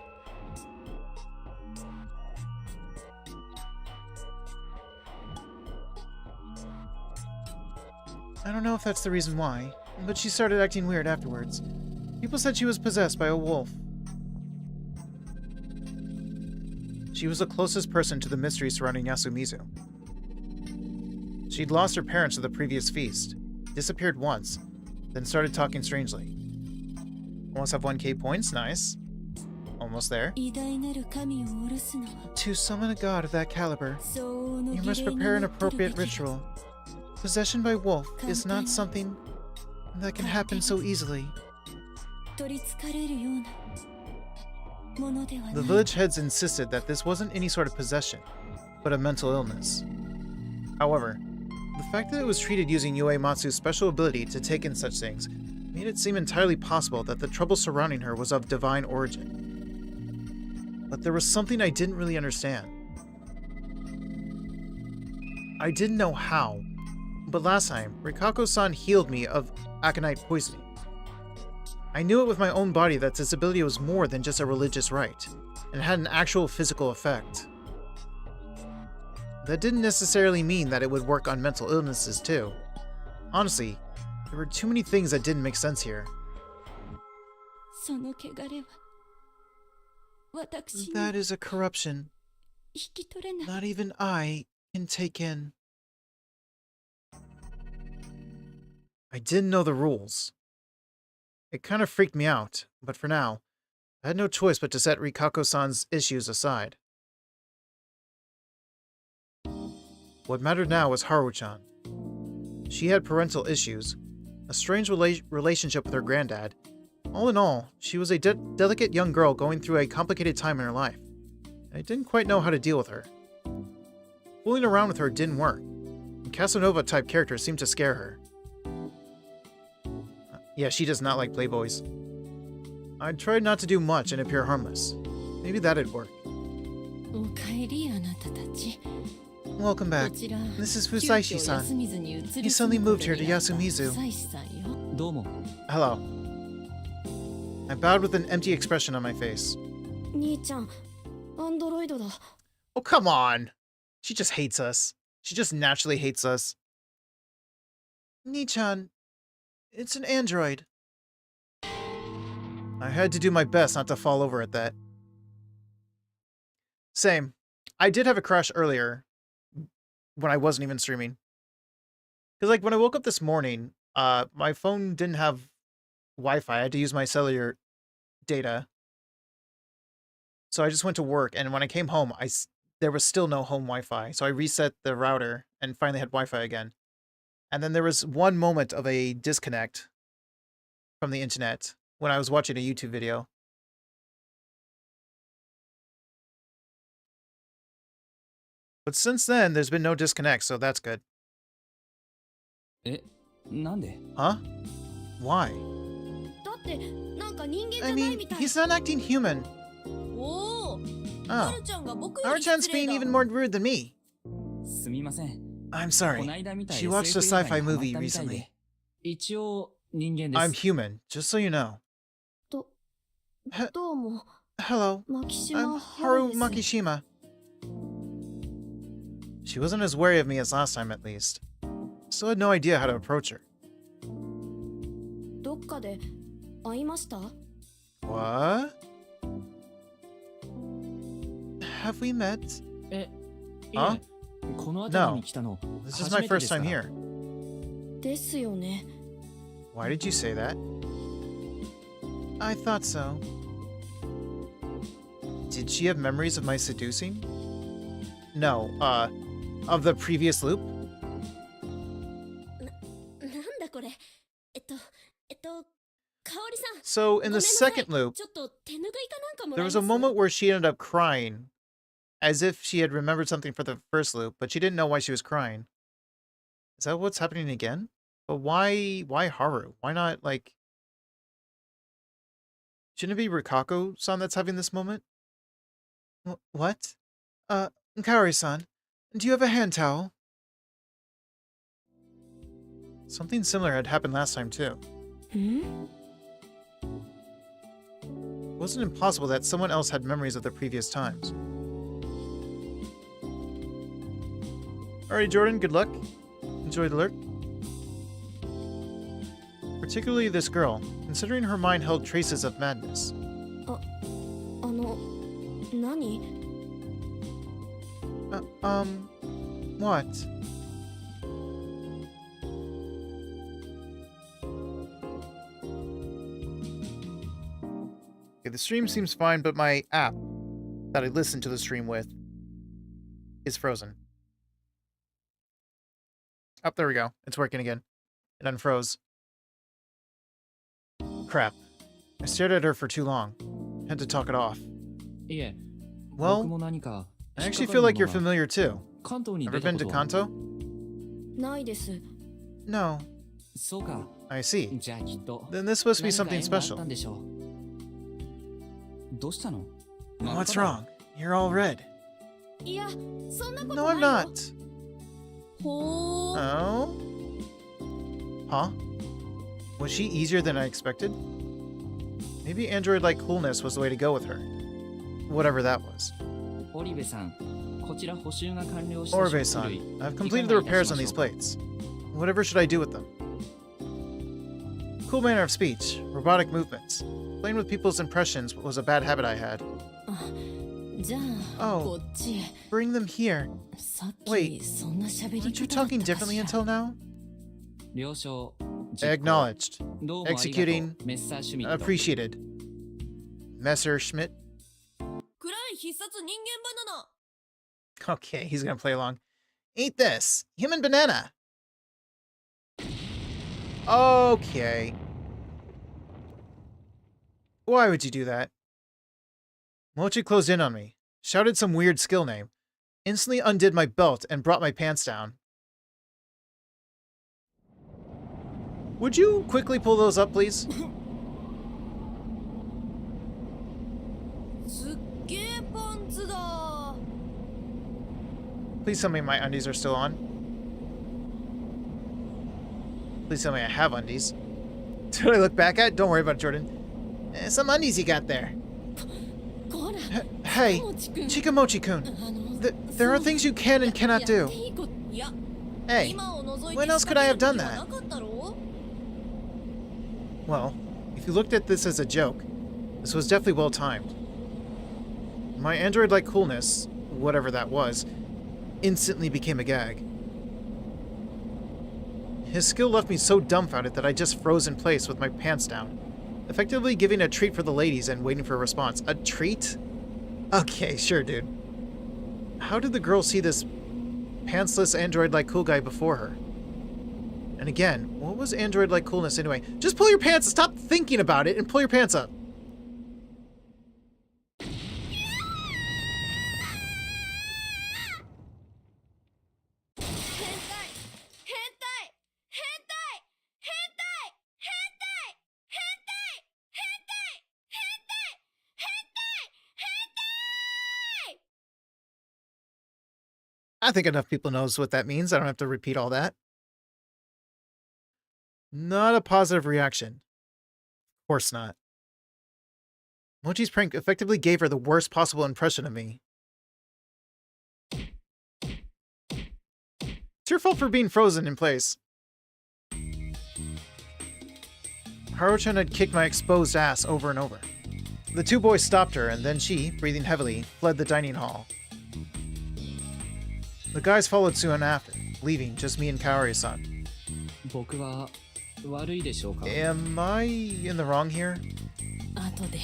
I don't know if that's the reason why, but she started acting weird afterwards. People said she was possessed by a wolf. She was the closest person to the mystery surrounding Yasumizu. She'd lost her parents at the previous feast, disappeared once, then started talking strangely. Almost have 1k points, nice. Almost there. 偉大なる神を下ろすのは To summon a god of that caliber, 相応の you 儀 must 礼に prepare an のっとるべ appropriate きだ ritual. Possession by wolf is not something that can happen so easily. 取りつかれるようなものではない The village heads insisted that this wasn't any sort of possession, but a mental illness. However, the fact that it was treated using Uematsu's special ability to take in such things made it seem entirely possible that the trouble surrounding her was of divine origin. But there was something I didn't really understand. I didn't know how, but last time, Rikako-san healed me of aconite poisoning. I knew it with my own body that this ability was more than just a religious rite, and had an actual physical effect. That didn't necessarily mean that it would work on mental illnesses too. Honestly, there were too many things that didn't make sense here. その汚れは私に That is a corruption 引き取れない not even I can take in. I didn't know the rules. It kind of freaked me out, but for now, I had no choice but to set Rikako-san's issues aside. What mattered now was Haru-chan. She had parental issues, a strange relationship with her granddad. All in all, she was a delicate young girl going through a complicated time in her life. I didn't quite know how to deal with her. Fooling around with her didn't work, and Casanova-type characters seemed to scare her. Yeah, she does not like playboys. I tried not to do much and appear harmless. Maybe that'd work. おかえりあなたたち Welcome こ back. ちら This is 急遽 Fusaishi-san. 休みずに移り He 住 suddenly むこ moved と here to になった Yasumizu. フサイシさんよどうも。 Hello. I bowed with an empty expression on my face. 兄ちゃんアンドロイドだ Oh, come on! She just hates us. She just naturally hates us. Ni-chan, it's an android. I had to do my best not to fall over at that. Same. I did have a crash earlier when I wasn't even streaming. Because, like, when I woke up this morning, my phone didn't have Wi-Fi. I had to use my cellular data. So I just went to work, and when I came home, there was still no home Wi-Fi. So I reset the router and finally had Wi-Fi again. And then there was one moment of a disconnect from the internet when I was watching a YouTube video. But since then, there's been no disconnect, so that's good. え、なんで？ Huh? Why? だってなんか人間じ I ゃない mean, みたい he's not acting human. おおは Oh. るちゃんが僕より Haru-chan's 失礼 being だ even more rude than me. すみません。 I'm こ sorry. ないだ見た She watched a SF 映画 sci-fi にハマった movie みたい recently. で。一応人間で I'm す。 human, just so you know. ど He- どうも Hello, 牧 I'm 島 Haru です Makishima. She wasn't as wary of me as last time, at least. Still had no idea how to approach her. どっかで会いました？ What? Have we met? え、いあえ、この辺りに来たの This is 初 my めてで first すか time ら。 here. ですよね。 Why did you say that? I thought so. Did she have memories of my seducing? No, of the previous loop? なんだこれ。香織さん。 So, in ごめん the なさい second loop, ちょっと手拭いかなんかも there らえ was a ます？ moment where she ended up crying, as if she had remembered something for the first loop, but she didn't know why she was crying. Is that what's happening again? But why Haru? Why not, like... Shouldn't it be Rikako-san that's having this moment? What? Kaori-san, do you have a hand towel? Something similar had happened last time, too. ん？ It wasn't impossible that someone else had memories of the previous times. Alright, Jordan, good luck. Enjoy the lurk. Particularly this girl, considering her mind held traces of madness. 何？ What? Okay, the stream seems fine, but my app that I listen to the stream with is frozen. Oh, there we go. It's working again. It unfroze. Crap. I stared at her for too long. Had to talk it off. いえ、 Well, 僕も何か I 引っ actually か feel か like る you're ものが familiar too. 関東に Ever 出た been こ to とは Kanto? ないです。 No. そうか。 I see. じゃあきっと Then this must be 何か something 縁があった special. んでしょう。どうしたの？ What's wrong? You're all red. いや、そんなこと No, な I'm いよ。 not. ほー。 Oh? Huh? Was she easier than I expected? Maybe android-like coolness was the way to go with her. Whatever that was. 織部さん、こちら補修が完了した食 Orbe-san, 類 I've いか completed が the いた repairs し on まし these ょうか？ plates. Whatever should I do with them? Cool manner of speech, robotic movements. Playing with people's impressions was a bad habit I had. じゃあ、 Oh. こっちへ。 Bring them here. さっ Wait, きそんな喋り Aren't you 方だっ talking たか differently しら。 until now? 了承。実 I 行 acknowledged. どうもありがとう Executing メッサーシュミット。 Appreciated. Messerschmitt. 暗い必殺人間バナナ。 Okay, he's gonna play along. Eat this! Human banana! Okay. Why would you do that? Mochi closed in on me, shouted some weird skill name, instantly undid my belt and brought my pants down. Would you quickly pull those up, please? すっげえパンツだ。 Please tell me my undies are still on. Please tell me I have undies. Did I look back at? Don't worry about it, Jordan. Some undies you got there. こら。 Hey, もちくん。 Chikamochi-kun. There are things you can and cannot や do. っていいこといや、 Hey, 今を除いて when else could I have done 仕掛けることは that? なかったろ？ well, if you looked at this as a joke, this was definitely well timed. My android-like coolness, whatever that was, instantly became a gag. His skill left me so dumbfounded that I just froze in place with my pants down, effectively giving a treat for the ladies and waiting for a response. A treat? Okay, sure, dude. How did the girl see this pantsless android-like cool guy before her? And again, what was android-like coolness anyway? Just pull your pants, stop thinking about it, and pull your pants up. 変態変態変態変態変態変態変態変態変態変態 I think enough people knows what that means. I don't have to repeat all that. Not a positive reaction. Of course not. Mochi's prank effectively gave her the worst possible impression of me. It's your fault for being frozen in place. Haruchan had kicked my exposed ass over and over. The two boys stopped her, and then she, breathing heavily, fled the dining hall. The guys followed soon after, leaving just me and Kaori-san. 僕は悪いでしょうか Am I in the wrong here? 後で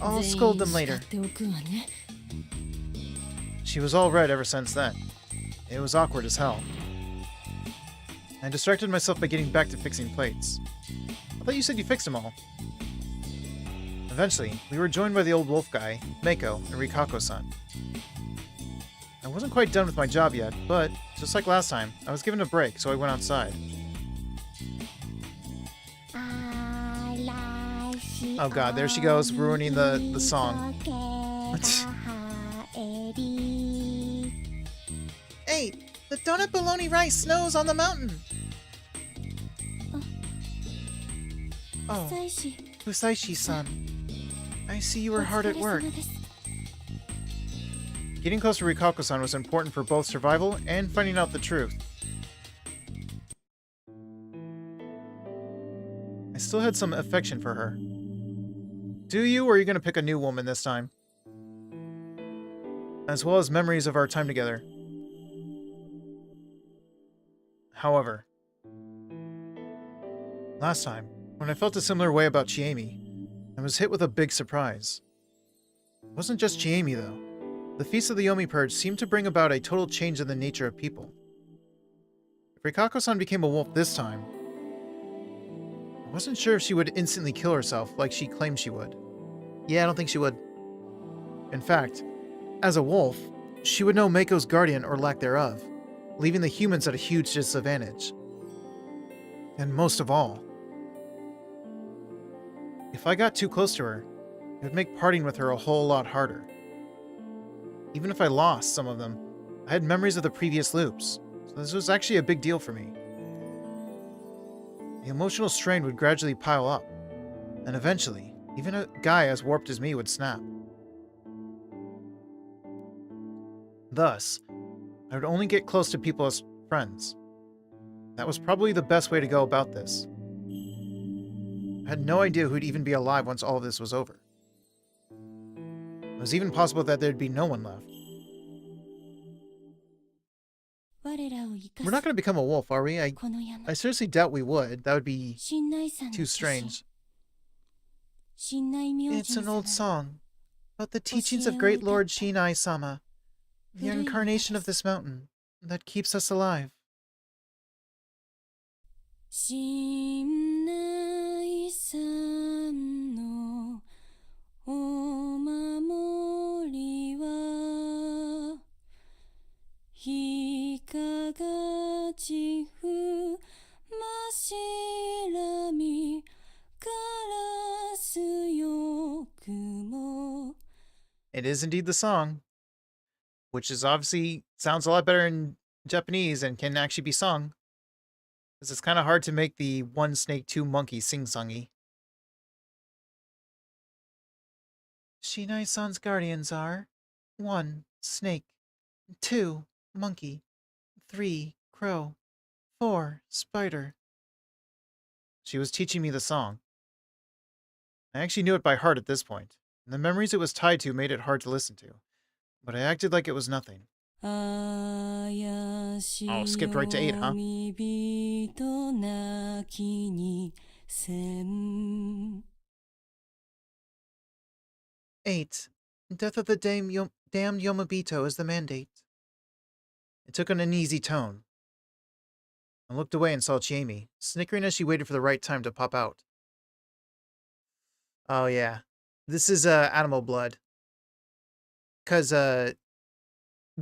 I'll 全員 scold them 叱 later. っておくわね。 She was all red ever since then. It was awkward as hell. I distracted myself by getting back to fixing plates. I thought you said you fixed them all. Eventually, we were joined by the old wolf guy, Mako, and Rikako-san. I wasn't quite done with my job yet, but, just like last time, I was given a break, so I went outside. Oh god, there she goes, ruining the song. Hey, the donut bologna rice snows on the mountain! Oh, 最初 Fusaishi-san. I see you were hard at お疲れ work. 様です Getting close to Rikako-san was important for both survival and finding out the truth. I still had some affection for her. Do you, or are you going to pick a new woman this time? As well as memories of our time together. However, last time, when I felt a similar way about Chiemi, I was hit with a big surprise. It wasn't just Chiemi, though. The Feast of the Yomi Purge seemed to bring about a total change in the nature of people. If Rikako-san became a wolf this time, I wasn't sure if she would instantly kill herself like she claimed she would. Yeah, I don't think she would. In fact, as a wolf, she would know Mako's guardian or lack thereof, leaving the humans at a huge disadvantage. And most of all, if I got too close to her, it would make parting with her a whole lot harder. Even if I lost some of them, I had memories of the previous loops, so this was actually a big deal for me. The emotional strain would gradually pile up, and eventually, even a guy as warped as me would snap. Thus, I would only get close to people as friends. That was probably the best way to go about this. I had no idea who'd even be alive once all of this was over. It was even possible that there'd be no one left. 我らを生か We're not す going to become a wolf, are we? この山 I seriously doubt we would. That would be 信内さんの too 著書 strange. 信内明 It's 神 an old 様 song about the teachings of great Lord Shinai-sama, the incarnation of this mountain that keeps us alive. 信内さんのお守りは日かがちふましらみからすよくも It is indeed the song, which is obviously sounds a lot better in Japanese and can actually be sung. Because it's kind of hard to make the one snake, two monkeys sing-songy. Shinai-san's guardians are 1. Snake 2. Monkey 3. Crow 4. Spider. She was teaching me the song. I actually knew it by heart at this point, and the memories it was tied to made it hard to listen to, but I acted like it was nothing. Oh, skipped right to 8, huh? Huh? 8. Death of the damned Yomabito is the mandate. It took on an uneasy tone. I looked away and saw Chiemi, snickering as she waited for the right time to pop out. Oh yeah. This is animal blood. Cause the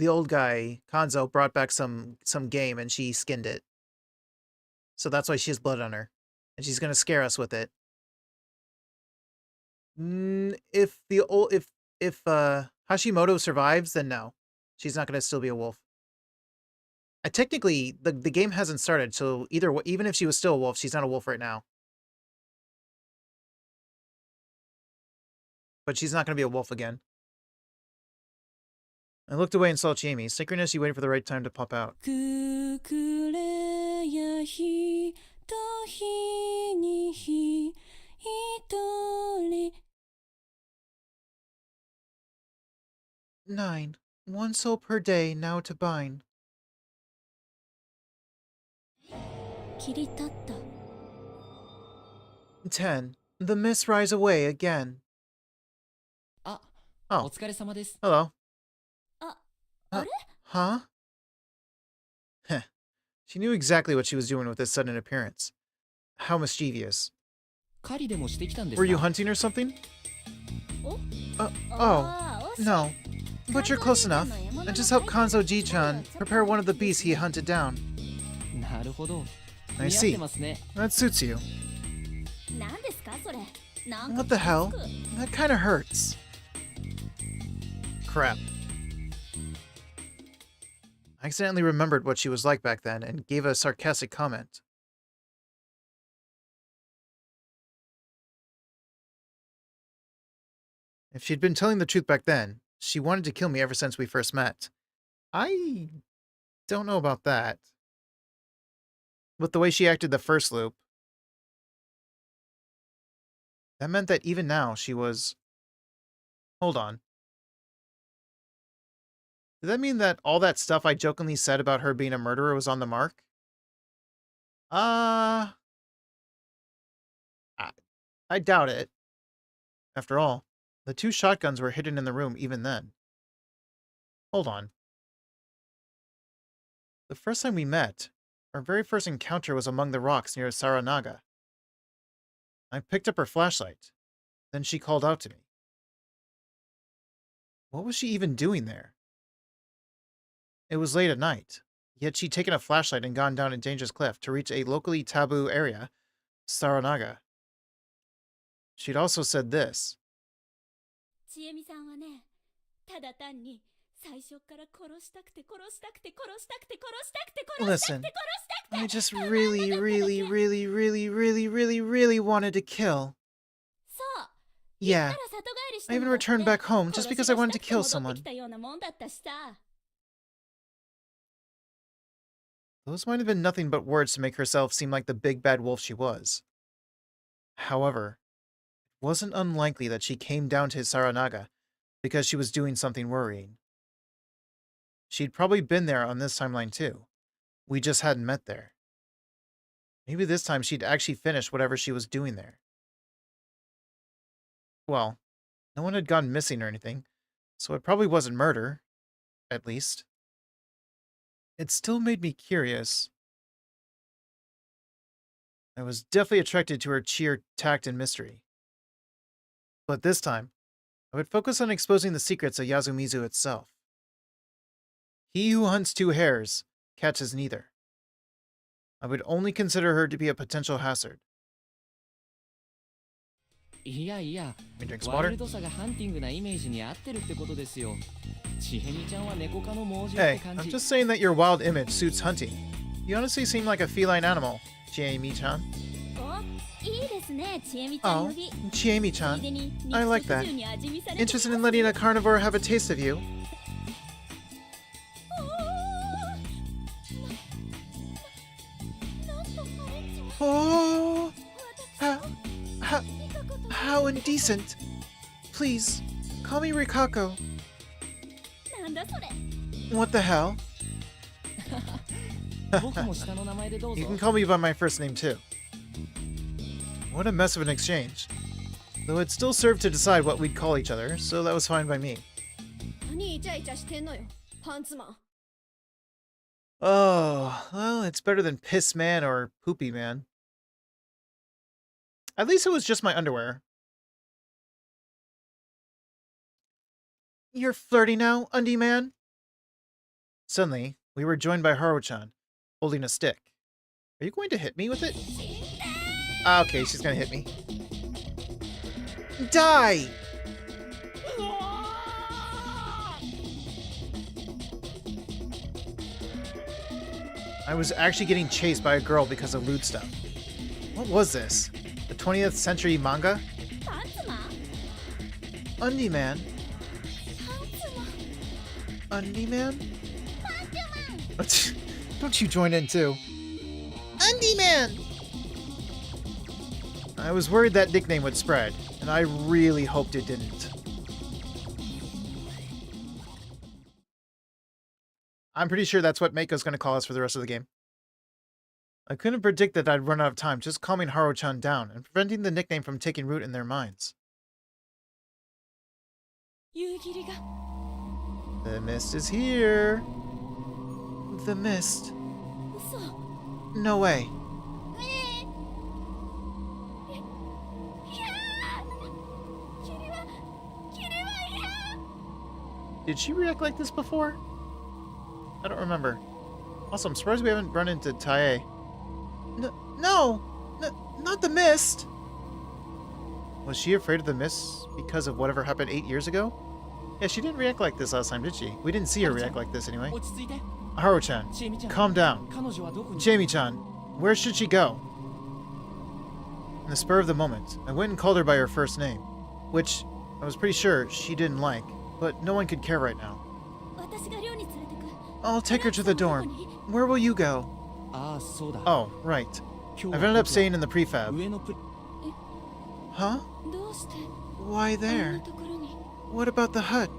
old guy, Kanzo, brought back some game and she skinned it. So that's why she has blood on her. And she's gonna scare us with it. If Hashimoto survives, then no. She's not gonna still be a wolf. Technically, the game hasn't started, so even if she was still a wolf, she's not a wolf right now. But she's not gonna be a wolf again. I looked away and saw Chiemi, snickering as she waited for the right time to pop out. くくれやひとひにひ一人 9. 1 soul per day now to bind. 切り立った 10. The mists rise away again. あ、 Oh. お疲れ様です。 Hello. あ、 Uh, あれ huh? Heh. She knew exactly what she was doing with this sudden appearance. How mischievous. 狩りでもしてきたんです Were you か hunting or something? お Oh, あー惜しい no. But you're close enough. I just helped Kanzo Ji-chan prepare one of the beasts he hunted down. なるほど。 I 似合って see. ますね。 That suits you. 何ですかそれなんか What the hell? 傷つく That kinda hurts. Crap. I accidentally remembered what she was like back then and gave a sarcastic comment. If she'd been telling the truth back then, she wanted to kill me ever since we first met. I don't know about that. With the way she acted the first loop, that meant that even now she was... Hold on. Did that mean that all that stuff I jokingly said about her being a murderer was on the mark? I doubt it. After all, the 2 shotguns were hidden in the room even then. Hold on. The first time we met, our very first encounter was among the rocks near Saranaga. I picked up her flashlight. Then she called out to me. What was she even doing there? It was late at night, yet she'd taken a flashlight and gone down a dangerous cliff to reach a locally taboo area, Saranaga. She'd also said this. ちえみさんはねただ単に最初から殺したくて殺したくて殺したくて殺したくて殺したく Listen, て殺したくて I just really wanted to kill. そう Yeah, だから里帰りした I の even だって returned back home just 殺 because し I が wanted し to たくて kill 戻って someone. きたようなもんだったしさ Those might have been nothing but words to make herself seem like the big bad wolf she was. However, it wasn't unlikely that she came down to Saranaga because she was doing something worrying. She'd probably been there on this timeline too. We just hadn't met there. Maybe this time she'd actually finished whatever she was doing there. Well, no one had gone missing or anything, so it probably wasn't murder, at least. It still made me curious. I was definitely attracted to her cheer, tact, and mystery. But this time, I would focus on exposing the secrets of Yasumizu itself. He who hunts 2 hares catches neither. I would only consider her to be a potential hazard. いやいや、 Let me drink some ワイ water. ルドさがハンティングなイメージに合ってるってことですよ。ちへみちゃんは猫科の猛獣っ Hey, て感 I'm じ。 just saying that your wild image suits hunting. You honestly seem like a feline animal, Chiemi-chan. おいいですねちえみちゃん Oh, 呼び Chiemi-chan. ついでに I 肉 like 食 that. 獣に味見されて Interested in letting a carnivore have a taste of you? Oh, how indecent. Please, call me Rikako. なんだそれ What the hell? 僕も下の名前でどう You ぞ can。call me by my first name too. What a mess of an exchange. Though it still served to decide what we'd call each other, so that was fine by me. 何イチャイチャしてんのよパンツマン Oh, well, it's better than Piss Man or Poopy Man. At least it was just my underwear. You're flirty now, Undie Man? Suddenly, we were joined by Haru-chan, holding a stick. Are you going to hit me with it? Ah, okay, she's gonna hit me. Die! I was actually getting chased by a girl because of lewd stuff. What was this? The 20th century manga? パンツマン Undie Man? パンツマン Undie Man? パンツマン Don't you join in too. Undie Man! I was worried that nickname would spread, and I really hoped it didn't. I'm pretty sure that's what Mako's going to call us for the rest of the game. I couldn't predict that I'd run out of time just calming Haru-chan down and preventing the nickname from taking root in their minds. The mist is here. The mist. No way. Did she react like this before? I don't remember. Also, I'm surprised we haven't run into Tae. No! Not the mist! Was she afraid of the mist because of whatever happened 8 years ago? Yeah, she didn't react like this last time, did she? We didn't see her react like this anyway. Haru-chan, calm down. Jamie-chan, where should she go? In the spur of the moment, I went and called her by her first name, which I was pretty sure she didn't like, but no one could care right now. I'll take her to the dorm. Where will you go? Oh, right. I've ended up staying in the prefab. Huh? Why there? What about the hut?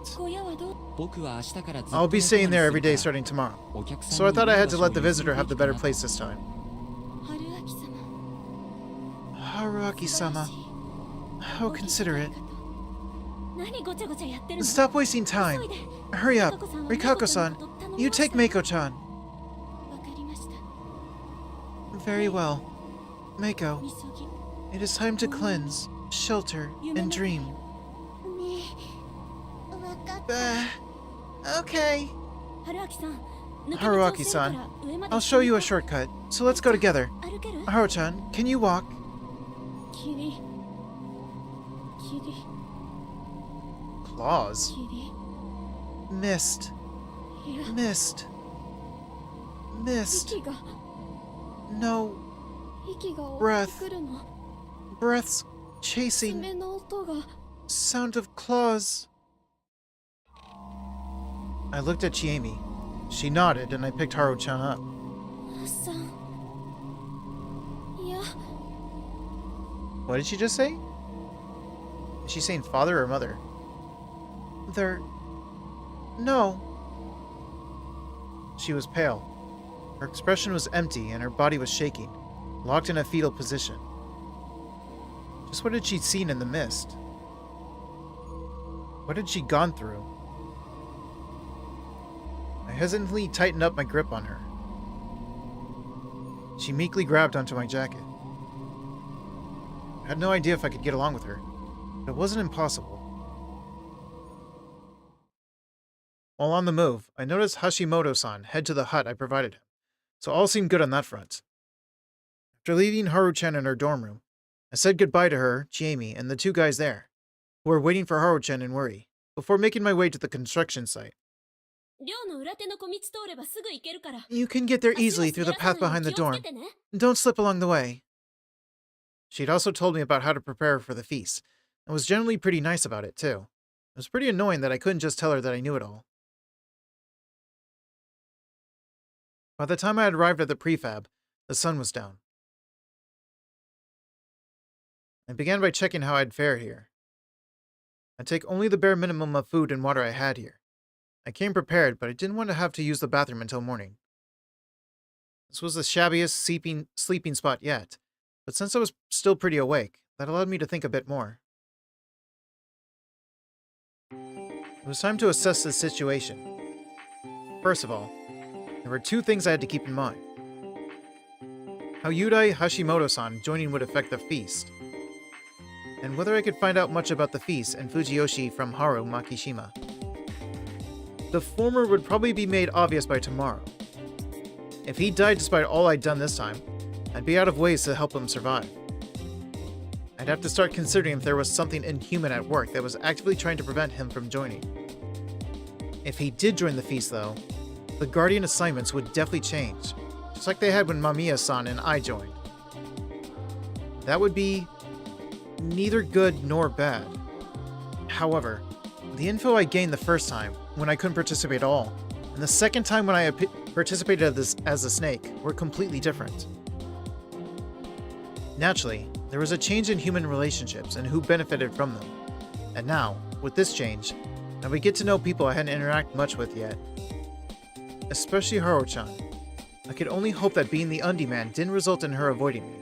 I'll be staying there every day starting tomorrow. So I thought I had to let the visitor have the better place this time. Haruaki-sama. How considerate. Stop wasting time. Hurry up. Rikako-san, you take Mako-chan. Very well. Mako, it is time to cleanse, shelter, and dream. Okay. Haruaki-san, I'll show you a shortcut, so let's go together. Haru-chan, can you walk? Claws? Mist. Mist. Mist. No breath. Breaths chasing. Sound of claws. I looked at Chiemi. She nodded, and I picked Haru-chan up. What did she just say? Is she saying father or mother? No. She was pale. Her expression was empty, and her body was shaking, locked in a fetal position. Just what had she seen in the mist? What had she gone through? I hesitantly tightened up my grip on her. She meekly grabbed onto my jacket. I had no idea if I could get along with her, but it wasn't impossible. While on the move, I noticed Hashimoto-san head to the hut I provided him, so all seemed good on that front. After leaving Haru-chan in her dorm room, I said goodbye to her, Chiemi, and the two guys there, who were waiting for Haru-chan in worry, before making my way to the construction site. You can get there easily through the path behind the dorm. Don't slip along the way. She'd also told me about how to prepare for the feast, and was generally pretty nice about it, too. It was pretty annoying that I couldn't just tell her that I knew it all. By the time I had arrived at the prefab, the sun was down. I began by checking how I'd fare here. I'd take only the bare minimum of food and water I had here. I came prepared, but I didn't want to have to use the bathroom until morning. This was the shabbiest sleeping spot yet, but since I was still pretty awake, that allowed me to think a bit more. It was time to assess the situation. First of all, there were two things I had to keep in mind. How Yudai Hashimoto-san joining would affect the feast, and whether I could find out much about the feast and Fujiyoshi from Haru Makishima. The former would probably be made obvious by tomorrow. If he died despite all I'd done this time, I'd be out of ways to help him survive. I'd have to start considering if there was something inhuman at work that was actively trying to prevent him from joining. If he did join the feast, though, the Guardian assignments would definitely change, just like they had when Mamiya-san and I joined. That would be neither good nor bad. However, the info I gained the first time, when I couldn't participate at all, and the second time when I participated as a snake, were completely different. Naturally, there was a change in human relationships and who benefited from them. And now, with this change, I would get to know people I hadn't interacted much with yet. Especially Haru-chan. I could only hope that being the Undie Man didn't result in her avoiding me.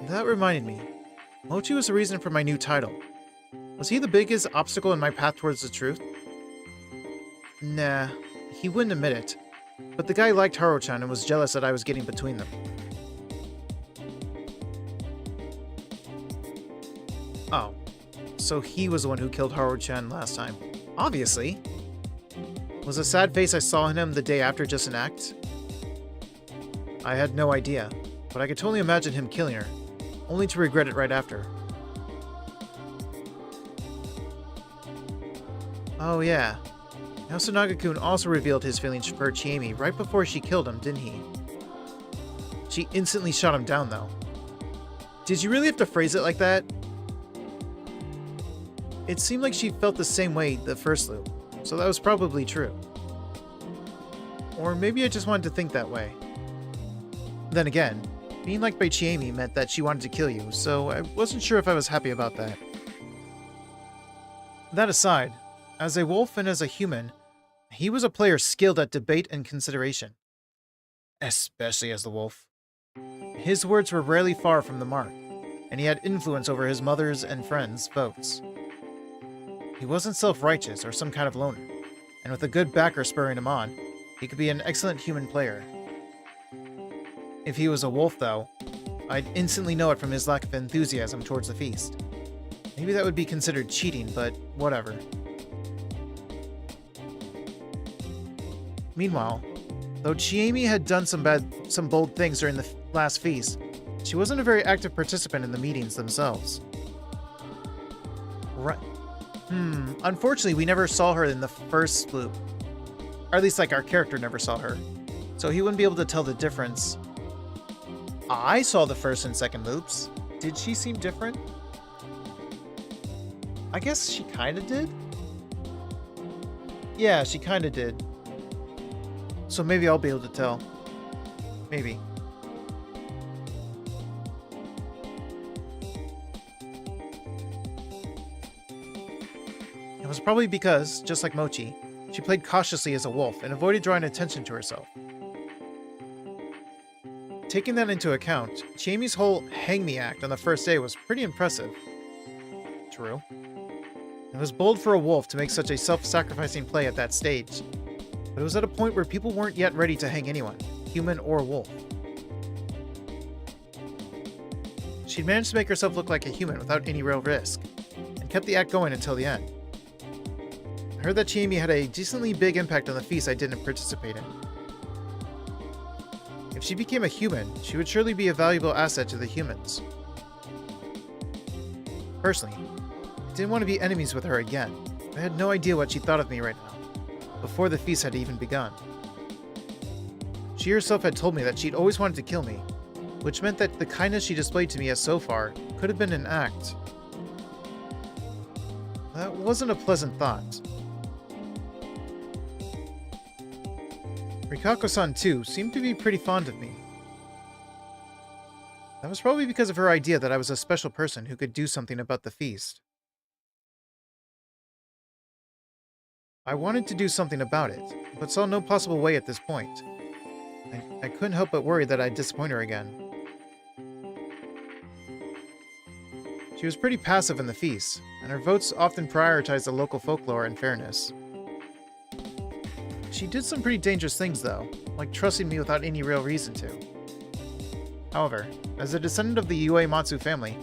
That reminded me, Mochi was the reason for my new title. Was he the biggest obstacle in my path towards the truth? Nah, he wouldn't admit it. But the guy liked Haru-chan and was jealous that I was getting between them. Oh, so he was the one who killed Haru-chan last time. Obviously. Was the sad face I saw in him the day after just an act? I had no idea, but I could totally imagine him killing her, only to regret it right after. Oh yeah, Yasunaga-kun also revealed his feelings for Chiemi right before she killed him, didn't he? She instantly shot him down though. Did you really have to phrase it like that? It seemed like she felt the same way the first loop, so that was probably true. Or maybe I just wanted to think that way. Then again, being liked by Chiemi meant that she wanted to kill you, so I wasn't sure if I was happy about that. That aside, as a wolf and as a human, he was a player skilled at debate and consideration. Especially as the wolf. His words were rarely far from the mark, and he had influence over his mother's and friends' votes. He wasn't self-righteous or some kind of loner, and with a good backer spurring him on, he could be an excellent human player. If he was a wolf, though, I'd instantly know it from his lack of enthusiasm towards the feast. Maybe that would be considered cheating, but whatever. Meanwhile, though Chiemi had done some bold things during the last feast, she wasn't a very active participant in the meetings themselves. Right. Unfortunately, we never saw her in the first loop. Or at least, like, our character never saw her. So he wouldn't be able to tell the difference. I saw the first and second loops. Did she seem different? I guess she kinda did? Yeah, she kinda did. So maybe I'll be able to tell. Maybe. It was probably because, just like Mochi, she played cautiously as a wolf and avoided drawing attention to herself. Taking that into account, Chiemi's whole hang me act on the first day was pretty impressive. True. It was bold for a wolf to make such a self-sacrificing play at that stage, but it was at a point where people weren't yet ready to hang anyone, human or wolf. She'd managed to make herself look like a human without any real risk, and kept the act going until the end. I heard that Chiemi had a decently big impact on the feast I didn't participate in. If she became a human, she would surely be a valuable asset to the humans. Personally, I didn't want to be enemies with her again. I had no idea what she thought of me right now, before the feast had even begun. She herself had told me that she'd always wanted to kill me, which meant that the kindness she displayed to me as so far could have been an act. That wasn't a pleasant thought. Rikako-san, too, seemed to be pretty fond of me. That was probably because of her idea that I was a special person who could do something about the feast. I wanted to do something about it, but saw no possible way at this point. I couldn't help but worry that I'd disappoint her again. She was pretty passive in the feast, and her votes often prioritized the local folklore and fairness. She did some pretty dangerous things though, like trusting me without any real reason to. However, as a descendant of the Uematsu family,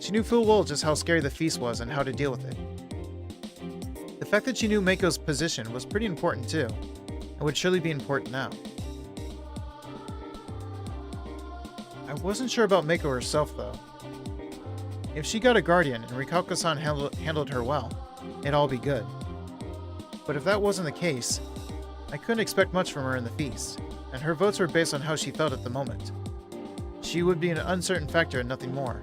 she knew full well just how scary the feast was and how to deal with it. The fact that she knew Mako's position was pretty important too, and would surely be important now. I wasn't sure about Mako herself though. If she got a guardian and Rikako-san handled her well, it'd all be good. But if that wasn't the case, I couldn't expect much from her in the feast, and her votes were based on how she felt at the moment. She would be an uncertain factor and nothing more.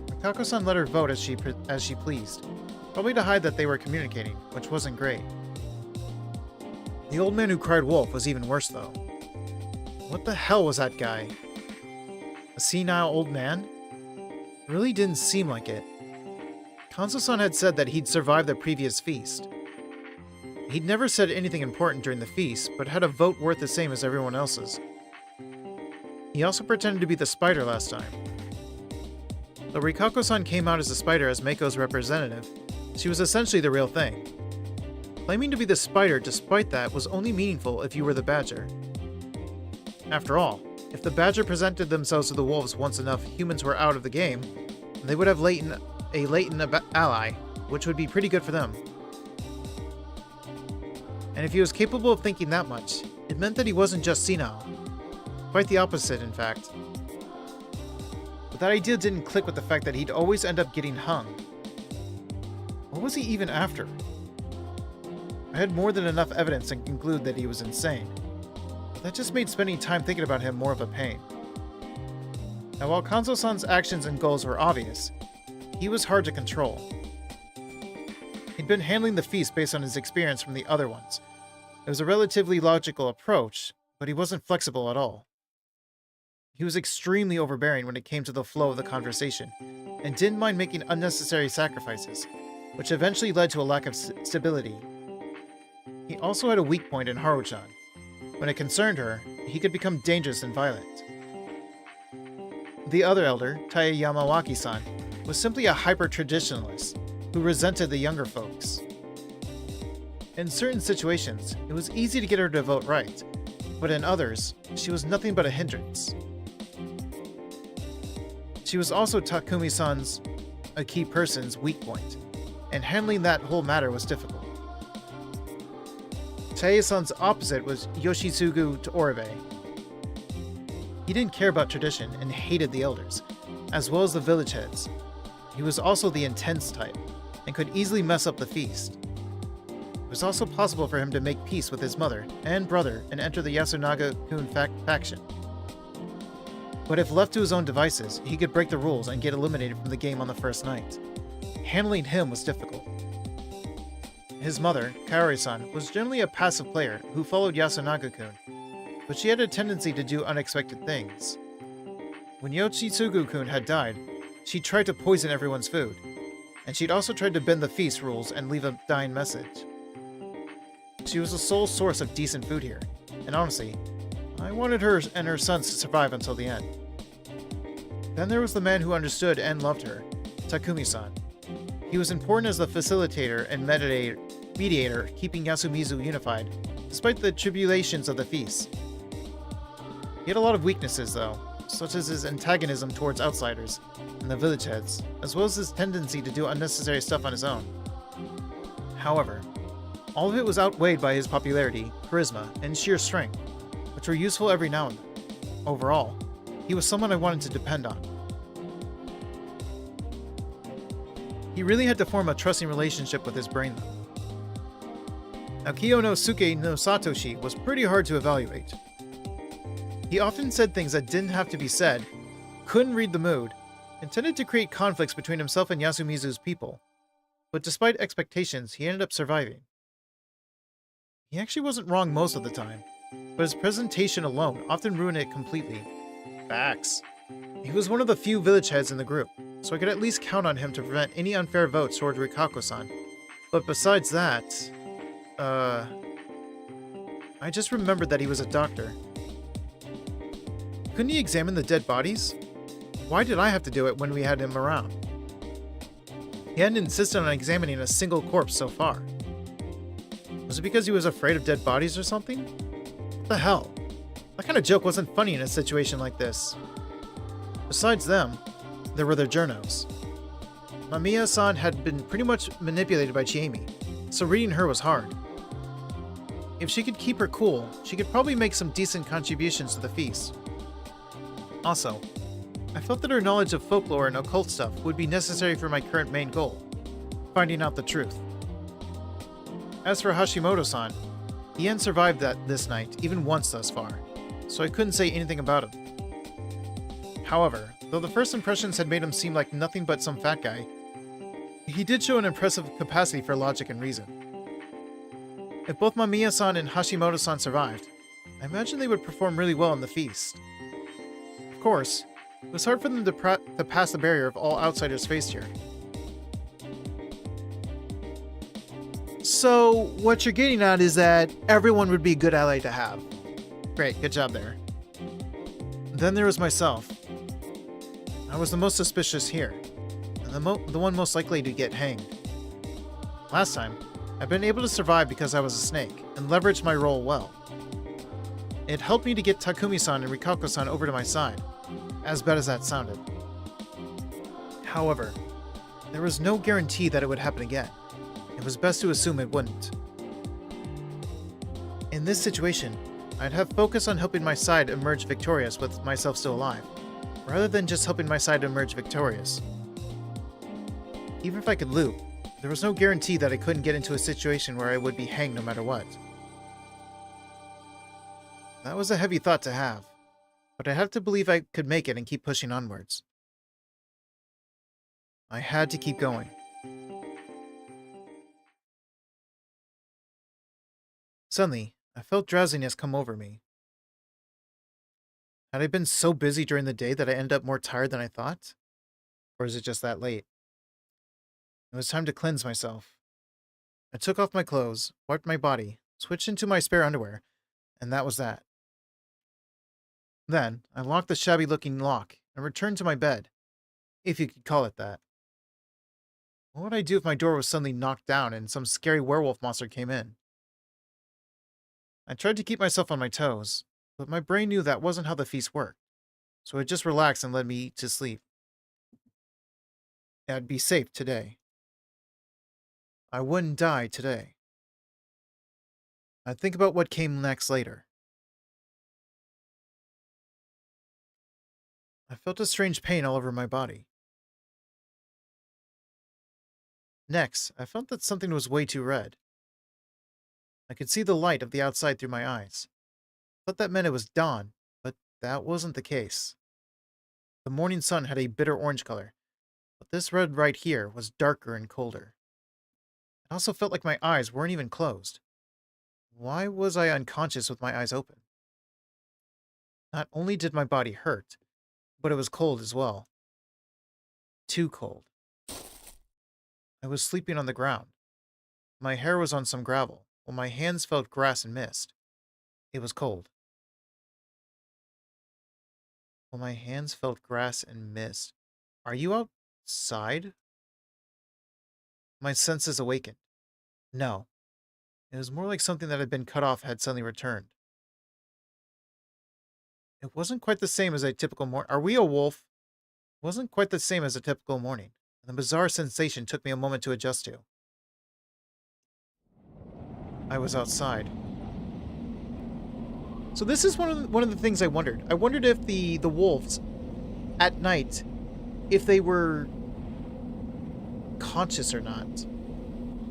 Rikako-san let her vote as she pleased, probably to hide that they were communicating, which wasn't great. The old man who cried wolf was even worse though. What the hell was that guy? A senile old man? It really didn't seem like it. Kanzo-san had said that he'd survived the previous feast. He'd never said anything important during the feast, but had a vote worth the same as everyone else's. He also pretended to be the spider last time. Though Rikako-san came out as a spider as Meiko's representative, she was essentially the real thing. Claiming to be the spider despite that was only meaningful if you were the badger. After all, if the badger presented themselves to the wolves once enough humans were out of the game, they would have a latent ally, which would be pretty good for them. And if he was capable of thinking that much, it meant that he wasn't just senile. Quite the opposite, in fact. But that idea didn't click with the fact that he'd always end up getting hung. What was he even after? I had more than enough evidence to conclude that he was insane. But that just made spending time thinking about him more of a pain. Now, while Kanzo-san's actions and goals were obvious, he was hard to control. He'd been handling the feast based on his experience from the other ones. It was a relatively logical approach, but he wasn't flexible at all. He was extremely overbearing when it came to the flow of the conversation, and didn't mind making unnecessary sacrifices, which eventually led to a lack of stability. He also had a weak point in Haru-chan. When it concerned her, he could become dangerous and violent. The other elder, Tae Yamawaki-san, was simply a hyper-traditionalist who resented the younger folks. In certain situations, it was easy to get her to vote right, but in others, she was nothing but a hindrance. She was also Takumi-san's, a key person's, weak point, and handling that whole matter was difficult. Tae-san's opposite was Yoshitsugu to Oribe. He didn't care about tradition and hated the elders, as well as the village heads. He was also the intense type, and could easily mess up the feast. It was also possible for him to make peace with his mother and brother and enter the Yasunaga-kun faction. But if left to his own devices, he could break the rules and get eliminated from the game on the first night. Handling him was difficult. His mother, Kaori-san, was generally a passive player who followed Yasunaga-kun, but she had a tendency to do unexpected things. When Yoshitsugu-kun had died, she tried to poison everyone's food, and she'd also tried to bend the feast rules and leave a dying message. She was the sole source of decent food here, and honestly, I wanted her and her sons to survive until the end. Then there was the man who understood and loved her, Takumi-san. He was important as the facilitator and mediator, keeping Yasumizu unified, despite the tribulations of the feast. He had a lot of weaknesses, though, such as his antagonism towards outsiders and the village heads, as well as his tendency to do unnecessary stuff on his own. However, all of it was outweighed by his popularity, charisma, and sheer strength, which were useful every now and then. Overall, he was someone I wanted to depend on. He really had to form a trusting relationship with his brain, though. Now, Kiyonosuke no Satoshi was pretty hard to evaluate. He often said things that didn't have to be said, couldn't read the mood, and tended to create conflicts between himself and Yasumizu's people. But despite expectations, he ended up surviving. He actually wasn't wrong most of the time, but his presentation alone often ruined it completely. Facts. He was one of the few village heads in the group, so I could at least count on him to prevent any unfair votes toward Rikako-san. But besides that, I just remembered that he was a doctor. Couldn't he examine the dead bodies? Why did I have to do it when we had him around? He hadn't insisted on examining a single corpse so far. Was it because he was afraid of dead bodies or something? What the hell? That kind of joke wasn't funny in a situation like this. Besides them, there were the journos. Mamiya-san had been pretty much manipulated by Chiemi, so reading her was hard. If she could keep her cool, she could probably make some decent contributions to the feast. Also, I felt that her knowledge of folklore and occult stuff would be necessary for my current main goal, finding out the truth. As for Hashimoto-san, he hadn't survived this night even once thus far, so I couldn't say anything about him. However, though the first impressions had made him seem like nothing but some fat guy, he did show an impressive capacity for logic and reason. If both Mamiya-san and Hashimoto-san survived, I imagine they would perform really well in the feast. Of course, It was hard for them to pass the barrier of all outsiders faced here. So, what you're getting at is that everyone would be a good ally to have. Great, good job there. Then there was myself. I was the most suspicious here, and the one most likely to get hanged. Last time, I've been able to survive because I was a snake, and leveraged my role well. It helped me to get Takumi-san and Rikako-san over to my side, as bad as that sounded. However, there was no guarantee that it would happen again. It was best to assume it wouldn't. In this situation, I'd have focused on helping my side emerge victorious with myself still alive, rather than just helping my side emerge victorious. Even if I could loop, there was no guarantee that I couldn't get into a situation where I would be hanged no matter what. That was a heavy thought to have, but I had to believe I could make it and keep pushing onwards. I had to keep going. Suddenly, I felt drowsiness come over me. Had I been so busy during the day that I ended up more tired than I thought? Or is it just that late? It was time to cleanse myself. I took off my clothes, wiped my body, switched into my spare underwear, and that was that. Then, I locked the shabby-looking lock and returned to my bed, if you could call it that. What would I do if my door was suddenly knocked down and some scary werewolf monster came in? I tried to keep myself on my toes, but my brain knew that wasn't how the feast worked, so it just relaxed and led me to sleep. I'd be safe today. I wouldn't die today. I'd think about what came next later. I felt a strange pain all over my body. Next, I felt that something was way too red. I could see the light of the outside through my eyes. I thought that meant it was dawn, but that wasn't the case. The morning sun had a bitter orange color, but this red right here was darker and colder. I also felt like my eyes weren't even closed. Why was I unconscious with my eyes open? Not only did my body hurt, but it was cold as well. Too cold. I was sleeping on the ground. My hair was on some gravel, while my hands felt grass and mist. It was cold. While my hands felt grass and mist. Are you outside? My senses awakened. No. It was more like something that had been cut off had suddenly returned. It wasn't quite the same as a typical morning. Are we a wolf? It wasn't quite the same as a typical morning. The bizarre sensation took me a moment to adjust to. I was outside. So this is one of the things I wondered. I wondered if the wolves at night, if they were conscious or not.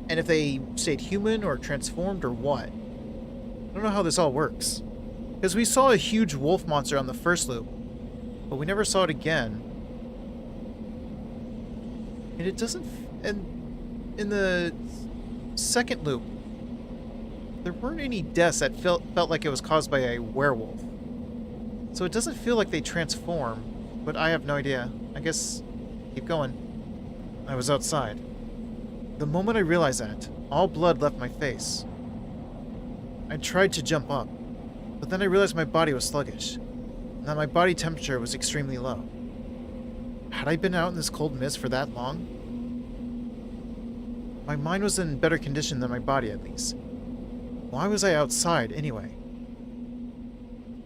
And if they stayed human or transformed or what. I don't know how this all works. Because we saw a huge wolf monster on the first loop, but we never saw it again. And it doesn't... And in the second loop, there weren't any deaths that felt like it was caused by a werewolf. So it doesn't feel like they transform, but I have no idea. I guess keep going. I was outside. The moment I realized that, all blood left my face. I tried to jump up, but then I realized my body was sluggish, and that my body temperature was extremely low. Had I been out in this cold mist for that long? My mind was in better condition than my body, at least. Why was I outside, anyway?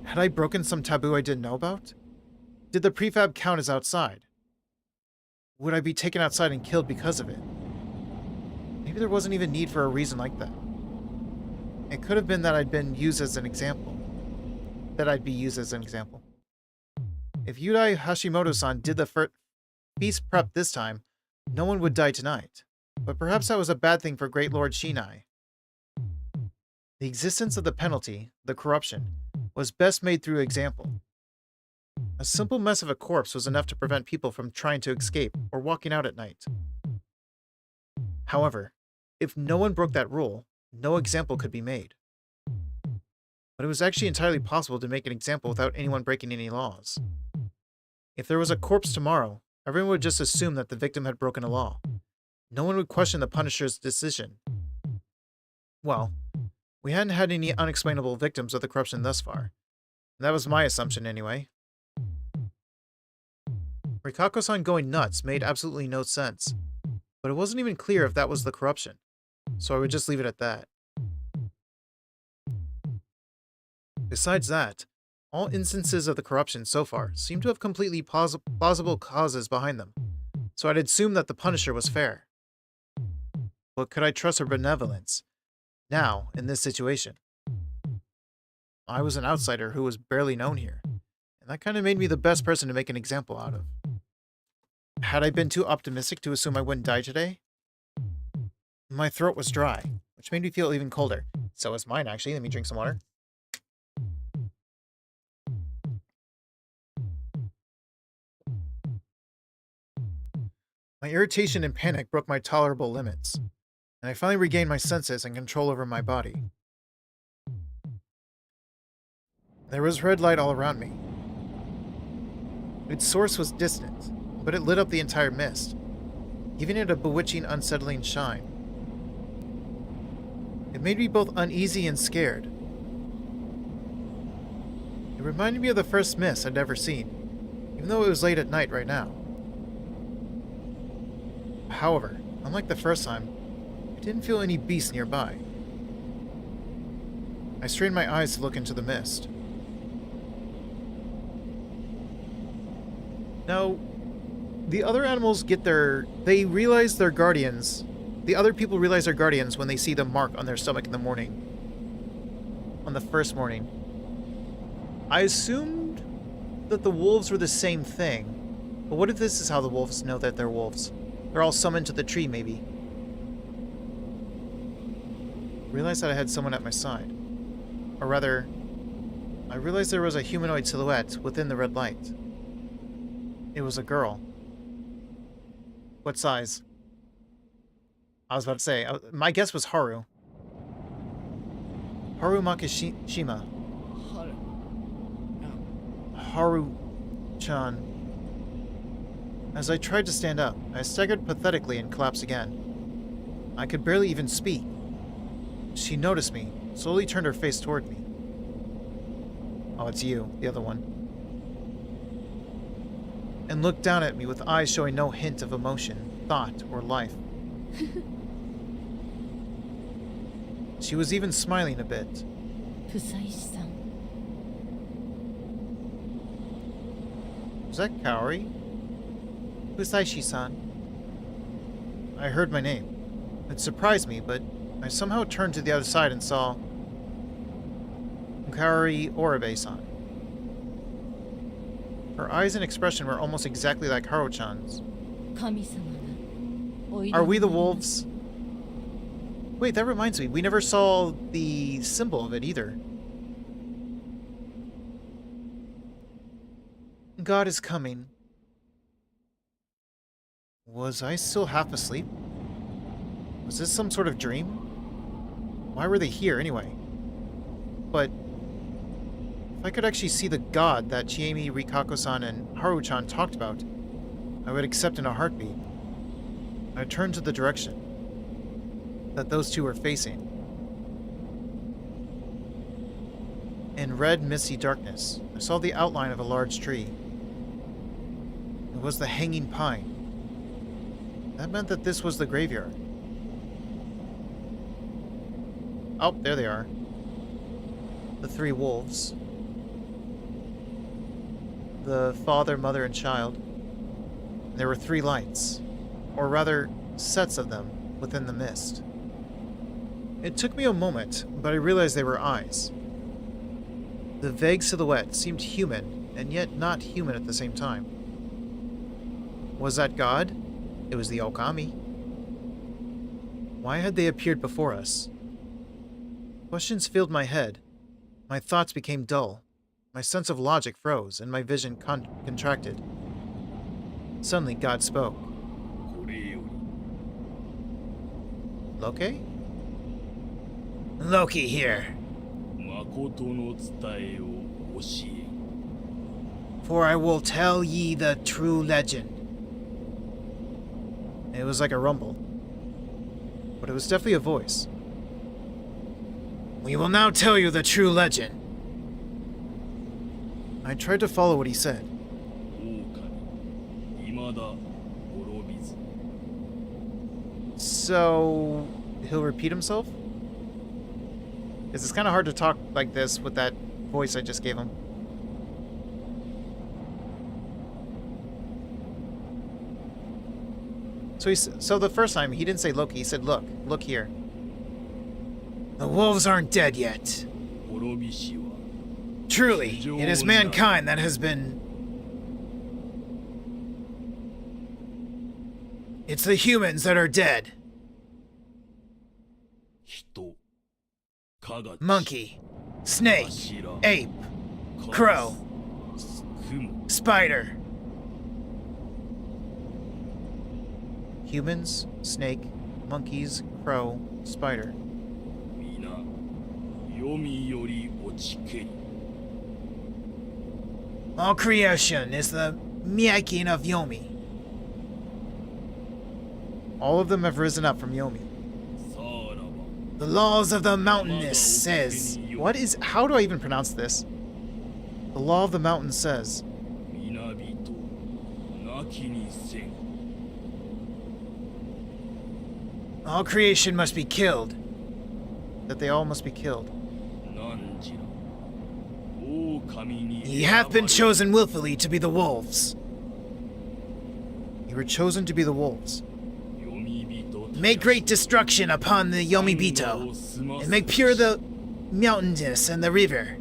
Had I broken some taboo I didn't know about? Did the prefab count as outside? Would I be taken outside and killed because of it? Maybe there wasn't even need for a reason like that. It could have been that I'd been used as an example. That I'd be used as an example. If Yudai Hashimoto-san did the feast prep this time, no one would die tonight. But perhaps that was a bad thing for Great Lord Shinai. The existence of the penalty, the corruption, was best made through example. A simple mess of a corpse was enough to prevent people from trying to escape or walking out at night. However, if no one broke that rule, no example could be made. But it was actually entirely possible to make an example without anyone breaking any laws. If there was a corpse tomorrow, everyone would just assume that the victim had broken a law. No one would question the Punisher's decision. Well, we hadn't had any unexplainable victims of the corruption thus far. That was my assumption anyway. Rikako-san going nuts made absolutely no sense, but it wasn't even clear if that was the corruption, so I would just leave it at that. Besides that, all instances of the corruption so far seem to have completely plausible causes behind them, so I'd assume that the Punisher was fair. But could I trust her benevolence now, in this situation? I was an outsider who was barely known here, and that kind of made me the best person to make an example out of. Had I been too optimistic to assume I wouldn't die today? My throat was dry, which made me feel even colder. So was mine, actually. Let me drink some water. My irritation and panic broke my tolerable limits, and I finally regained my senses and control over my body. There was red light all around me. Its source was distant, but it lit up the entire mist, giving it a bewitching, unsettling shine. It made me both uneasy and scared. It reminded me of the first mist I'd ever seen, even though it was late at night right now. However, unlike the first time, I didn't feel any beasts nearby. I strained my eyes to look into the mist. Now, the other animals they realize they're guardians. The other people realize they're guardians when they see the mark on their stomach in the morning. On the first morning. I assumed that the wolves were the same thing. But what if this is how the wolves know that they're wolves? They're all summoned to the tree, maybe. I realized that I had someone at my side. Or rather, I realized there was a humanoid silhouette within the red light. It was a girl. What size? I was about to say, my guess was Haru. Haru Makishima. Haru-chan. As I tried to stand up, I staggered pathetically and collapsed again. I could barely even speak. She noticed me, slowly turned her face toward me. Oh, it's you, the other one. And looked down at me with eyes showing no hint of emotion, thought, or life. She was even smiling a bit. Fusaishi-san. Was that Kaori? Fusaishi-san. I heard my name. It surprised me, but I somehow turned to the other side and saw Kaori Oribe-san. Her eyes and expression were almost exactly like Haru-chan's. Are we the wolves? Wait, that reminds me. We never saw the symbol of it either. God is coming. Was I still half asleep? Was this some sort of dream? Why were they here anyway? But if I could actually see the god that Chiemi, Rikako-san, and Haru-chan talked about, I would accept in a heartbeat. I turned to the direction that those two were facing. In red, misty darkness, I saw the outline of a large tree. It was the hanging pine. That meant that this was the graveyard. Oh, there they are. The three wolves. The father, mother, and child. There were 3 lights, or rather, sets of them, within the mist. It took me a moment, but I realized they were eyes. The vague silhouette seemed human, and yet not human at the same time. Was that God? It was the Okami. Why had they appeared before us? Questions filled my head. My thoughts became dull. My sense of logic froze, and my vision contracted. Suddenly, God spoke. Loki? Loki here. For I will tell ye the true legend. It was like a rumble, but it was definitely a voice. We will now tell you the true legend. I tried to follow what he said. 狼未だ滅びず So, he'll repeat himself? Because it's kind of hard to talk like this with that voice I just gave him. So the first time, he didn't say look, he said look here. The wolves aren't dead yet. 滅びしは Truly, it is mankind that has been... It's the humans that are dead. 人影 Monkey, snake, 柱 ape, カラス crow, 雲 spider. Humans, snake, monkeys, crow, spider. 皆黄泉より落ちけり All creation is the making of Yomi. All of them have risen up from Yomi. さらば The laws of the mountainous says... What is... How do I even pronounce this? The law of the mountain says... 皆人なきにせん All creation must be killed. That they all must be killed. なんじら狼に Ye have been chosen willfully to be the wolves. You were chosen to be the wolves. 読み人 Make great destruction upon the Yomibito, and make pure the mountainous and the river.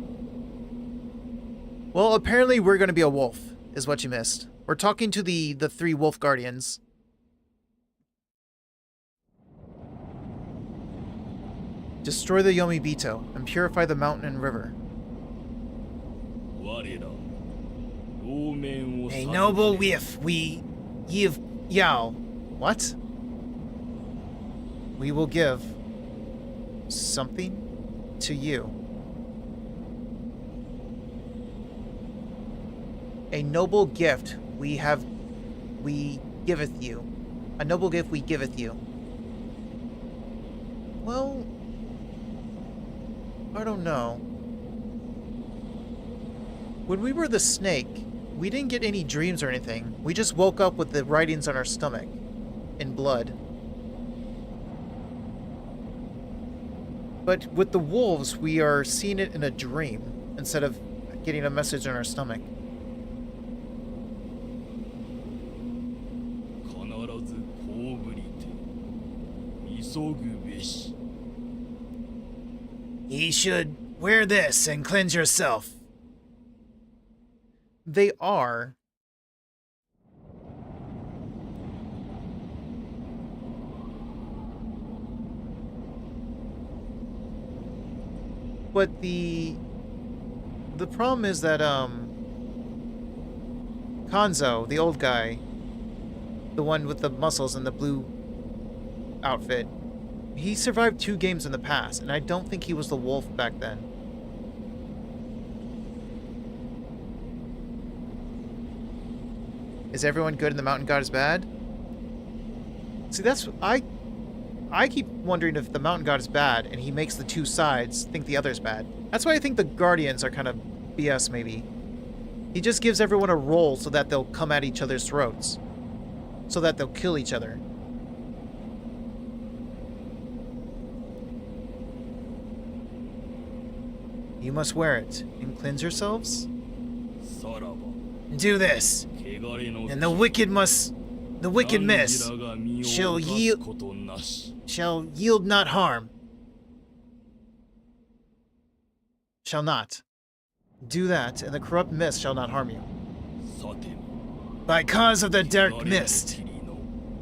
Well, apparently we're going to be a wolf, is what you missed. We're talking to the three wolf guardians. Destroy the Yomibito, and purify the mountain and river. 我ら老面を A 授け noble whiff we give Yao. What? We will give something to you. A noble gift we giveth you. A noble gift we giveth you. Well, I don't know. When we were the snake, we didn't get any dreams or anything. We just woke up with the writings on our stomach in blood. But with the wolves, we are seeing it in a dream instead of getting a message on our stomach. 必ずこうぶりて急ぐべし Ye should wear this and cleanse yourself. They are. But the problem is that Kanzo, the old guy, the one with the muscles and the blue outfit, he survived 2 games in the past, and I don't think he was the wolf back then. Is everyone good and the mountain god is bad? See, that's... I keep wondering if the mountain god is bad, and he makes the 2 sides think the other's bad. That's why I think the guardians are kind of BS, maybe. He just gives everyone a role so that they'll come at each other's throats. So that they'll kill each other. You must wear it and cleanse yourselves. さらば Do this, 汚れの and the wicked miss 何時らが身を shall 犯 yield すことなし shall yield not harm. Shall not. Do that, and the corrupt mist shall not harm you. さて By cause of the 汚 dark れの mist. 霧の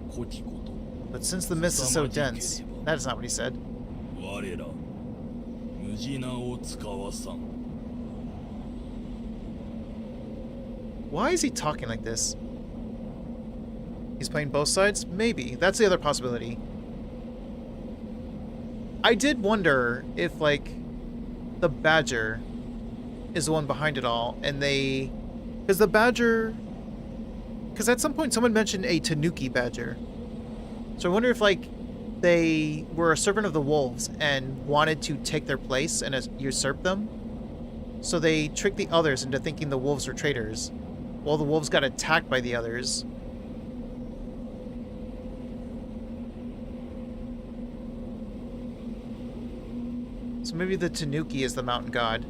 こきこと But since the mist is so dense, that is not what he said. 我ら無地なを使わさん Why is he talking like this? He's playing both sides? Maybe. That's the other possibility. I did wonder if, like, the Badger is the one behind it all, and they... Because the badger... Because at some point someone mentioned a tanuki badger. So I wonder if, like, they were a servant of the wolves and wanted to take their place and usurp them. So they tricked the others into thinking the wolves were traitors, while the wolves got attacked by the others. So maybe the tanuki is the mountain god.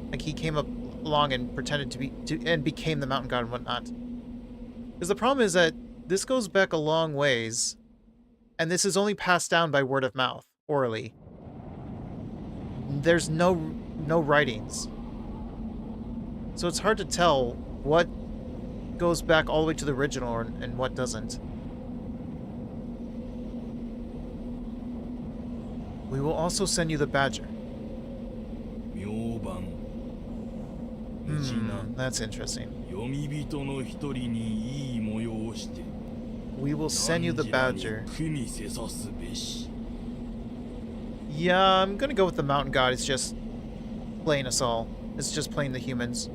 Like, he came up along and pretended to be... and became the mountain god and whatnot. Because the problem is that this goes back a long ways, and this is only passed down by word of mouth, orally. There's no writings. So it's hard to tell what goes back all the way to the original and what doesn't. We will also send you the badger. That's interesting. We will send you the badger. Yeah, I'm gonna go with the mountain god. It's just playing us all. It's just playing the humans.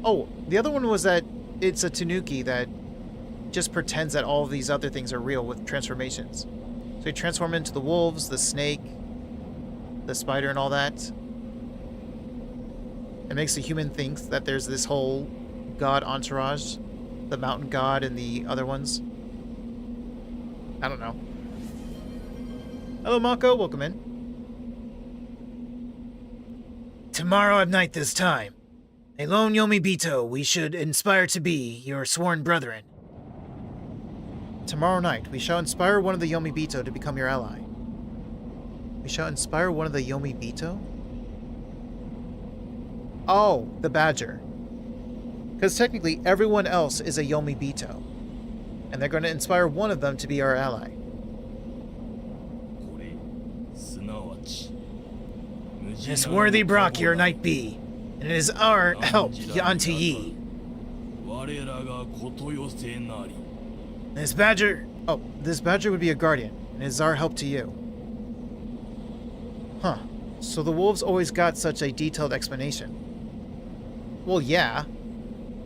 Oh, the other one was that it's a tanuki that just pretends that all of these other things are real with transformations. So you transform into the wolves, the snake, the spider, and all that. It makes the human think that there's this whole god entourage, the mountain god and the other ones. I don't know. Hello, Mako. Welcome in. Tomorrow at night this time, a lone Yomibito we should inspire to be your sworn brethren. Tomorrow night, we shall inspire one of the Yomibito to become your ally. We shall inspire one of the Yomibito? Oh, the badger. Because technically, everyone else is a Yomibito. And they're going to inspire one of them to be our ally. This worthy Brock your knight be, and it is our help unto ye. This badger would be a guardian, and it is our help to you. Huh. So the wolves always got such a detailed explanation. Well, yeah.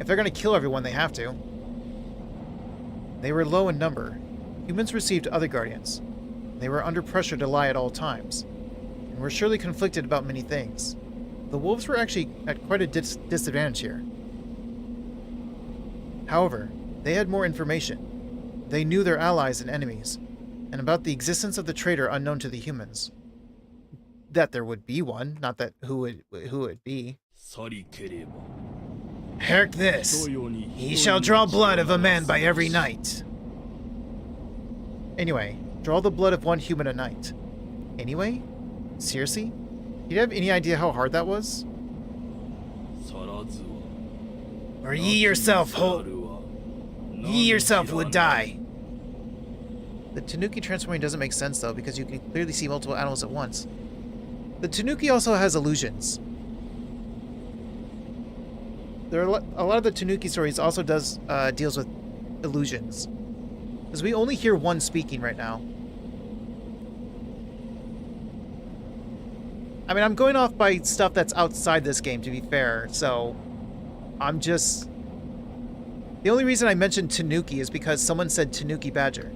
If they're gonna kill everyone, they have to. They were low in number. Humans received other guardians. They were under pressure to lie at all times, and were surely conflicted about many things. The wolves were actually at quite a disadvantage here. However, they had more information. They knew their allies and enemies, and about the existence of the traitor unknown to the humans. That there would be one, not that who it would be. Herk this! He shall draw blood of a man by every night. Anyway, draw the blood of one human a night. Anyway? Seriously? Do you have any idea how hard that was? Or ye yourself would die. The Tanuki transforming doesn't make sense though, because you can clearly see multiple animals at once. The Tanuki also has illusions. There are a lot of the Tanuki stories also deals with illusions, because we only hear one speaking right now. I mean, I'm going off by stuff that's outside this game, to be fair, so I'm just... The only reason I mentioned Tanuki is because someone said Tanuki Badger.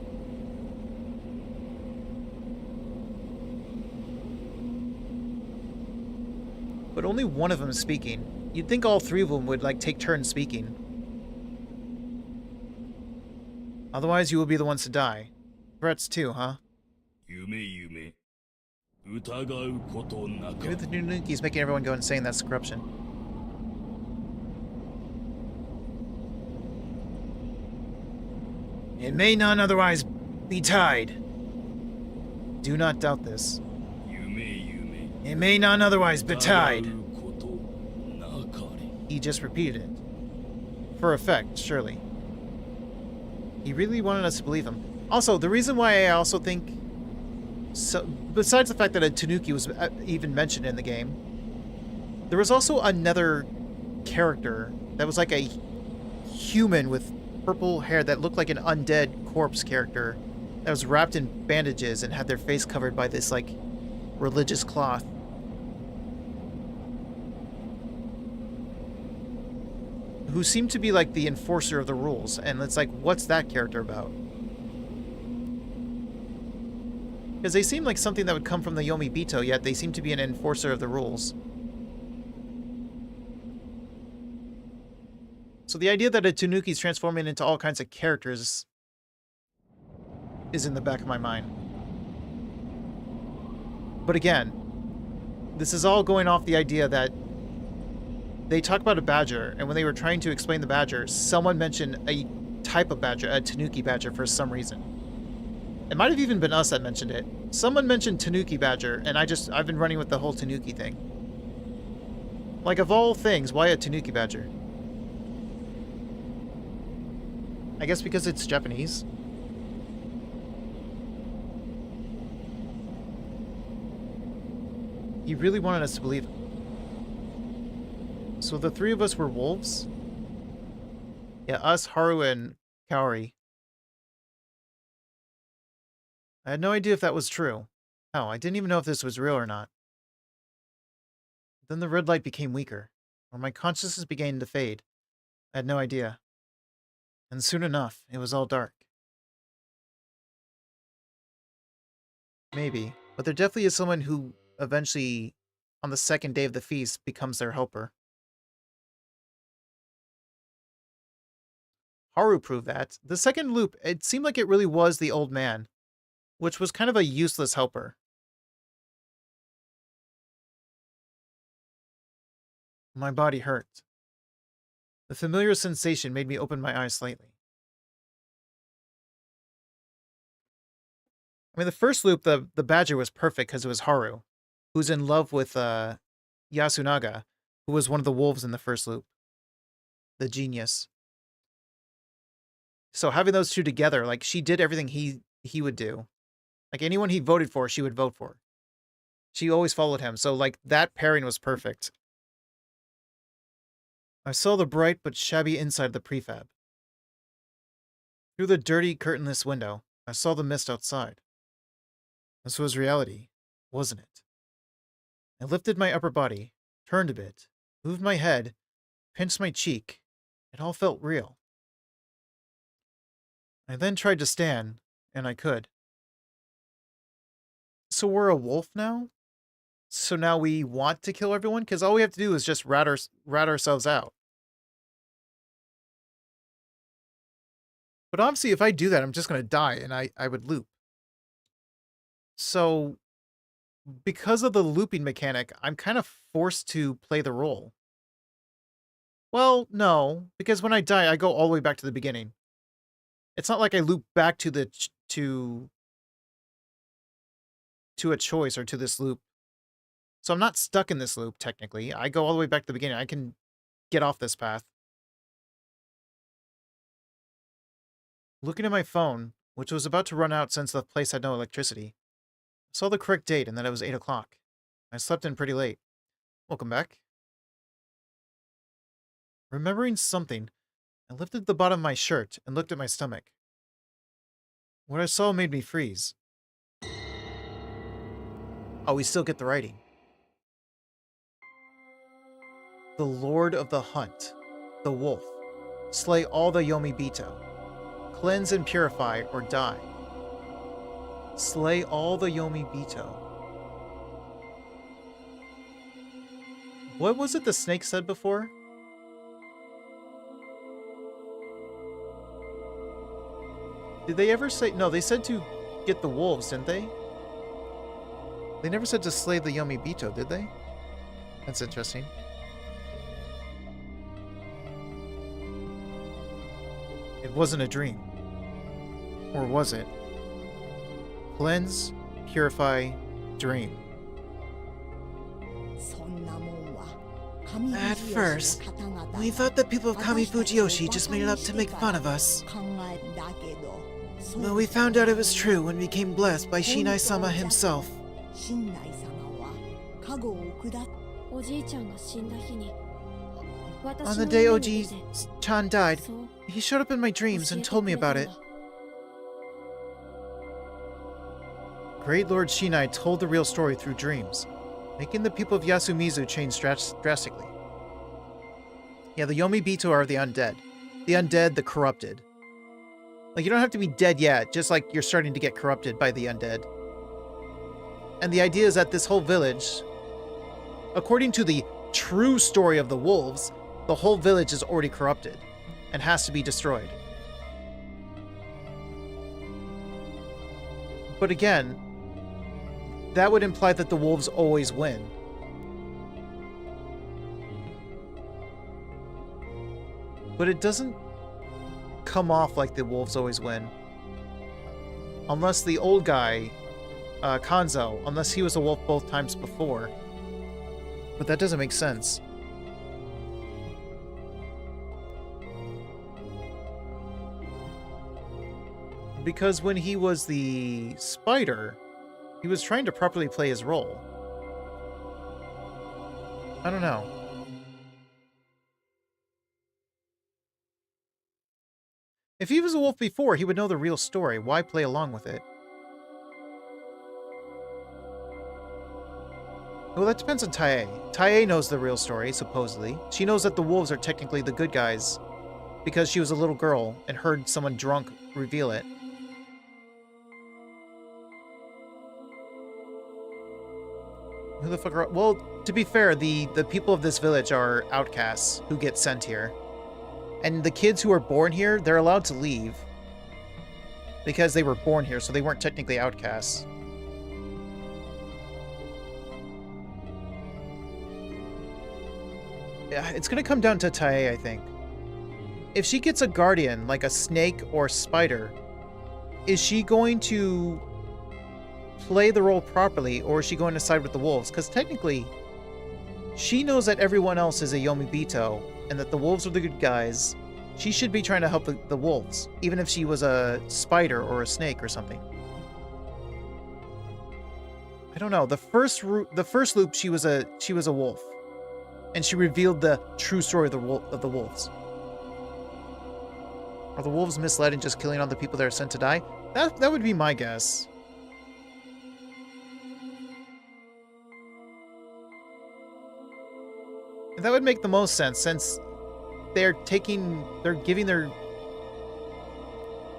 But only one of them is speaking. You'd think all three of them would, like, take turns speaking. Otherwise, you will be the ones to die. Threats too, huh? Maybe the Tanuki is making everyone go insane. That's corruption. It may not otherwise be tied. Do not doubt this. It may not otherwise be tied. He just repeated it. For effect, surely. He really wanted us to believe him. Also, the reason why I also think... So, besides the fact that a Tanuki was even mentioned in the game, there was also another character that was like a human with purple hair that looked like an undead corpse character that was wrapped in bandages and had their face covered by this, like, religious cloth. who seemed to be like the enforcer of the rules, and it's like, what's that character about? Because they seem like something that would come from the Yomi Bito, yet they seem to be an enforcer of the rules. So the idea that a Tanuki's transforming into all kinds of characters is in the back of my mind. But again, this is all going off the idea that they talk about a badger, and when they were trying to explain the badger, someone mentioned a type of badger, a Tanuki badger, for some reason. It might have even been us that mentioned it. Someone mentioned Tanuki badger, and I've been running with the whole Tanuki thing. Like, of all things, why a Tanuki badger? I guess because it's Japanese. He really wanted us to believe it. So the three of us were wolves? Yeah, us, Haru, and Kaori. I had no idea if that was true. Hell, I didn't even know if this was real or not. Then the red light became weaker, or my consciousness began to fade. I had no idea. And soon enough, it was all dark. Maybe, but there definitely is someone who eventually, on the second day of the feast, becomes their helper. Haru proved that. The second loop, it seemed like it really was the old man, which was kind of a useless helper. My body hurt. The familiar sensation made me open my eyes slightly. I mean, the first loop, the badger was perfect because it was Haru, who's in love with Yasunaga, who was one of the wolves in the first loop. The genius. So having those two together, like, she did everything he would do. Like, anyone he voted for, she would vote for. She always followed him, so, like, that pairing was perfect. I saw the bright but shabby inside of the prefab. Through the dirty, curtainless window, I saw the mist outside. This was reality, wasn't it? I lifted my upper body, turned a bit, moved my head, pinched my cheek. It all felt real. I then tried to stand, and I could. So we're a wolf now? So now we want to kill everyone? Because all we have to do is just rat ourselves out. But obviously, if I do that, I'm just going to die, and I would loop. So, because of the looping mechanic, I'm kind of forced to play the role. Well, no, because when I die, I go all the way back to the beginning. It's not like I loop back to the to a choice or to this loop. So I'm not stuck in this loop, technically. I go all the way back to the beginning. I can get off this path. Looking at my phone, which was about to run out since the place had no electricity, I saw the correct date and that it was 8 o'clock. I slept in pretty late. Welcome back. Remembering something, I lifted the bottom of my shirt and looked at my stomach. What I saw made me freeze. Oh, we still get the writing. The Lord of the Hunt, the Wolf, slay all the Yomi Bito, cleanse and purify or die. Slay all the Yomi Bito. What was it the snake said before? Did they ever say... No, they said to get the wolves, didn't they? They never said to slay the Yomi Bito, did they? That's interesting. It wasn't a dream. Or was it? Cleanse, purify, dream. At first, we thought the people of Kami Fujiyoshi just made it up to make fun of us. But we found out it was true when we became blessed by Shinai-sama himself. On the day Oji-chan died, he showed up in my dreams and told me about it. Great Lord Shinai told the real story through dreams, making the people of Yasumizu change drastically. Yeah, the Yomibito are the undead. The undead, the corrupted. Like, you don't have to be dead yet, just like you're starting to get corrupted by the undead. And the idea is that this whole village, according to the true story of the wolves, the whole village is already corrupted and has to be destroyed. But again, that would imply that the wolves always win. But it doesn't come off like the wolves always win. Unless the old guy, Kanzo, unless he was a wolf both times before. But that doesn't make sense. Because when he was the spider, he was trying to properly play his role. I don't know. If he was a wolf before, he would know the real story. Why play along with it? Well, that depends on Tae. Tae knows the real story, supposedly. She knows that the wolves are technically the good guys because she was a little girl and heard someone drunk reveal it. Who the fuck are... Well, to be fair, the people of this village are outcasts who get sent here. And the kids who are born here, they're allowed to leave. Because they were born here, so they weren't technically outcasts. Yeah, it's gonna come down to Tae, I think. If she gets a guardian, like a snake or spider, is she going to play the role properly, or is she going to side with the wolves? Because technically, she knows that everyone else is a Yomibito, and that the wolves are the good guys. She should be trying to help the wolves, even if she was a spider or a snake or something. I don't know. The first loop, she was a wolf, and she revealed the true story of the wolves. Are the wolves misled and just killing all the people that are sent to die? That would be my guess. And that would make the most sense, since they're giving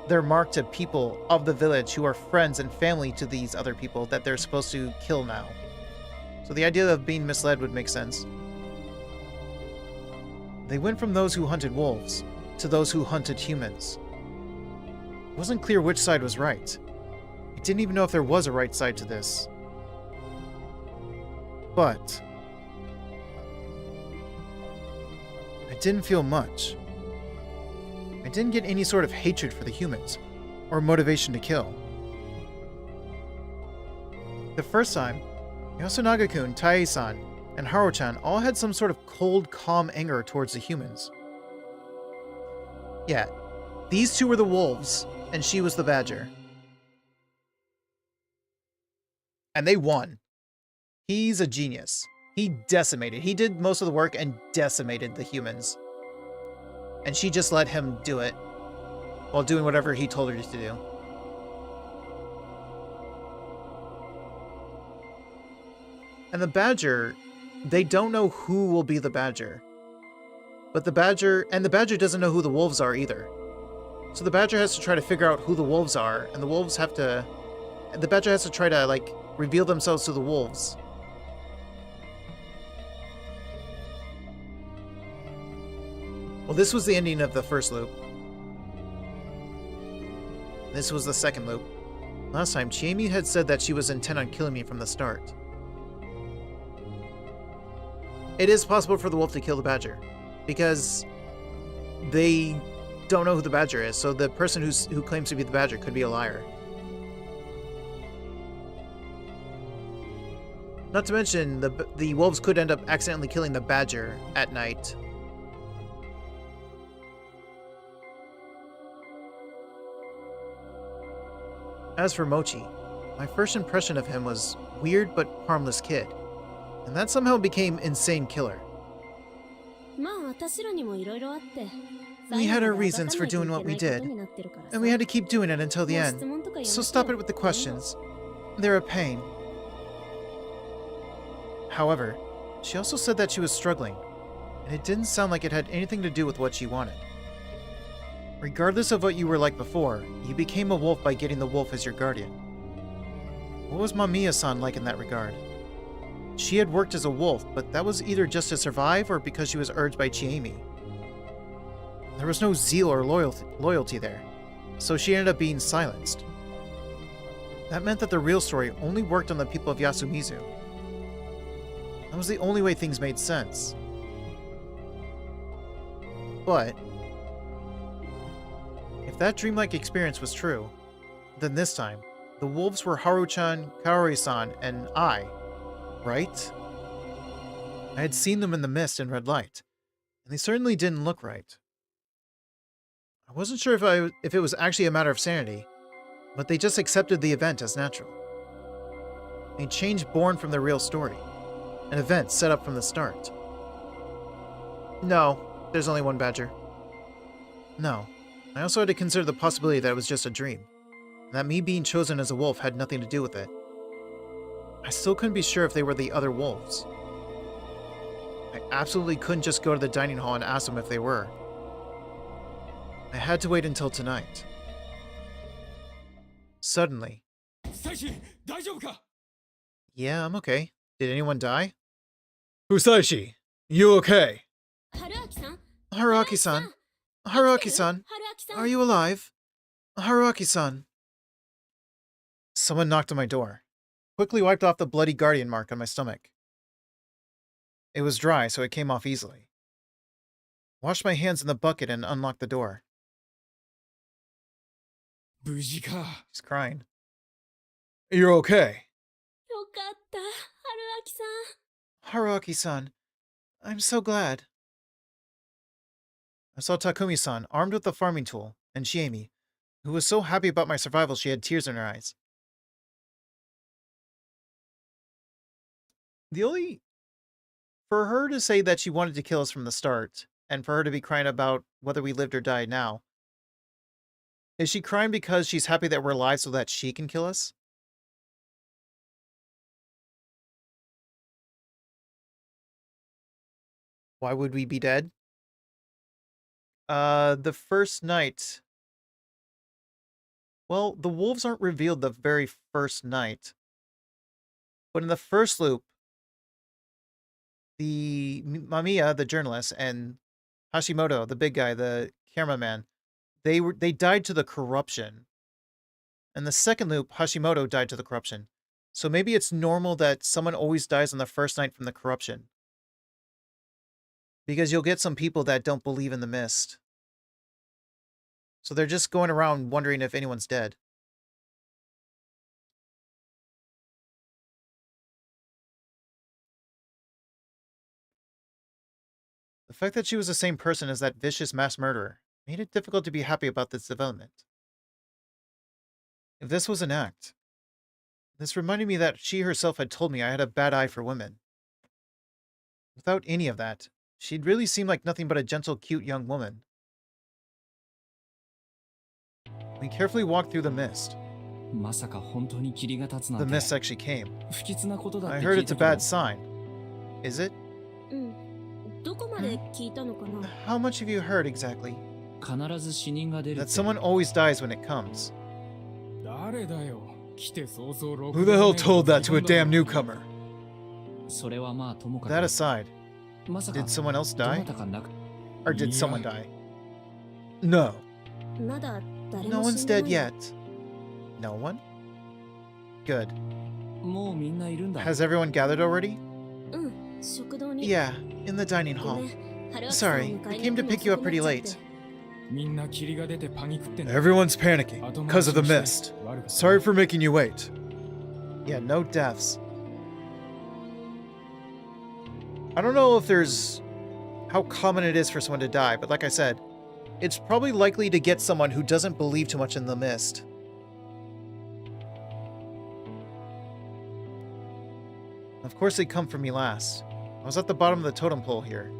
their mark to people of the village who are friends and family to these other people that they're supposed to kill now. So the idea of being misled would make sense. They went from those who hunted wolves to those who hunted humans. It wasn't clear which side was right. I didn't even know if there was a right side to this. But I didn't feel much. I didn't get any sort of hatred for the humans, or motivation to kill. The first time, Yasunaga-kun, Tae-san, and Haro-chan all had some sort of cold, calm anger towards the humans. Yeah, these two were the wolves, and she was the badger. And they won. He's a genius. He decimated. He did most of the work and decimated the humans. And she just let him do it while doing whatever he told her to do. And the badger, they don't know who will be the badger. But the badger doesn't know who the wolves are either. So the badger has to try to figure out who the wolves are, and the badger has to try to, like, reveal themselves to the wolves. Well, this was the ending of the first loop. This was the second loop. Last time, Chiemi had said that she was intent on killing me from the start. It is possible for the wolf to kill the badger, because they don't know who the badger is, so the person who claims to be the badger could be a liar. Not to mention, the wolves could end up accidentally killing the badger at night. As for Mochi, my first impression of him was weird but harmless kid, and that somehow became insane killer. We had our reasons for doing what we did, and we had to keep doing it until the end, so stop it with the questions. They're a pain. However, she also said that she was struggling, and it didn't sound like it had anything to do with what she wanted. Regardless of what you were like before, you became a wolf by getting the wolf as your guardian. What was Mamiya-san like in that regard? She had worked as a wolf, but that was either just to survive or because she was urged by Chiemi. There was no zeal or loyalty there, so she ended up being silenced. That meant that the real story only worked on the people of Yasumizu. That was the only way things made sense. But if that dreamlike experience was true, then this time, the wolves were Haru-chan, Kaori-san, and I, right? I had seen them in the mist in red light, and they certainly didn't look right. I wasn't sure if it was actually a matter of sanity, but they just accepted the event as natural. A change born from the real story, an event set up from the start. No, there's only one badger. No, I also had to consider the possibility that it was just a dream, and that me being chosen as a wolf had nothing to do with it. I still couldn't be sure if they were the other wolves. I absolutely couldn't just go to the dining hall and ask them if they were. I had to wait until tonight. Suddenly. Yeah, I'm okay. Did anyone die? Fusaishi, you okay? Haruaki-san? Haruaki-san? Are you alive? Haruaki-san? Someone knocked on my door. Quickly wiped off the bloody guardian mark on my stomach. It was dry, so it came off easily. Washed my hands in the bucket and unlocked the door. She's crying. You're okay. よかった、春秋さん。 Haruaki-san, I'm so glad. I saw Takumi-san armed with the farming tool, and Chiemi, who was so happy about my survival she had tears in her eyes. For her to say that she wanted to kill us from the start, and for her to be crying about whether we lived or died now, is she crying because she's happy that we're alive so that she can kill us? Why would we be dead? The first night. Well, the wolves aren't revealed the very first night. But in the first loop, the Mamiya, the journalist, and Hashimoto, the big guy, the cameraman, they died to the corruption. In the second loop, Hashimoto died to the corruption. So maybe it's normal that someone always dies on the first night from the corruption. Because you'll get some people that don't believe in the mist. So they're just going around wondering if anyone's dead. The fact that she was the same person as that vicious mass murderer made it difficult to be happy about this development. If this was an act, this reminded me that she herself had told me I had a bad eye for women. Without any of that, she'd really seemed like nothing but a gentle, cute young woman. We carefully walked through the mist. The mist actually came. I heard it's a bad sign. Is it? どこまで聞いたのかな? How much have you heard exactly? 必ず死人が出る That someone always dies when it comes. 誰だよ。来て早々 Who the hell told that to a damn newcomer? それはまあともかく That aside, まさか did someone else どな die? たかなく Or did someone die? No. まだ誰 No も死 one's んで dead ない yet. No one? Good. もうみんないるんだ Has everyone gathered already? うん食堂に Yeah, in the dining ご hall. めん春秋さんを Sorry, 迎 I え came に to 行くの pick you up 遅く pretty なっちゃって late. みんな霧が出てパニックってんだ Everyone's panicking because of the mist. Sorry for making you wait. Yeah, no deaths. I don't know if there's how common it is for someone to die, but like I said, it's probably likely to get someone who doesn't believe too much in the mist. Of course they come for me last. I was at the bottom of the totem pole here.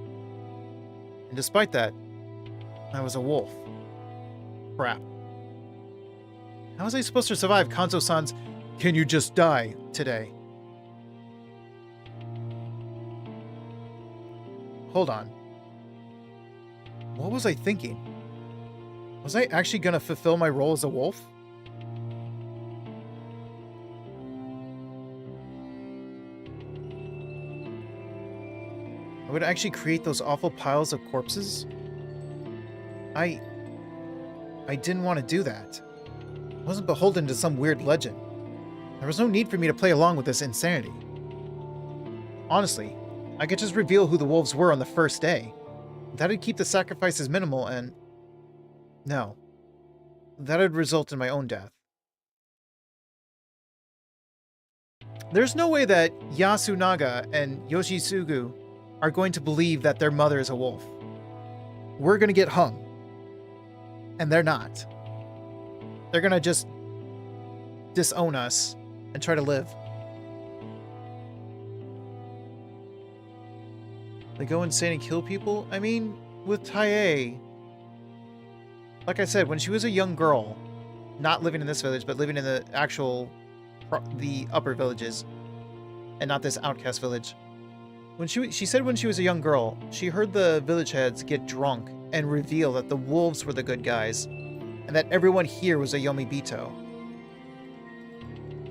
And despite that, I was a wolf. Crap. How was I supposed to survive Kanzo-san's "Can you just die" today? Hold on. What was I thinking? Was I actually gonna fulfill my role as a wolf? I would actually create those awful piles of corpses? I didn't want to do that. I wasn't beholden to some weird legend. There was no need for me to play along with this insanity. Honestly, I could just reveal who the wolves were on the first day. That'd keep the sacrifices minimal and... No. That'd result in my own death. There's no way that Yasunaga and Yoshisugu are going to believe that their mother is a wolf. We're gonna get hung. And they're not. They're gonna just disown us and try to live. They go insane and kill people? I mean, with Tae, like I said, when she was a young girl, not living in this village, but living in the the upper villages, and not this outcast village. When she said when she was a young girl, she heard the village heads get drunk and reveal that the wolves were the good guys, and that everyone here was a Yomibito.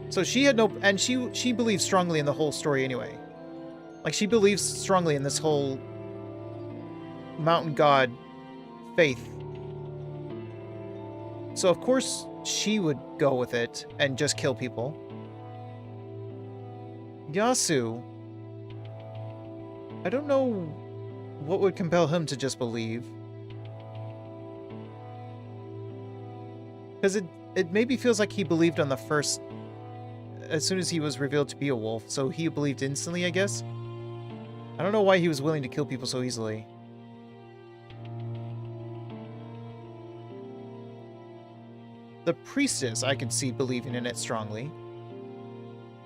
So she had no, and she believed strongly in the whole story anyway. Like, she believes strongly in this whole mountain god faith. So of course she would go with it and just kill people. Yasu, I don't know what would compel him to just believe. Because it maybe feels like he believed on the first, as soon as he was revealed to be a wolf, so he believed instantly, I guess? I don't know why he was willing to kill people so easily. The priestess, I could see believing in it strongly.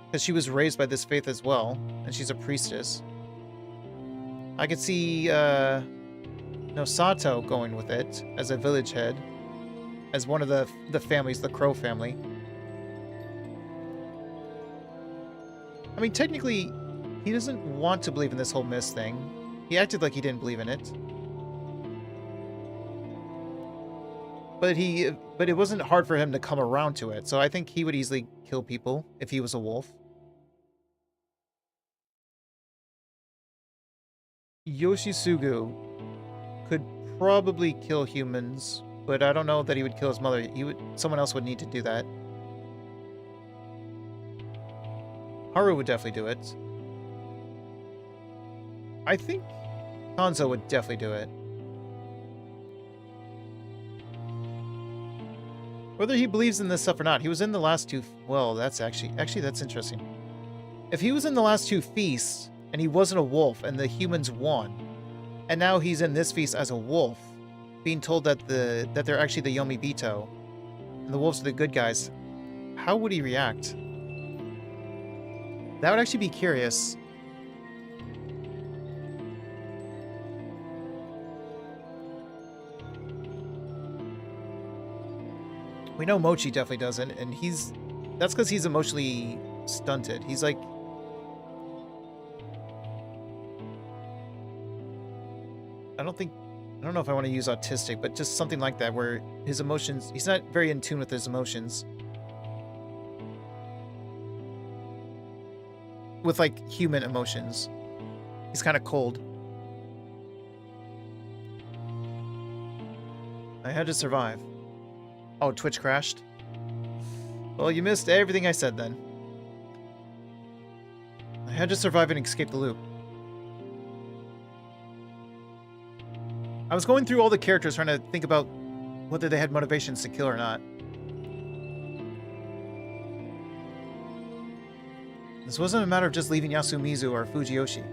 Because she was raised by this faith as well, and she's a priestess. I could see Nosato going with it as a village head, as one of the families, the Crow family. I mean, technically, he doesn't want to believe in this whole mist thing. He acted like he didn't believe in it. But it wasn't hard for him to come around to it, so I think he would easily kill people if he was a wolf. Yoshisugu could probably kill humans, but I don't know that he would kill his mother. Someone else would need to do that. Haru would definitely do it. I think Hanzo would definitely do it. Whether he believes in this stuff or not, he was in the last two... Well, that's actually that's interesting. If he was in the last two feasts, and he wasn't a wolf, and the humans won, and now he's in this feast as a wolf, being told that they're actually the Yomibito, and the wolves are the good guys, how would he react? That would actually be curious. We know Mochi definitely doesn't, and that's because he's emotionally stunted. He's like... I don't know if I want to use autistic, but just something like that, where his emotions... He's not very in tune with his emotions. With, like, human emotions. He's kind of cold. I had to survive. Oh, Twitch crashed? Well, you missed everything I said then. I had to survive and escape the loop. I was going through all the characters trying to think about whether they had motivations to kill or not. This wasn't a matter of just leaving Yasumizu or Fujiyoshi.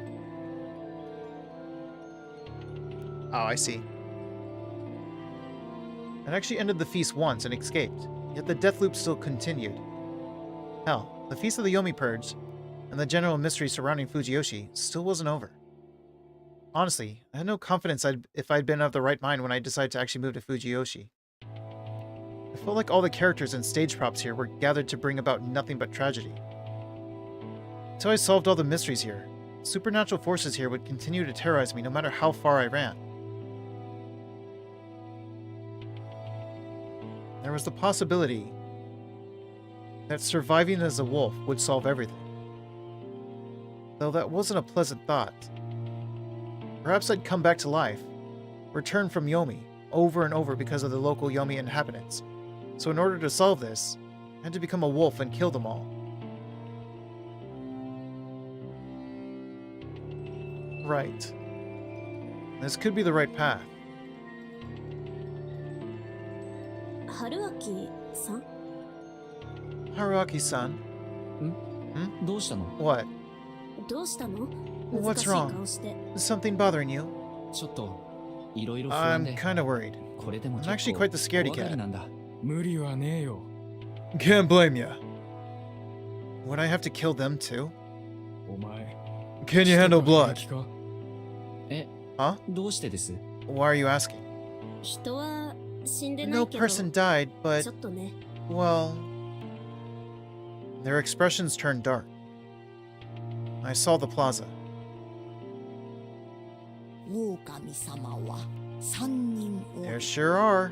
Oh, I see. I'd actually ended the feast once and escaped, yet the death loop still continued. Hell, the Feast of the Yomi Purge, and the general mystery surrounding Fujiyoshi still wasn't over. Honestly, I had no confidence if I'd been of the right mind when I decided to actually move to Fujiyoshi. I felt like all the characters and stage props here were gathered to bring about nothing but tragedy. Until I solved all the mysteries here, supernatural forces here would continue to terrorize me no matter how far I ran. there was the possibility that surviving as a wolf would solve everything. Though that wasn't a pleasant thought. Perhaps I'd come back to life, return from Yomi over and over because of the local Yomi inhabitants. So in order to solve this, I had to become a wolf and kill them all. Right. This could be the right path. 春明さん Haruaki-san, どうしたの？ what? どうしたの？ What's 難しい wrong? 顔して Is something bothering you? ちょっといろいろ不安 I'm で。 kinda worried. これでも I'm 結 actually 構 quite the scaredy 怖がり cat. なんだ。無理はねえよ。 Can't blame ya. Would I have to kill them too? お前。 Can you handle blood? 人がえ、 Huh? どうしてです？ Why are you asking? 人は死んでない No けど person died, ち but, ょっとね well... Their expressions turned dark. I saw the plaza. 狼様は三人お There る sure are.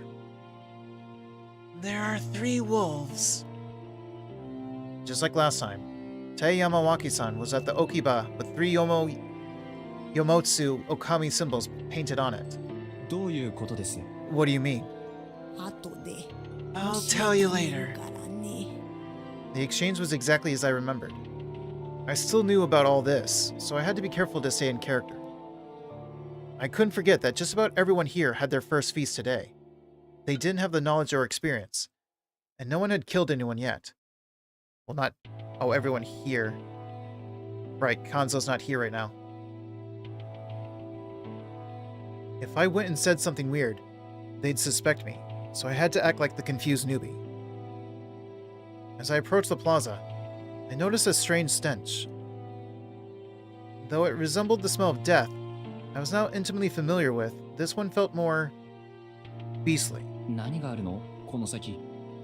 There are 3 wolves. Just like last time, Tei Yamawaki-san was at the Okiba with 3 Yomotsu Okami symbols painted on it. どういうことです？ What do you mean? 後で I'll 教 tell you えて later. やるからね The exchange was exactly as I remembered. I still knew about all this, so I had to be careful to stay in character. I couldn't forget that just about everyone here had their first feast today. They didn't have the knowledge or experience, and no one had killed anyone yet. Well, not... Oh, everyone here. Right, Kanzo's not here right now. If I went and said something weird, they'd suspect me, so I had to act like the confused newbie. As I approached the plaza, I noticed a strange stench. Though it resembled the smell of death I was now intimately familiar with, this one felt more... beastly. 何があるの？この先。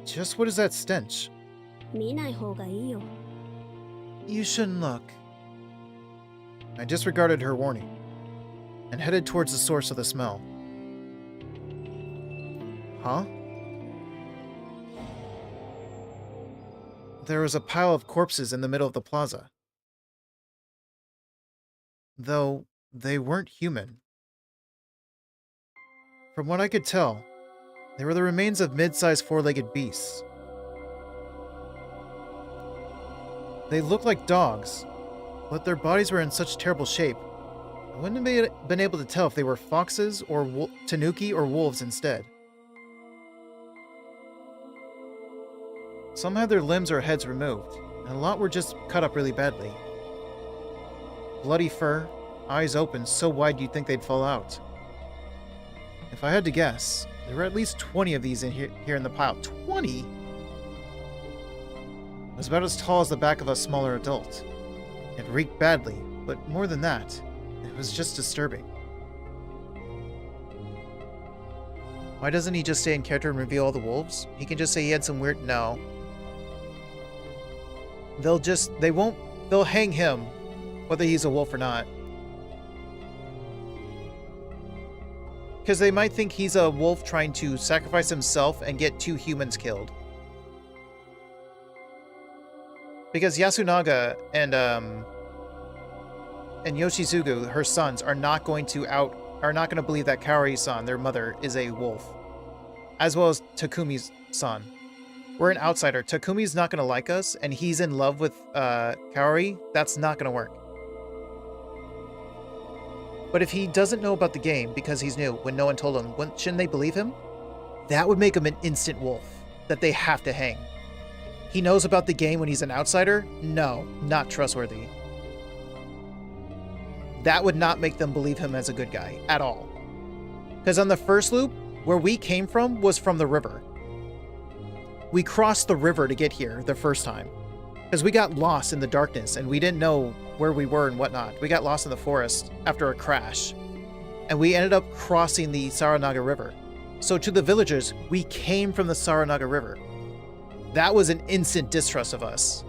Just what is that stench? 見ない方がいいよ You shouldn't look. I disregarded her warning and headed towards the source of the smell. Huh? There was a pile of corpses in the middle of the plaza. Though they weren't human. From what I could tell, they were the remains of mid-sized four-legged beasts. They looked like dogs, but their bodies were in such terrible shape, I wouldn't have been able to tell if they were foxes or tanuki or wolves instead. Some had their limbs or heads removed, and a lot were just cut up really badly. Bloody fur, eyes open so wide you'd think they'd fall out. If I had to guess, there were at least 20 of these here in the pile. 20?! It was about as tall as the back of a smaller adult. It reeked badly, but more than that, it was just disturbing. Why doesn't he just stay in character and reveal all the wolves? He can just say he had some weird... No. They'll hang him, whether he's a wolf or not. Because they might think he's a wolf trying to sacrifice himself and get 2 humans killed. Because Yasunaga and Yoshizugu, her sons, are not going to believe that Kaori-san, their mother, is a wolf. As well as Takumi's son. We're an outsider. Takumi's not going to like us, and he's in love with Kaori. That's not going to work. But if he doesn't know about the game because he's new, when no one told him, shouldn't they believe him? That would make him an instant wolf that they have to hang. He knows about the game when he's an outsider? No, not trustworthy. That would not make them believe him as a good guy at all. Because on the first loop, where we came from was from the river. We crossed the river to get here the first time. Because we got lost in the darkness and we didn't know where we were and whatnot. We got lost in the forest after a crash. And we ended up crossing the Saranaga River. So to the villagers, we came from the Saranaga River. That was an instant distrust of us.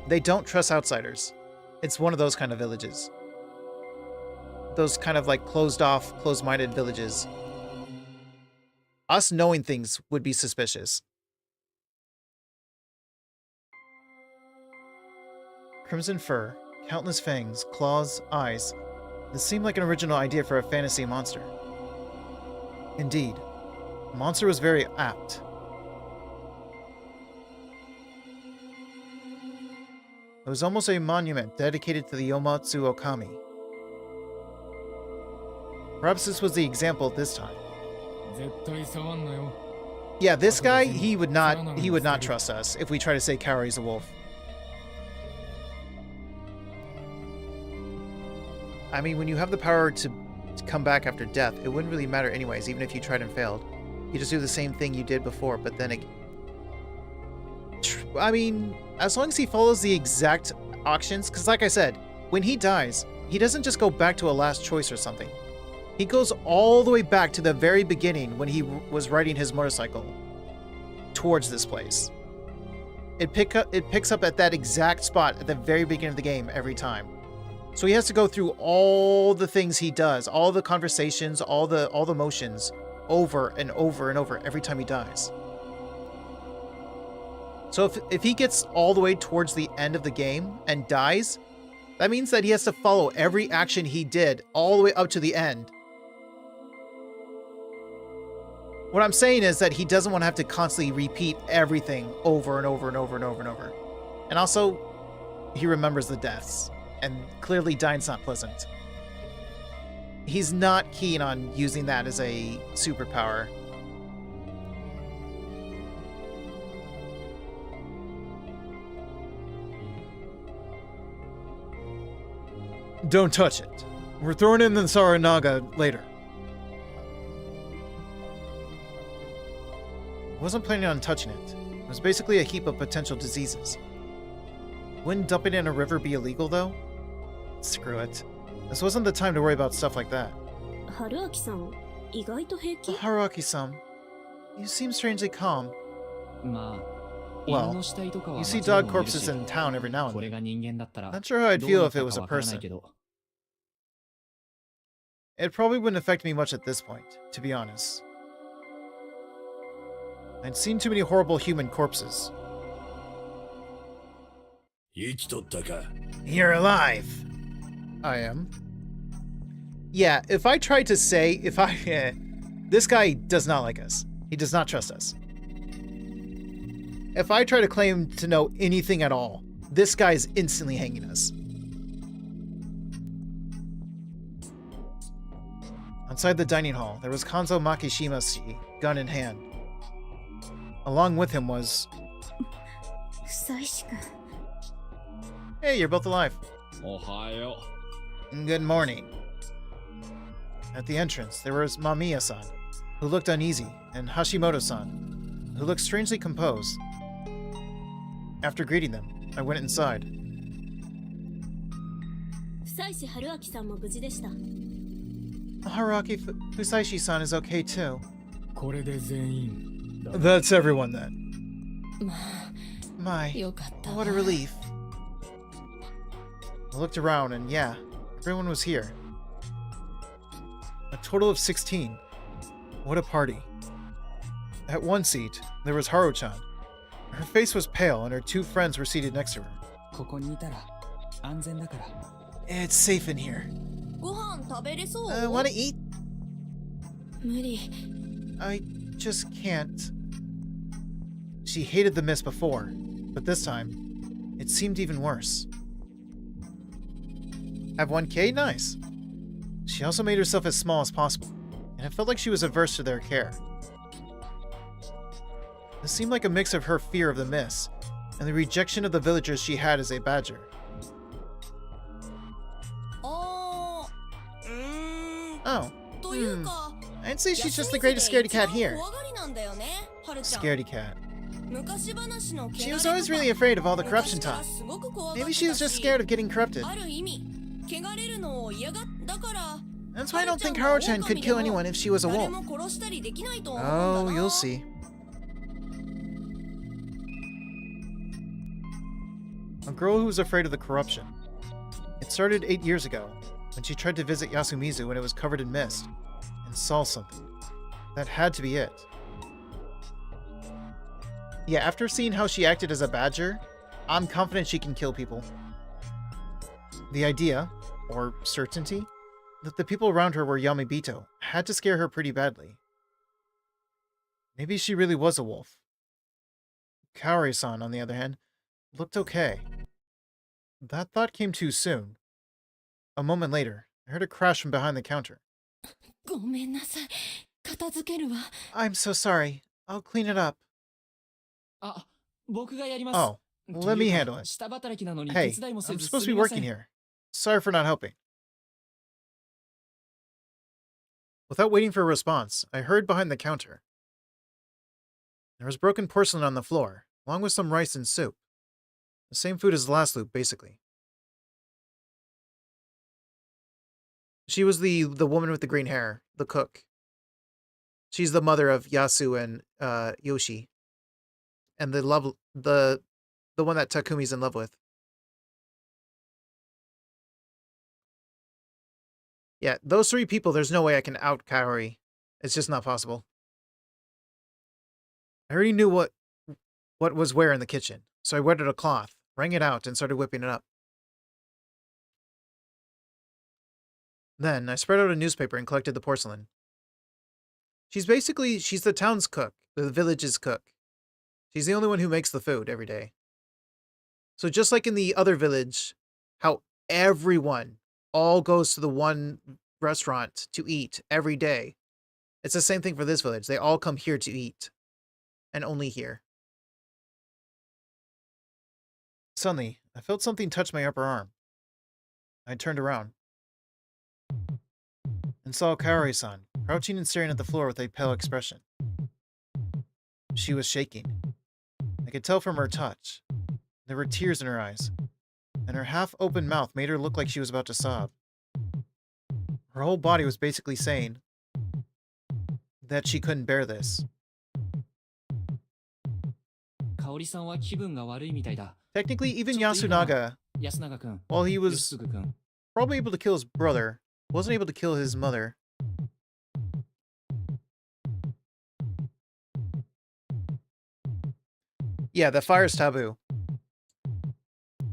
They don't trust outsiders. It's one of those kind of villages. Those kind of like closed off, closed-minded villages. Us knowing things would be suspicious. Crimson fur, countless fangs, claws, eyes. This seemed like an original idea for a fantasy monster. Indeed, the monster was very apt. It was almost a monument dedicated to the Yomatsu Okami. Perhaps this was the example this time. Yeah, this guy, he would not trust us if we try to say Kaori's a wolf. I mean, when you have the power to come back after death, it wouldn't really matter anyways, even if you tried and failed. You just do the same thing you did before, but then I mean, as long as he follows the exact actions, because like I said, when he dies, he doesn't just go back to a last choice or something. He goes all the way back to the very beginning when he was riding his motorcycle towards this place. It picks up at that exact spot at the very beginning of the game every time. So he has to go through all the things he does, all the conversations, all the motions, over and over and over every time he dies. So if he gets all the way towards the end of the game and dies, that means that he has to follow every action he did all the way up to the end. What I'm saying is that he doesn't want to have to constantly repeat everything over and over and over and over and over. And also, he remembers the deaths. And clearly dying's not pleasant. He's not keen on using that as a superpower. Don't touch it. We're throwing in the Saranaga later. I wasn't planning on touching it. It was basically a heap of potential diseases. Wouldn't dumping it in a river be illegal, though? Screw it. This wasn't the time to worry about stuff like that. Haruaki-san, 意外と平気? Haruaki-san, you seem strangely calm. Well, you you see dog corpses in town every now and then. Not sure how I'd feel if it was a person. It probably wouldn't affect me much at this point, to be honest. I'd seen too many horrible human corpses. You're alive! I am. Yeah, if I tried to say, this guy does not like us. He does not trust us. If I try to claim to know anything at all, this guy is instantly hanging us. Outside the dining hall, there was Kanzo Makishima's gun in hand. Along with him was... Fusaishi-kun. Hey, you're both alive. Ohayo. Good morning. At the entrance, there was Mamiya-san, who looked uneasy, and Hashimoto-san, who looked strangely composed. After greeting them, I went inside. Fusaishi Haruaki-san も無事でした. Haruaki Fusaishi-san is okay too. これで全員だ. That's everyone then. まあ My, よかったわ what a relief. I looked around and yeah, everyone was here. A total of 16. What a party. At one seat, there was Haru-chan. Her face was pale and her two friends were seated next to her. ここにいたら安全だから It's safe in here. ご飯食べれそう? Wanna eat? 無理 I just can't. She hated the mist before, but this time, it seemed even worse. Have 1K? Nice. She also made herself as small as possible, and it felt like she was averse to their care. This seemed like a mix of her fear of the mist and the rejection of the villagers she had as a badger. Oh. というか I'd say she's just the greatest scaredy cat here. 怖がりなんだよね、はるちゃん。 Scaredy cat. 昔話の She was always really afraid of all the corruption 昔から talk. すごく怖がってた Maybe し she was just scared of getting corrupted. ある意味汚れるのを嫌がだから That's why I don't think Haru-chan could kill anyone if she was a 誰 wolf. も殺したりできないと思うん Oh, だな you'll see. A girl who was afraid of the corruption. It started 8 years ago, when she tried to visit Yasumizu when it was covered in mist, and saw something. That had to be it. Yeah, after seeing how she acted as a badger, I'm confident she can kill people. The idea, or certainty, that the people around her were Yamabito had to scare her pretty badly. Maybe she really was a wolf. Kaori-san, on the other hand, looked okay. That thought came too soon. A moment later, I heard a crash from behind the counter. ごめんなさい。片付けるわ。I'm so sorry. I'll clean it up. あ、僕がやります。 Oh, と let い me うか handle it. 下働きなのに Hey, 手伝いもせ I'm ず supposed す to be みませ working ん。 here. Sorry for not helping. Without waiting for a response, I hurried behind the counter. There was broken porcelain on the floor, along with some rice and soup. The same food as the last loop, basically. She was the woman with the green hair, the cook. She's the mother of Yasu and Yoshi. And the one that Takumi's in love with. Yeah, those three people, there's no way I can out Kaori. It's just not possible. I already knew what was where in the kitchen, so I wetted a cloth, wrung it out, and started whipping it up. Then, I spread out a newspaper and collected the porcelain. She's the town's cook, the village's cook. She's the only one who makes the food every day. So just like in the other village, how everyone all goes to the one restaurant to eat every day, it's the same thing for this village. They all come here to eat. And only here. Suddenly, I felt something touch my upper arm. I turned around and saw Kaori-san crouching and staring at the floor with a pale expression. She was shaking. I could tell from her touch. There were tears in her eyes, and her half-open mouth made her look like she was about to sob. Her whole body was basically saying that she couldn't bear this. 香織さんは気分が悪いみたいだ。 Technically, even ちょっといいかな？ Yasunaga, 安永くん、 while he 吉 was 嗣くん。 probably able to kill his brother, wasn't able to kill his mother. Yeah, the fire's taboo.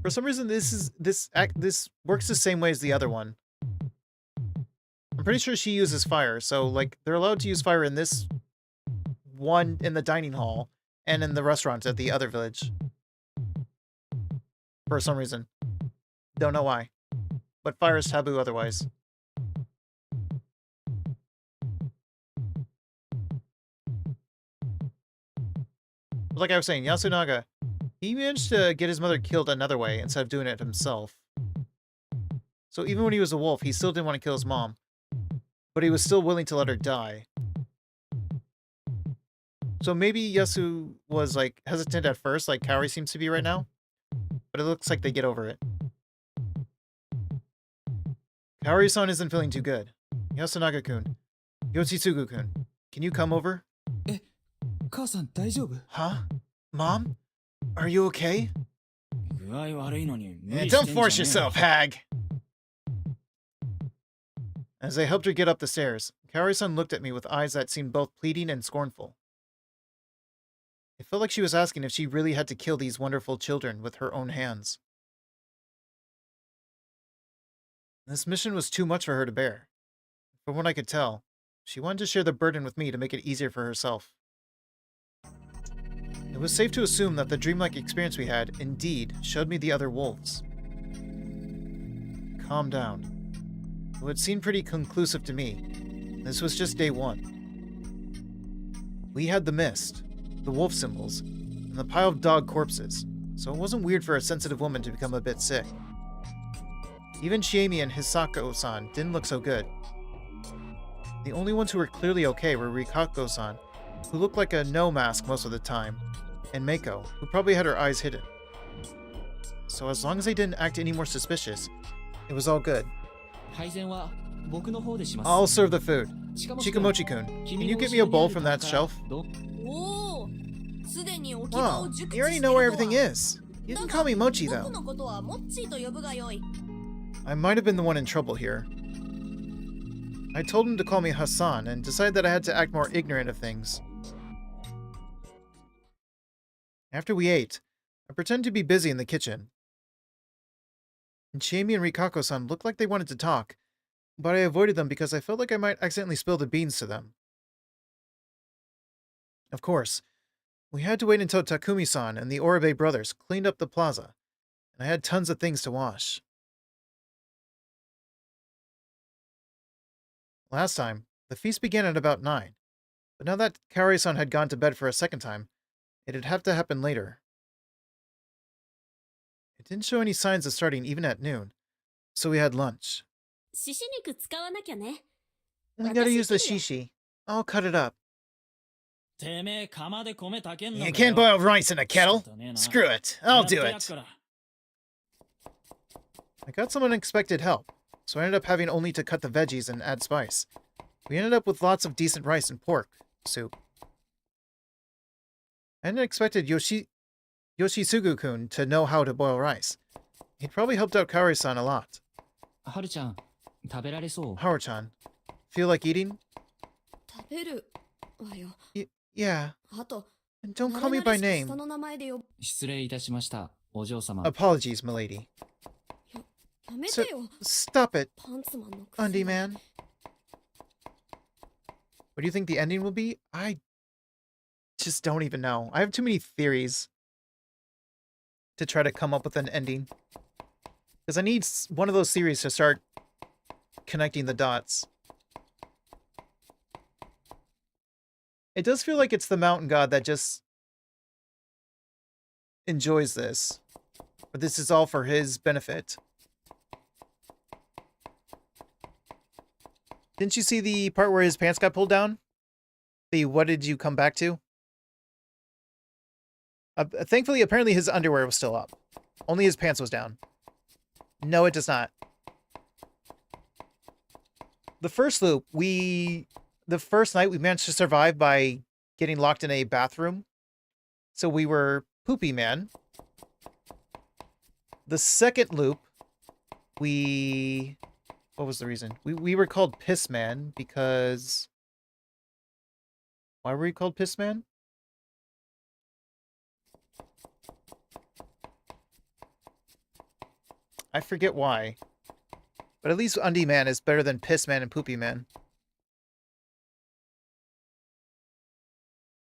For some reason, this works the same way as the other one. I'm pretty sure she uses fire, so like they're allowed to use fire in this one in the dining hall and in the restaurant at the other village. For some reason. Don't know why. But fire is taboo otherwise. But like I was saying, Yasunaga, he managed to get his mother killed another way instead of doing it himself. So even when he was a wolf, he still didn't want to kill his mom. But he was still willing to let her die. So maybe Yasu was like hesitant at first, like Kaori seems to be right now. But it looks like they get over it. Kaori-san isn't feeling too good. Yasunaga-kun, Yoshitsugu-kun, can you come over? 母さん大丈夫？ Huh? Mom? Are you okay? 具合悪いのに無 Yeah, 理してん don't じゃねえ force yourself, hag! As I helped her get up the stairs, Kaori-san looked at me with eyes that seemed both pleading and scornful. It felt like she was asking if she really had to kill these wonderful children with her own hands. This mission was too much for her to bear. From what I could tell, she wanted to share the burden with me to make it easier for herself. It was safe to assume that the dreamlike experience we had, indeed, showed me the other wolves. Calm down. It would seem pretty conclusive to me. This was just day one. We had the mist, the wolf symbols, and the pile of dog corpses, so it wasn't weird for a sensitive woman to become a bit sick. Even Shiemi and Hisako-san didn't look so good. The only ones who were clearly okay were Rikako-san, who looked like a no mask most of the time, and Meiko, who probably had her eyes hidden. So as long as they didn't act any more suspicious, it was all good. 配膳は僕の方でします。 I'll serve the food. 近本君、 Chikamochi-kun, can 君 you の get me a 後ろに bowl ある from that 棚から shelf? どう？おお、すでに置き場 Wow, を熟知 you して already いる know と where は everything is. You can call me Mochi, 僕 though. のことはモッチーと呼ぶがよい。 I might have been the one in trouble here. I told him to call me Hassan and decided that I had to act more ignorant of things. After we ate, I pretended to be busy in the kitchen. And Chiemi and Rikako-san looked like they wanted to talk, but I avoided them because I felt like I might accidentally spill the beans to them. Of course, we had to wait until Takumi-san and the Oribe brothers cleaned up the plaza, and I had tons of things to wash. Last time, the feast began at about 9, but now that Kaori-san had gone to bed for a second time, it'd have to happen later. It didn't show any signs of starting even at noon, so we had lunch. 獅子肉使わなきゃね。 We gotta use the shishi. I'll cut it up. てめえ釜で米炊けんのか You よ can't boil rice in a kettle? 仕方ねえな Screw it, I'll do やってやっ it. から I got some unexpected help, so I ended up having only to cut the veggies and add spice. We ended up with lots of decent rice and pork soup. I hadn't expected Yoshisugu-kun to know how to boil rice. He'd probably helped out Kaori-san a lot. はるちゃん食べられそう Haru-chan, feel like eating? 食べるわよ。 Yeah. あと、 And don't call me by 下 name. の名前で呼ぶ。失礼いたしましたお嬢様 Apologies, milady. やめ So, てよ。 stop it, パンツマンのくせ Undy に man. What do you think the ending will be? I just don't even know. I have too many theories to try to come up with an ending. Because I need one of those theories to start connecting the dots. It does feel like it's the mountain god that just enjoys this. But this is all for his benefit. Didn't you see the part where his pants got pulled down? The what did you come back to? Thankfully, apparently his underwear was still up. Only his pants was down. No, it does not. The first loop, the first night we managed to survive by getting locked in a bathroom. So we were Poopy Man. The second loop, what was the reason? We were called Piss Man because... Why were we called Piss Man? I forget why. But at least Undy Man is better than Piss Man and Poopy Man.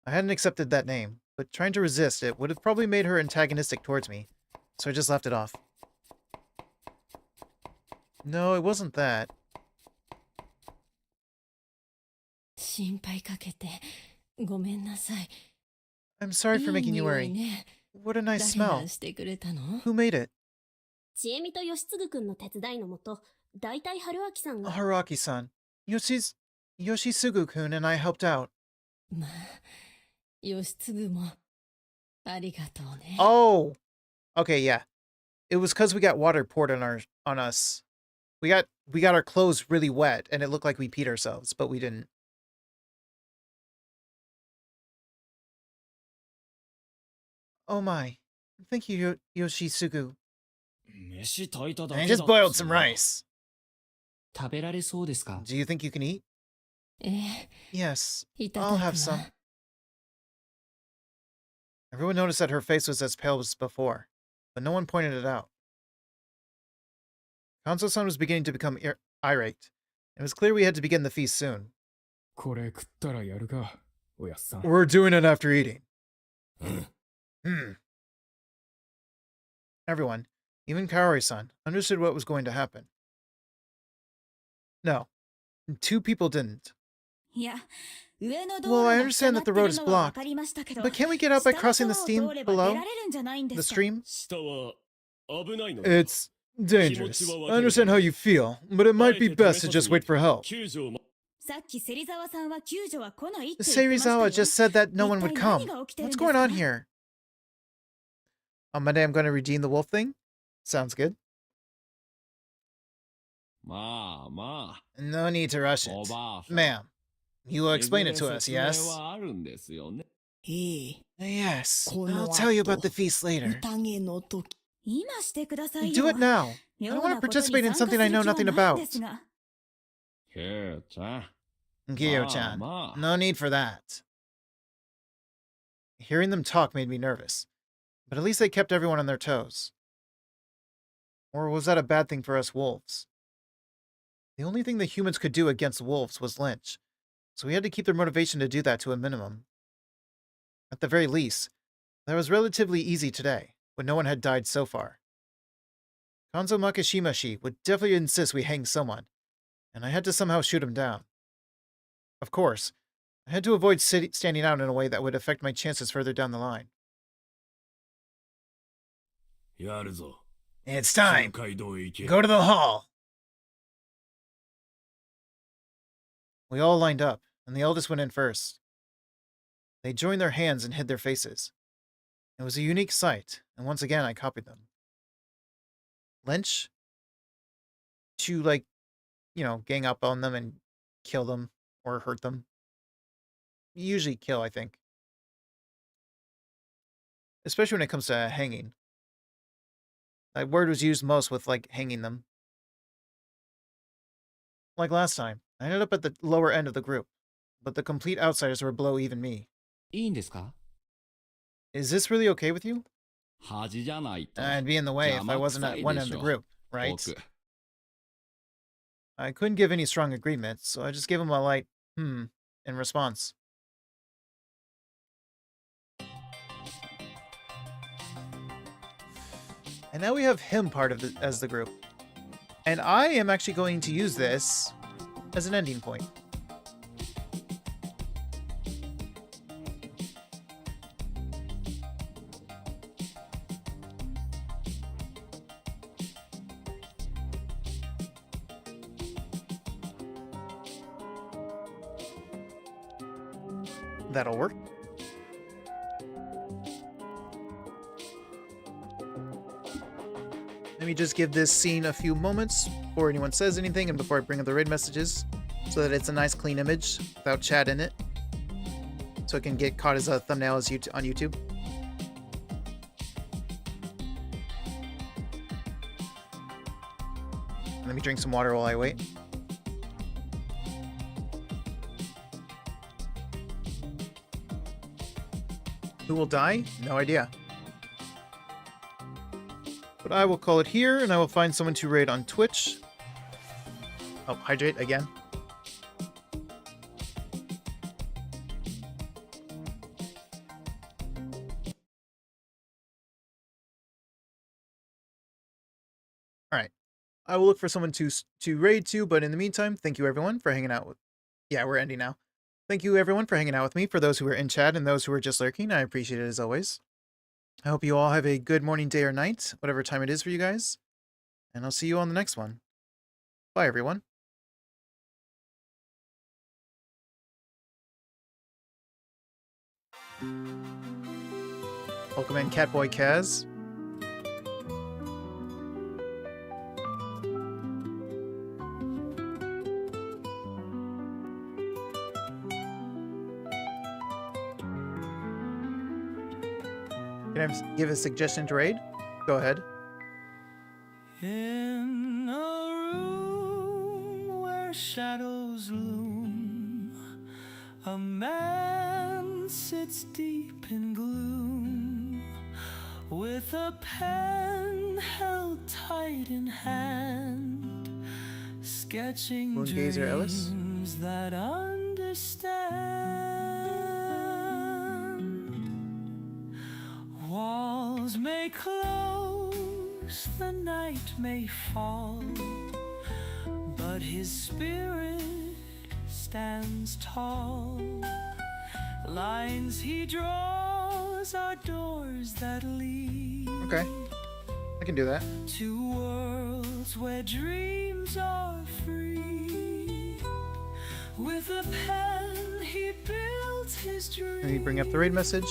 I hadn't accepted that name, but trying to resist it would have probably made her antagonistic towards me, so I just left it off. No, it wasn't that. 心配かけてごめんなさい。 I'm sorry for いい making you 匂い worry. ね。 What a nice 誰 smell. がしてくれたの？ Who made it? ちえみとよしつぐくんの手伝いのもと、だいたい春明さんが。 Haruaki-san. Yoshisugu-kun and I helped out. まあ、吉次もありがとうね。 Oh! Okay, yeah. It was because we got water poured on us. We got our clothes really wet, and it looked like we peed ourselves, but we didn't. Oh my. Thank you, Yoshisugu. 飯炊いただけ I だ just boiled some rice. 食べられそうですか Do you think you can eat? ええ、 Yes. いた I'll だく have some. わ。 Everyone noticed that her face was as pale as before, but no one pointed it out. Kanzo-san was beginning to become irate. It was clear we had to begin the feast soon. これ食ったらやるか、おやっさん。 We're doing it after eating. Everyone, even Kaori-san, understood what was going to happen. No, two people didn't. いや、上の道 Well, 路 I が understand 塞が that って the road る is のはわ blocked, かりましたけど、 but can't we get out by 下の crossing the 沢を stream 通れば below? 出られるんじゃないん The ですか？ stream? 下は危ないのだ。 It's dangerous. I understand how you feel, but it might be best to just wait for help. 救助をまさっき芹沢さんは救助は来ないって言ってましたよ。 Serizawa just said that no one would 一体 come. 何が起きてるん What's です going か？ on here? On Monday, I'm going to redeem the wolf thing? Sounds good. まあま No need to rush あ、お it. ばあさん。 Ma'am, you will explain it to us, 説明 yes? はあるんですよね。ええ、 Yes. この I'll tell you 後 about the feast later. 宴の時。今してくださいよ。 Do it now. I 妙 don't want な to ことに participate in 参加 something I する know 気は nothing ない about. ですが。ケイちゃん。 Giyo-chan, Ma. no need for that. Hearing them talk made me nervous. But at least they kept everyone on their toes. Or was that a bad thing for us wolves? The only thing the humans could do against wolves was lynch, so we had to keep their motivation to do that to a minimum. At the very least, that was relatively easy today, when no one had died so far. Kanzo Makishimashi would definitely insist we hang someone, and I had to somehow shoot him down. Of course, I had to avoid standing out in a way that would affect my chances further down the line. It's time! Go to the hall! We all lined up, and the eldest went in first. They joined their hands and hid their faces. It was a unique sight, and once again I copied them. Lynch? To, gang up on them and kill them, or hurt them. Usually kill, I think. Especially when it comes to hanging. That word was used most with, hanging them. Like last time, I ended up at the lower end of the group, but the complete outsiders were below even me. いいんですか? Is this really okay with you? 恥じゃないと I'd be in the way if I wasn't at one end of the group, right? I couldn't give any strong agreement, so I just gave him a light, in response. And now we have him part of as the group. And I am actually going to use this as an ending point. That'll work. Let me just give this scene a few moments before anyone says anything and before I bring up the raid messages, so that it's a nice clean image without chat in it, so it can get caught as a thumbnail on YouTube. Let me drink some water while I wait. Who will die? No idea. But I will call it here, and I will find someone to raid on Twitch. Oh, hydrate again. Alright. I will look for someone to raid to, but in the meantime, thank you everyone for hanging out with... Yeah, we're ending now. Thank you everyone for hanging out with me, for those who are in chat and those who are just lurking. I appreciate it as always. I hope you all have a good morning, day, or night, whatever time it is for you guys. And I'll see you on the next one. Bye, everyone. Welcome in, Catboy Kaz. Can I give a suggestion to raid? Go ahead. In a room where shadows loom, a man sits deep in gloom, with a pen held tight in hand, sketching Moongazer Ellis? dreams that understand. Walls may close, the night may fall, but his spirit stands tall. Lines he draws are doors that lead. Okay. I can do that. To worlds where dreams are free. With a pen he built his dreams. Let me bring up the raid message.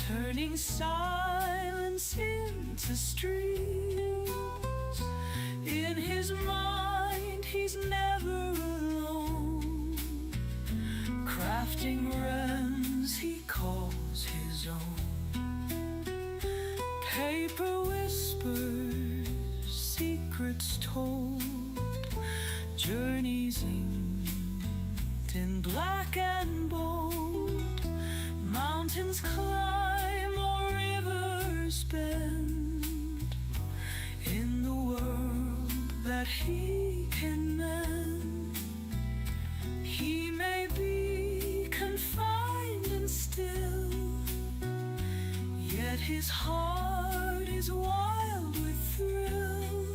Turning silence into streams. In his mind he's never alone, crafting realms he calls his own. Paper whispers, secrets told, journeys inked in black and bold. Mountains climb or rivers spend in the world that he can mend. He may be confined and still, yet his heart is wild with thrill.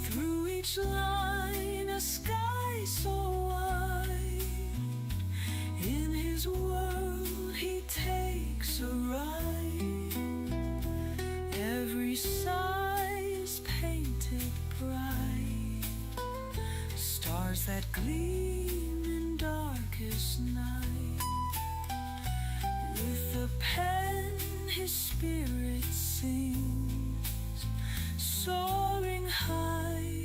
Through each line a sky so wide, in his world he takes a ride. Every sigh is painted bright, stars that gleam in darkest night. With the pen his spirit sings, soaring high